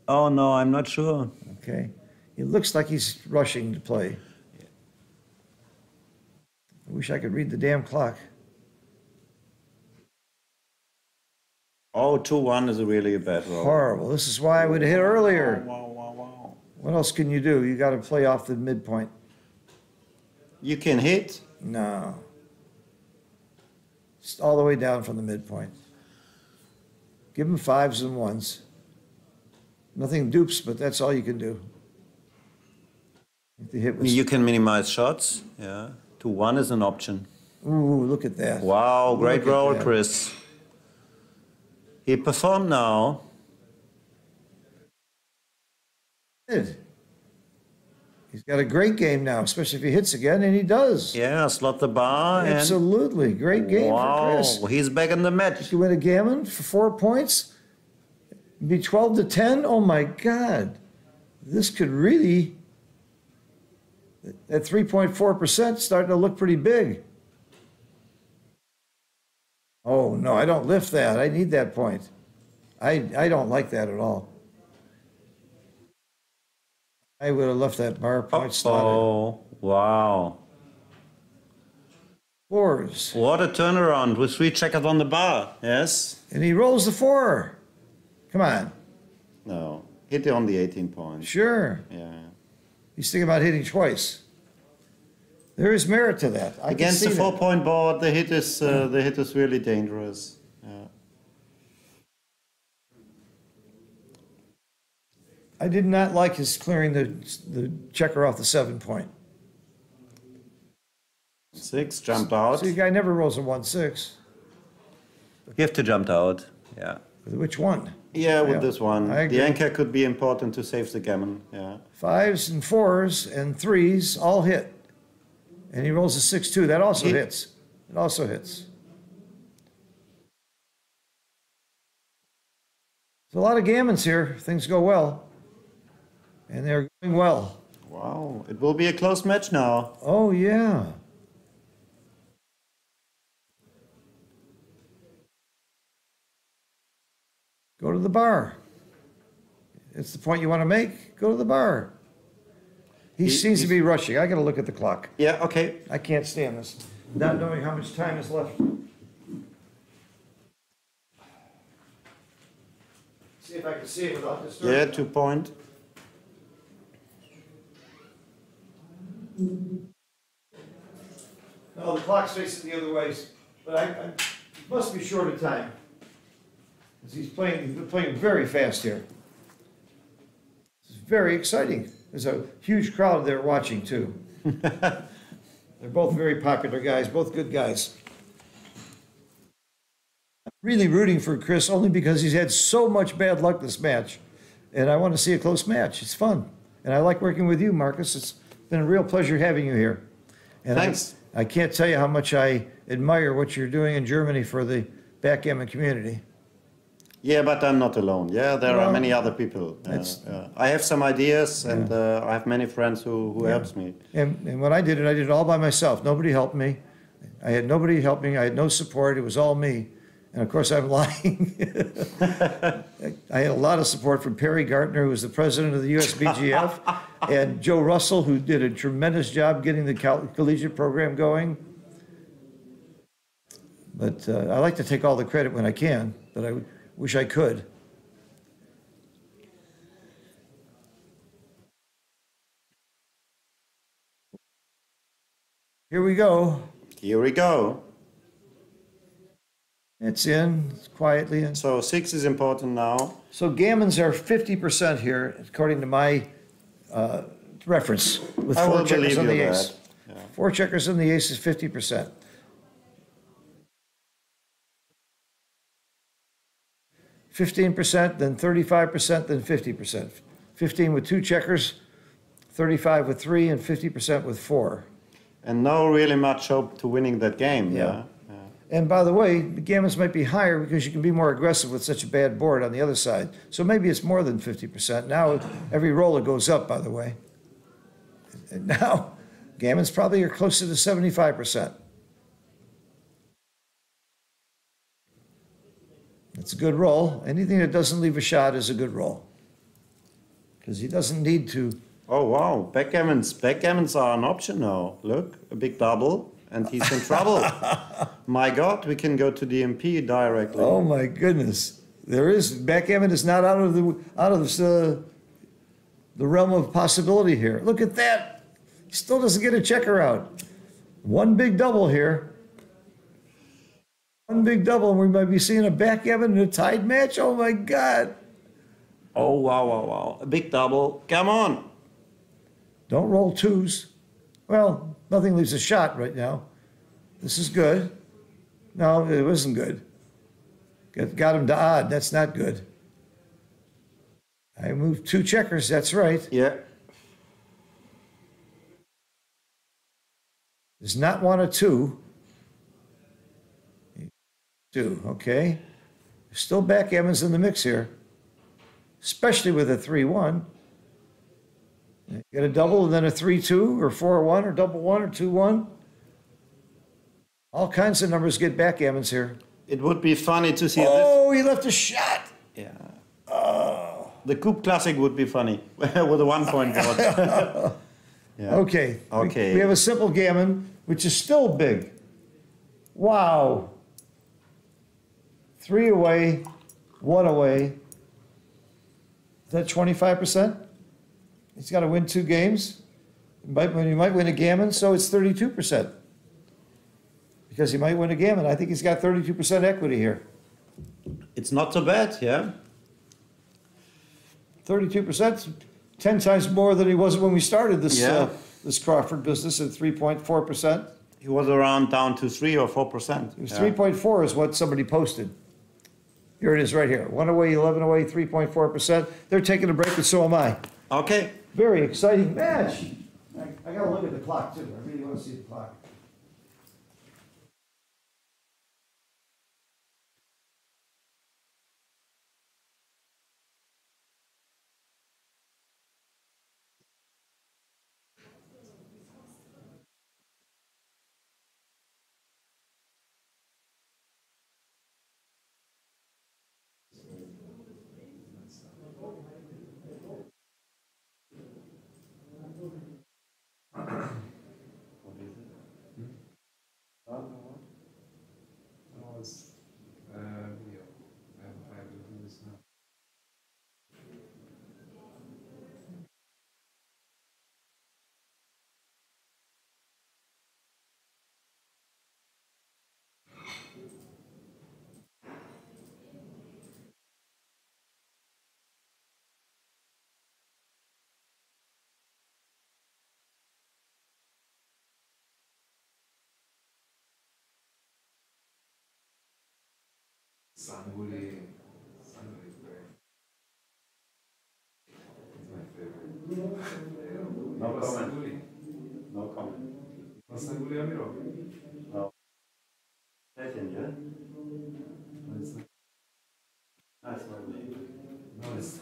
Oh, no, I'm not sure. Okay. It looks like he's rushing to play. I wish I could read the damn clock. Oh, 2-1 is really a bad roll. Horrible. This is why I would hit earlier. Wow. What else can you do? You got to play off the midpoint. You can hit. No. It's all the way down from the midpoint. Give him 5s and 1s. Nothing dupes, but that's all you can do. If the hit was... You can minimize shots. Yeah. 2-1 is an option. Ooh, look at that. Wow, great Look at roll, that. Chris. He performed now. He's got a great game now, especially if he hits again, and he does. Yeah, slot the bar. Absolutely. Great game for Chris. Wow, he's back in the match. You win a gammon for 4 points? Be 12 to 10? Oh my God. This could really, at 3.4%, starting to look pretty big. Oh no, I don't lift that. I need that point. I don't like that at all. I would have left that bar point slotted. Oh, wow. 4s. What a turnaround with 3 checkers on the bar. Yes? And he rolls the 4. Come on. No. Hit it on the 18 point. Sure. Yeah. He's thinking about hitting twice. There is merit to that. I Against can the see 4 that. point board, the hit is really dangerous. Yeah. I did not like his clearing the checker off the 7 point. 6 jumped out. So the guy never rolls a 1-6. You have to jump out. Yeah. Which one? Yeah, with this one. I agree. The anchor could be important to save the gammon. Yeah. 5s and 4s and 3s all hit. And he rolls a 6-2. That also hits. It also hits. There's a lot of gammons here. Things go well. And they're going well. Wow. It will be a close match now. Oh, yeah. Go to the bar. It's the point you want to make. Go to the bar. He seems to be rushing. I got to look at the clock. Yeah, okay. I can't stand this. Not knowing how much time is left. See if I can see it without disturbing. Yeah, 2 point. No, the clock's facing the other way, but I must be short of time. Because he's playing very fast here. It's very exciting. There's a huge crowd there watching too. They're both very popular guys, both good guys. I'm really rooting for Chris only because he's had so much bad luck this match. And I want to see a close match. It's fun. And I like working with you, Marcus. It's been a real pleasure having you here. And Thanks. I can't tell you how much I admire what you're doing in Germany for the backgammon community. Yeah, but I'm not alone. Yeah, there Well, are many other people. I have some ideas, and I have many friends who helps me. And when I did it all by myself. Nobody helped me. I had nobody help me. I had no support. It was all me. And of course, I'm lying. I had a lot of support from Perry Gartner, who was the president of the USBGF, and Joe Russell, who did a tremendous job getting the collegiate program going. But I like to take all the credit when I can, but I wish I could. Here we go. Here we go. It's in, it's quietly in. So 6 is important now. So gammons are 50% here, according to my reference, with I 4 will checkers believe on you the that. ace. Yeah. 4 checkers on the ace is 50%. 15%, then 35%, then 50%. 15 with 2 checkers, 35 with 3, and 50% with 4. And no really much hope to winning that game. Yeah. And by the way, the gammons might be higher because you can be more aggressive with such a bad board on the other side. So maybe it's more than 50%. Now every roller goes up, by the way. And now gammons probably are closer to 75%. It's a good roll. Anything that doesn't leave a shot is a good roll. Because he doesn't need to. Oh, wow. Backgammons. Backgammons are an option now. Look, a big double, and he's in trouble. My God, we can go to the MP directly. Oh my goodness! There is backgammon is not out of the realm of possibility here. Look at that! He still doesn't get a checker out. One big double here. One big double, and we might be seeing a backgammon in a tied match. Oh my God! Oh, wow, wow, wow. A big double. Come on. Don't roll 2s. Well, nothing leaves a shot right now. This is good. No, it wasn't good. Got him to odd. That's not good. I moved 2 checkers. That's right. Yeah. Does not want a 2. 2, okay. Still backgammons in the mix here, especially with a 3-1. You get a double and then a 3-2 or 4-1 or double 1 or 2-1. All kinds of numbers get backgammons here. It would be funny to see Oh, he left a shot. this. Yeah. Oh. The Coupe Classic would be funny with a 1 point board. Yeah. Okay. Okay. We have a simple gammon, which is still big. Wow. 3 away, 1 away. Is that 25%? He's got to win 2 games. He might win a gammon, so it's 32%. Because he might win a gammon. I think he's got 32% equity here. It's not so bad, yeah? 32%, 10 times more than he was when we started this Yeah. this Crawford business at 3.4%. He was around down to 3 or 4%. It was 3.4 is what somebody posted. Here it is right here. 1 away, 11 away, 3.4%. They're taking a break, and so am I. Okay. Very exciting match. I got to look at the clock, too. I really want to see the clock. Sanguli is great. It's my favorite. No comment. No comment. Ma Sanguli Amiro? No. Second, yeah? No, it's not. That's my name. No, it's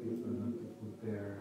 people not to put their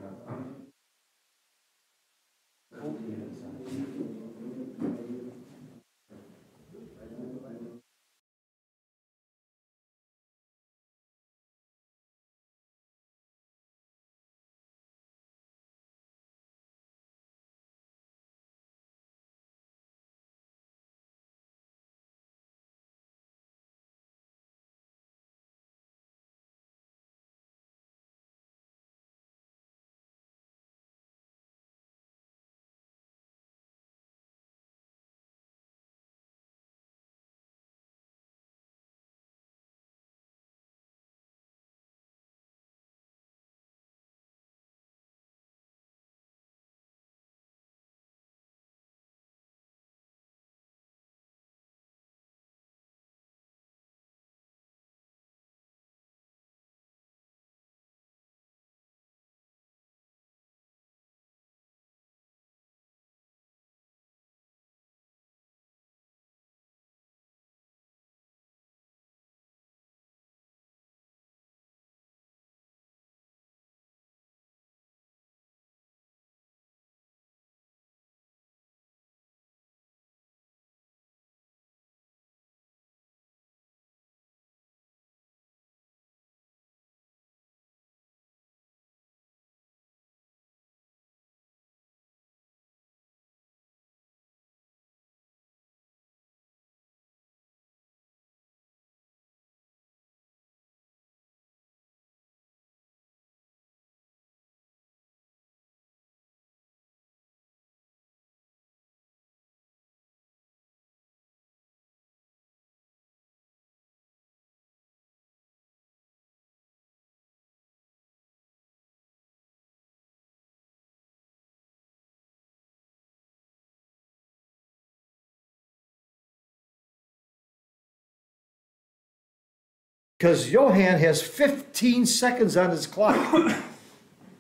Because Johan has 15 seconds on his clock.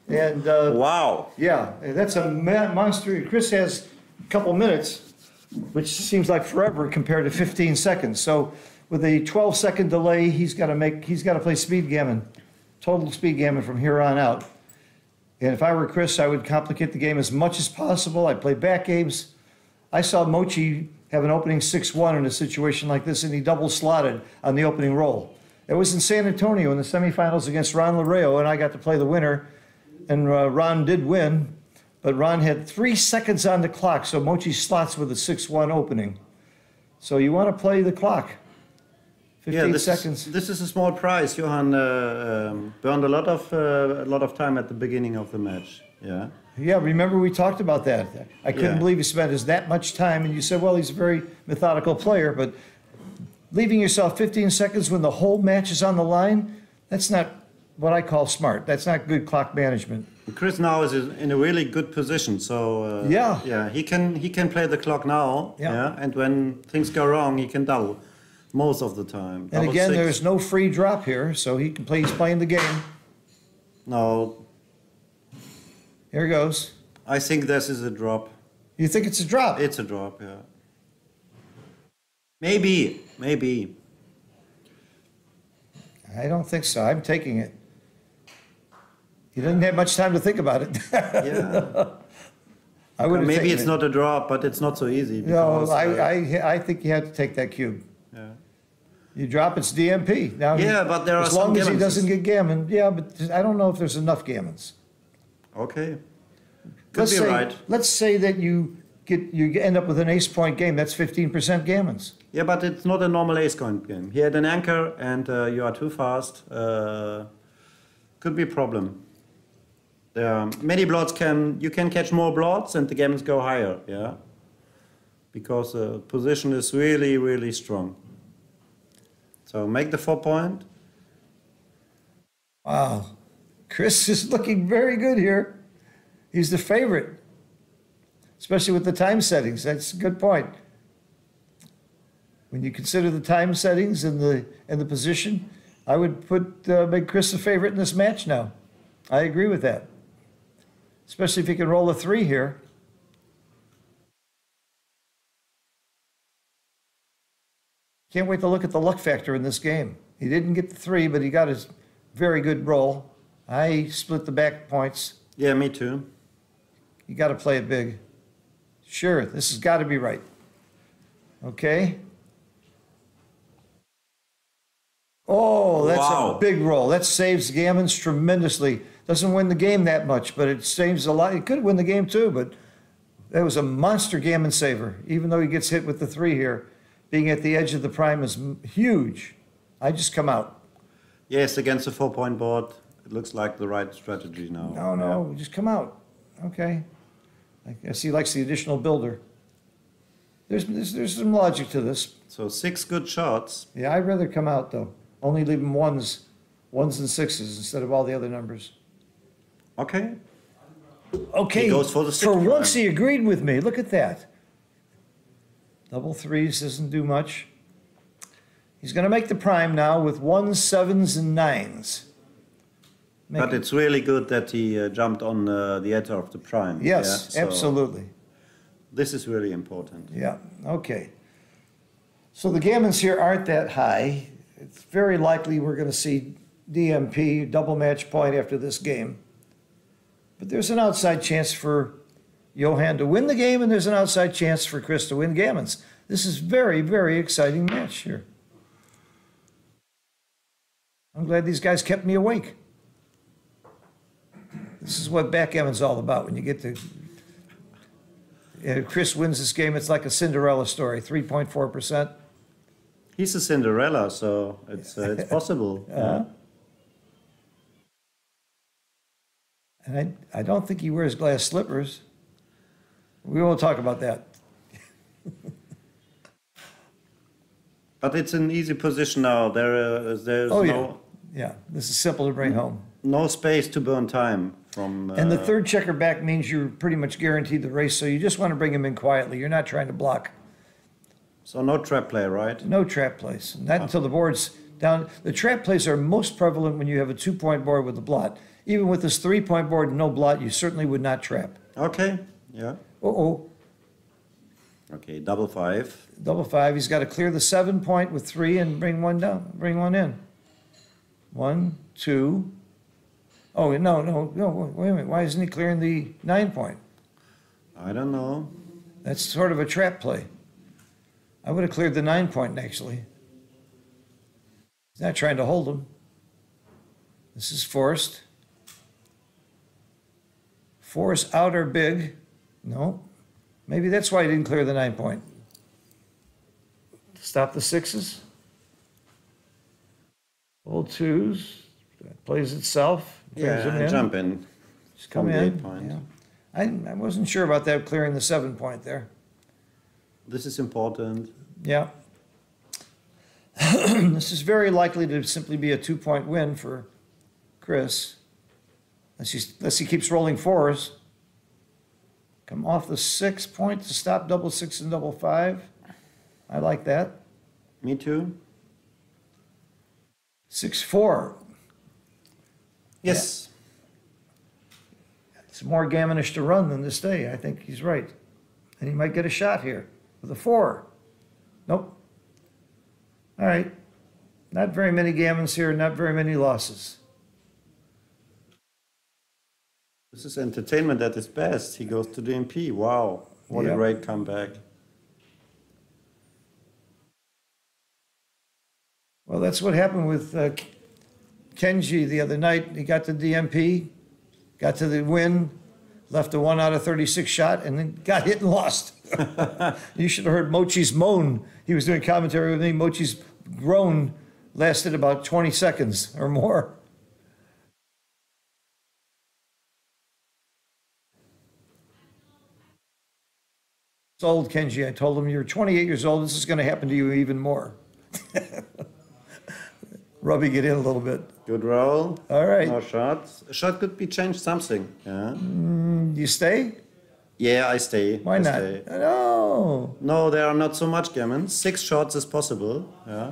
And Wow. yeah, and that's a monster. Chris has a couple minutes, which seems like forever compared to 15 seconds. So with a 12-second delay, he's got to play speed gammon, total speed gammon from here on out. And if I were Chris, I would complicate the game as much as possible. I'd play back games. I saw Mochi have an opening 6-1 in a situation like this, and he double slotted on the opening roll. It was in San Antonio in the semifinals against Ron Lareo, and I got to play the winner. And Ron did win, but Ron had 3 seconds on the clock, so Mochi slots with a 6-1 opening. So you want to play the clock. 15 this seconds. This is a small prize. Johan burned a lot of time at the beginning of the match. Yeah. Yeah, remember we talked about that. I couldn't Yeah. believe he spent that much time, and you said, well, he's a very methodical player, but leaving yourself 15 seconds when the whole match is on the line, that's not what I call smart. That's not good clock management. Chris now is in a really good position, so Yeah. he can play the clock now. Yeah. And when things go wrong, he can double most of the time. And Double again, six. there's no free drop here, so he can play. He's playing the game. No, Here he goes. I think this is a drop. You think it's a drop? It's a drop, yeah. Maybe. I don't think so. I'm taking it. He didn't have much time to think about it. Yeah. I would have Maybe taken it's it. not a drop, but it's not so easy. No, Because, I think you had to take that cube. yeah. You drop, it's DMP. Now, Yeah, but there are as some long as he gammonses. doesn't get gammon. Yeah, but I don't know if there's enough gammons. Okay. Could be say, right. Let's say that you end up with an ace point game. That's 15% gammons. Yeah, but it's not a normal ace coin game. He had an anchor and you are too fast. Could be a problem. There are many blots you can catch more blots and the gammons go higher, yeah? Because the position is really, really strong. So make the 4 point. Wow. Chris is looking very good here. He's the favorite, especially with the time settings. That's a good point. When you consider the time settings and the position, I would make Chris the favorite in this match now. I agree with that, especially if he can roll a 3 here. Can't wait to look at the luck factor in this game. He didn't get the 3, but he got his very good roll. I split the back points. Yeah, me too. You got to play it big. Sure, this has got to be right. Okay. Oh, that's Wow. a big roll. That saves gammons tremendously. Doesn't win the game that much, but it saves a lot. It could win the game too, but that was a monster gammon saver. Even though he gets hit with the 3 here, being at the edge of the prime is huge. I just come out. Yes, against the 4 point board, it looks like the right strategy now. No, just come out. Okay. I guess he likes the additional builder. There's some logic to this. So 6 good shots. Yeah, I'd rather come out though. Only leave him ones and 6s instead of all the other numbers. Okay. Okay. He goes for the 6 For prime. once he agreed with me. Look at that. Double 3s doesn't do much. He's going to make the prime now with 1s, 7s, and 9s. But it's really good that he jumped on the edge of the prime. Yes, yeah? So absolutely. This is really important. Yeah, okay. So the gammons here aren't that high. It's very likely we're going to see DMP, double match point, after this game. But there's an outside chance for Johan to win the game, and there's an outside chance for Chris to win gammons. This is very, very exciting match here. I'm glad these guys kept me awake. This is what backgammon's all about. When you get to Chris wins this game, it's like a Cinderella story, 3.4%. He's a Cinderella, so it's possible. Yeah. And I don't think he wears glass slippers. We won't talk about that. But it's an easy position now. There's Oh, yeah. no, Yeah, this is simple to bring home. no space to burn time from. And the third checker back means you're pretty much guaranteed the race, so you just want to bring him in quietly. You're not trying to block. So no trap play, right? No trap plays. Not until the board's down. The trap plays are most prevalent when you have a 2-point board with a blot. Even with this 3-point board and no blot, you certainly would not trap. Okay. Yeah. Uh-oh. Okay. Double 5. Double 5. He's got to clear the 7-point with 3 and bring one down. Bring one in. 1, 2. Oh, no. Wait a minute. Why isn't he clearing the 9-point? I don't know. That's sort of a trap play. I would have cleared the 9-point, actually. He's not trying to hold him. This is forced. 4s out are big. No. Maybe that's why he didn't clear the 9-point. Stop the 6s. Full twos, plays itself. Brings him Yeah, in. jump in. Just come from the in. 8-point. Yeah. I wasn't sure about that clearing the 7-point there. This is important. Yeah. This is very likely to simply be a 2-point win for Chris. Unless he keeps rolling fours. Come off the 6-point to stop double 6 and double 5. I like that. Me too. 6-4. Yes. It's more gammonish to run than to stay. I think he's right. And he might get a shot here with a 4. Nope. All right. Not very many gammons here, not very many losses. This is entertainment at its best. He goes to the MP. Wow. What a Yep. great comeback. Well, that's what happened with Kenji the other night. He got to DMP, got to the win, left a 1 out of 36 shot, and then got hit and lost. You should have heard Mochi's moan. He was doing commentary with me. Mochi's groan lasted about 20 seconds or more. Old Kenji, I told him, you're 28 years old. This is going to happen to you even more. Rubbing it in a little bit. Good roll. All right. No shots. A shot could be changed something. Yeah. You stay? Yeah, I stay. Why I not? stay. No. No, there are not so much gammons. 6 shots is possible. Yeah.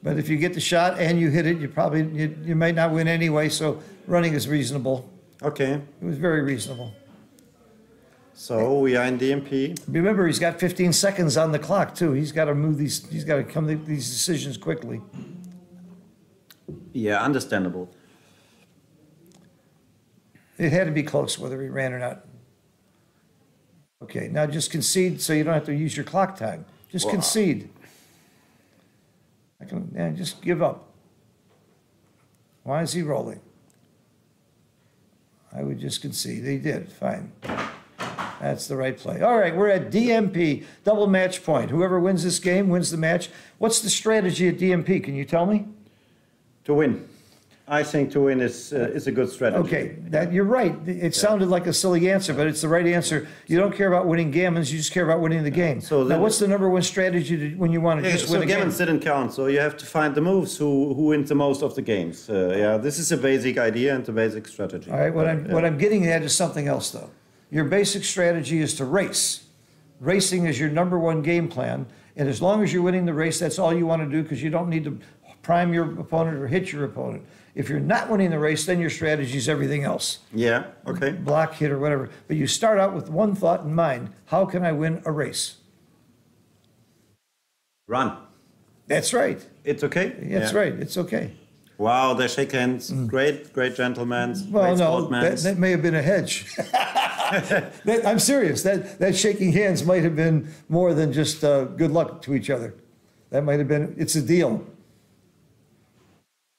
But if you get the shot and you hit it, you might not win anyway. So running is reasonable. Okay. It was very reasonable. So we are in DMP. Remember, he's got 15 seconds on the clock too. He's got to move these. He's got to come to these decisions quickly. Yeah, understandable. It had to be close whether he ran or not. Okay, now just concede so you don't have to use your clock time. Just Wow. concede. Just give up. Why is he rolling? I would just concede. He did. Fine. That's the right play. All right, we're at DMP, double match point. Whoever wins this game wins the match. What's the strategy at DMP? Can you tell me? To win. I think to win is a good strategy. Okay, you're right. It sounded like a silly answer, but it's the right answer. You don't care about winning gammons, you just care about winning the game. So now, then- what's the number one strategy when you want to Yeah, just so win a game? gammons didn't count, so you have to find the moves who wins the most of the games. Yeah, this is a basic idea and a basic strategy. All right, what I'm getting at is something else, though. Your basic strategy is to race. Racing is your number one game plan, and as long as you're winning the race, that's all you want to do because you don't need to prime your opponent or hit your opponent. If you're not winning the race, then your strategy is everything else. Yeah, okay. Block, hit, or whatever. But you start out with one thought in mind. How can I win a race? Run. That's right. It's okay? That's Yeah. right. It's okay. Wow, they shake hands. Great, great gentlemen. Well, great no, sportsmen. that may have been a hedge. I'm serious. That shaking hands might have been more than just good luck to each other. That might have been, it's a deal.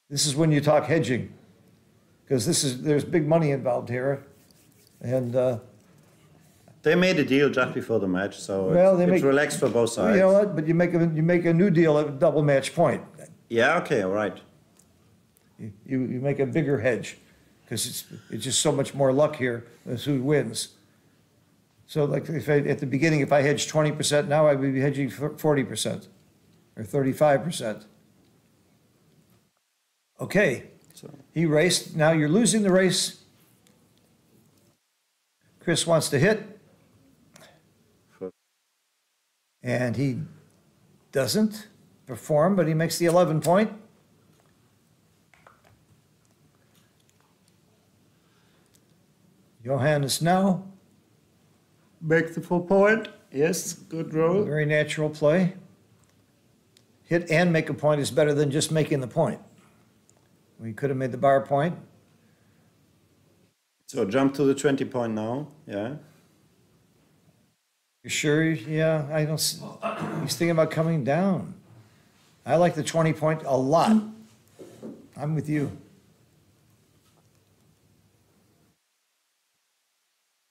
This is when you talk hedging, because there's big money involved here. And, They made a deal just before the match, so well, it's relaxed for both sides. you know what, but you make a new deal at a double match point. Yeah, okay, all right. You make a bigger hedge, because it's just so much more luck here as who wins. So like at the beginning, if I hedged 20%, now I would be hedging 40% or 35%. Okay, So he raced. Now you're losing the race. Chris wants to hit, and he doesn't perform, but he makes the 11 point. Johan is now make the full point. Yes, good a roll. very natural play. Hit and make a point is better than just making the point. We could have made the bar point. So jump to the 20 point now. Yeah. You sure? Yeah, I don't. He's thinking about coming down. I like the 20 point a lot. I'm with you.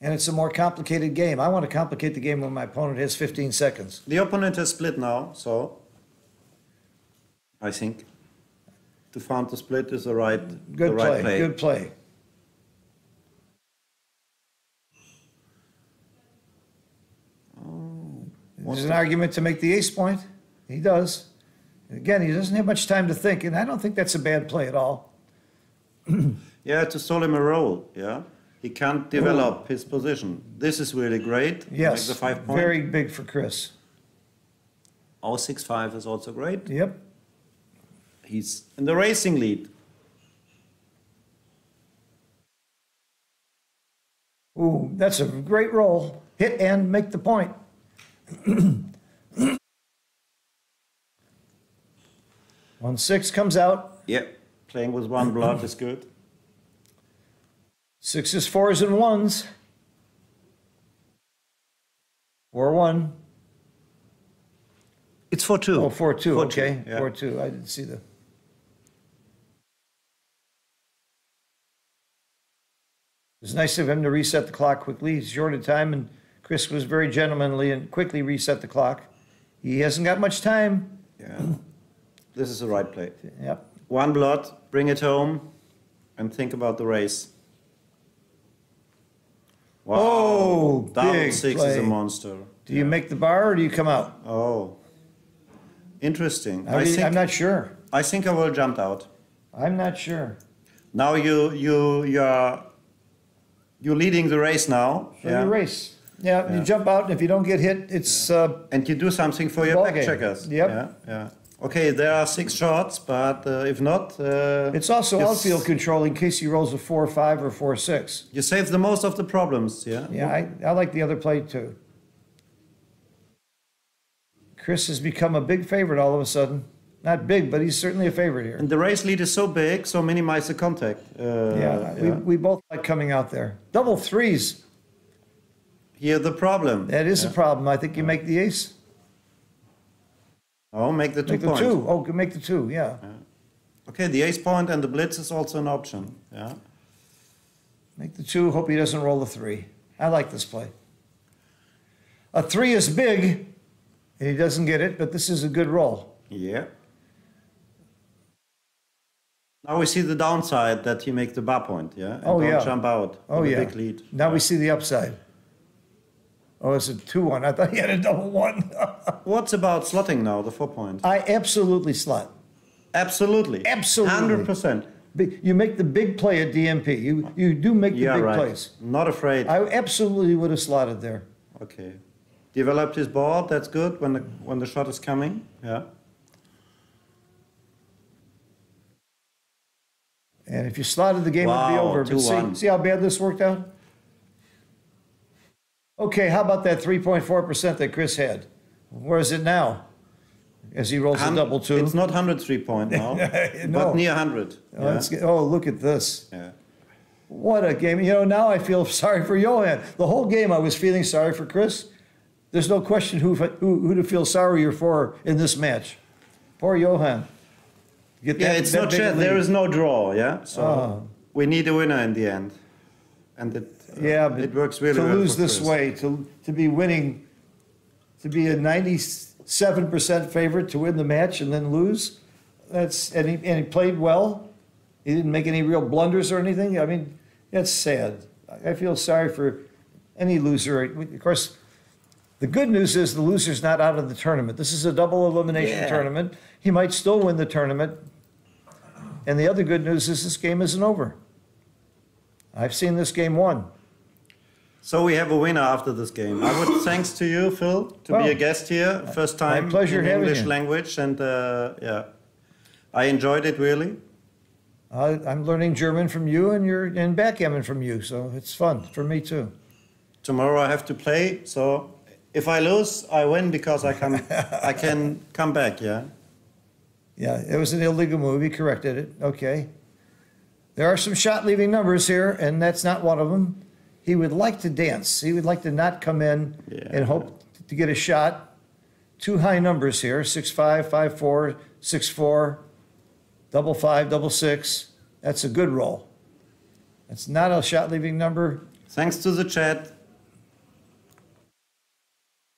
And it's a more complicated game. I want to complicate the game when my opponent has 15 seconds. The opponent has split now, so I think. to find the split is the right, Good the play. right play. Good play. There's an argument to make the ace point. He does. Again, he doesn't have much time to think, and I don't think that's a bad play at all. Yeah, to stall him a roll, yeah. He can't develop his position. This is really great. Yes, Make the 5 point. very big for Chris. Our 6-5 is also great. Yep. He's in the racing lead. Ooh, that's a great roll. Hit and make the point. 1-6 comes out. Yep. Playing with one blood is good. 6s, 4s, and 1s. 4-1. It's 4-2. Oh, 4-2, okay. Yeah. 4-2, I didn't see the... It was nice of him to reset the clock quickly. He's short of time, and Chris was very gentlemanly and quickly reset the clock. He hasn't got much time. Yeah. This is the right play. Yep. One blood, bring it home, and think about the race. Wow. Oh, Double big 6 play. is a monster. Do you make the bar or do you come out? Oh. Interesting. I'm not sure. I think I will jump out. I'm not sure. Now you're leading the race now. So you race. Yeah, you jump out, and if you don't get hit, it's... And you do something for your Ball back game. checkers. Yep. Yeah. Okay, there are 6 shots, but if not... it's also you outfield control in case he rolls a 4-5 or 4-6. You save the most of the problems, yeah? Yeah, I like the other play, too. Chris has become a big favorite all of a sudden. Not big, but he's certainly a favorite here. And the race lead is so big, so minimize the contact. We both like coming out there. Double 3s. Here the problem. That is a problem. I think you make the ace. Oh, make the 2 Make the points. 2. Oh, make the 2, yeah. Okay, the ace point and the blitz is also an option. Yeah. Make the 2. Hope he doesn't roll the 3. I like this play. A 3 is big, and he doesn't get it, but this is a good roll. Yeah. Now we see the downside that he make the bar point, yeah? And don't jump out Oh, with yeah. a big lead. Now we see the upside. Oh, it's a 2-1. I thought he had a double 1. What's about slotting now, the 4 point? I absolutely slot. Absolutely. Absolutely. 100%. You make the big play at DMP. You do make the Yeah, big right. plays. Not afraid. I absolutely would have slotted there. Okay. Developed his board, that's good when the shot is coming. Yeah. And if you slotted, the game would be Wow, over. But 2-1. see how bad this worked out? Okay, how about that 3.4% that Chris had? Where is it now? As he rolls a double 2. It's not 103 point now, No. but near 100. Oh, look at this. Yeah. What a game. You know, now I feel sorry for Johan. The whole game I was feeling sorry for Chris. There's no question who to feel sorrier for in this match. Poor Johan. Get Yeah, it's not big chess. lead. There is no draw, yeah? So we need a winner in the end. And but it works really to well lose for this Chris. way, to be winning, to be a 97% favorite to win the match and then lose, and he played well. He didn't make any real blunders or anything. I mean, that's sad. I feel sorry for any loser. Of course, the good news is the loser's not out of the tournament. This is a double elimination tournament. He might still win the tournament. And the other good news is this game isn't over. I've seen this game won. So we have a winner after this game. I would thanks to you, Phil, to be a guest here. First time pleasure in having English you. language. And I enjoyed it really. I'm learning German from you and backgammon from you, so it's fun for me too. Tomorrow I have to play, so if I lose, I win because I can come back, yeah? Yeah, it was an illegal move. He corrected it. Okay. There are some shot-leaving numbers here, and that's not one of them. He would like to dance. He would like to not come in and hope to get a shot. 2 high numbers here, 6-5, 5-4, 6-4, double 5, double 6. That's a good roll. That's not a shot-leaving number. Thanks to the chat.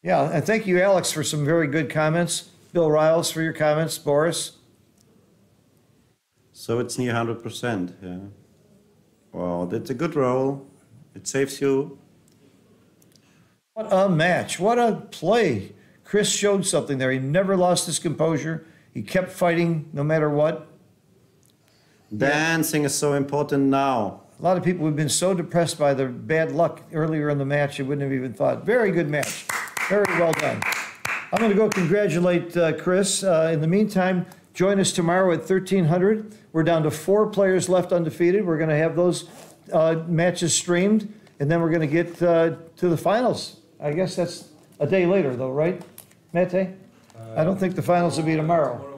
Yeah, and thank you, Alex, for some very good comments. Bill Riles for your comments, Boris. So it's near 100%. Yeah. Wow, that's a good roll. It saves you. What a match. What a play. Chris showed something there. He never lost his composure. He kept fighting no matter what. Dancing is so important now. A lot of people have been so depressed by the bad luck earlier in the match, they wouldn't have even thought. Very good match. Very well done. I'm going to go congratulate Chris. In the meantime, join us tomorrow at 1300. We're down to 4 players left undefeated. We're going to have those matches streamed, and then we're going to get to the finals. I guess that's a day later, though, right, Mate? I don't think the finals will be tomorrow.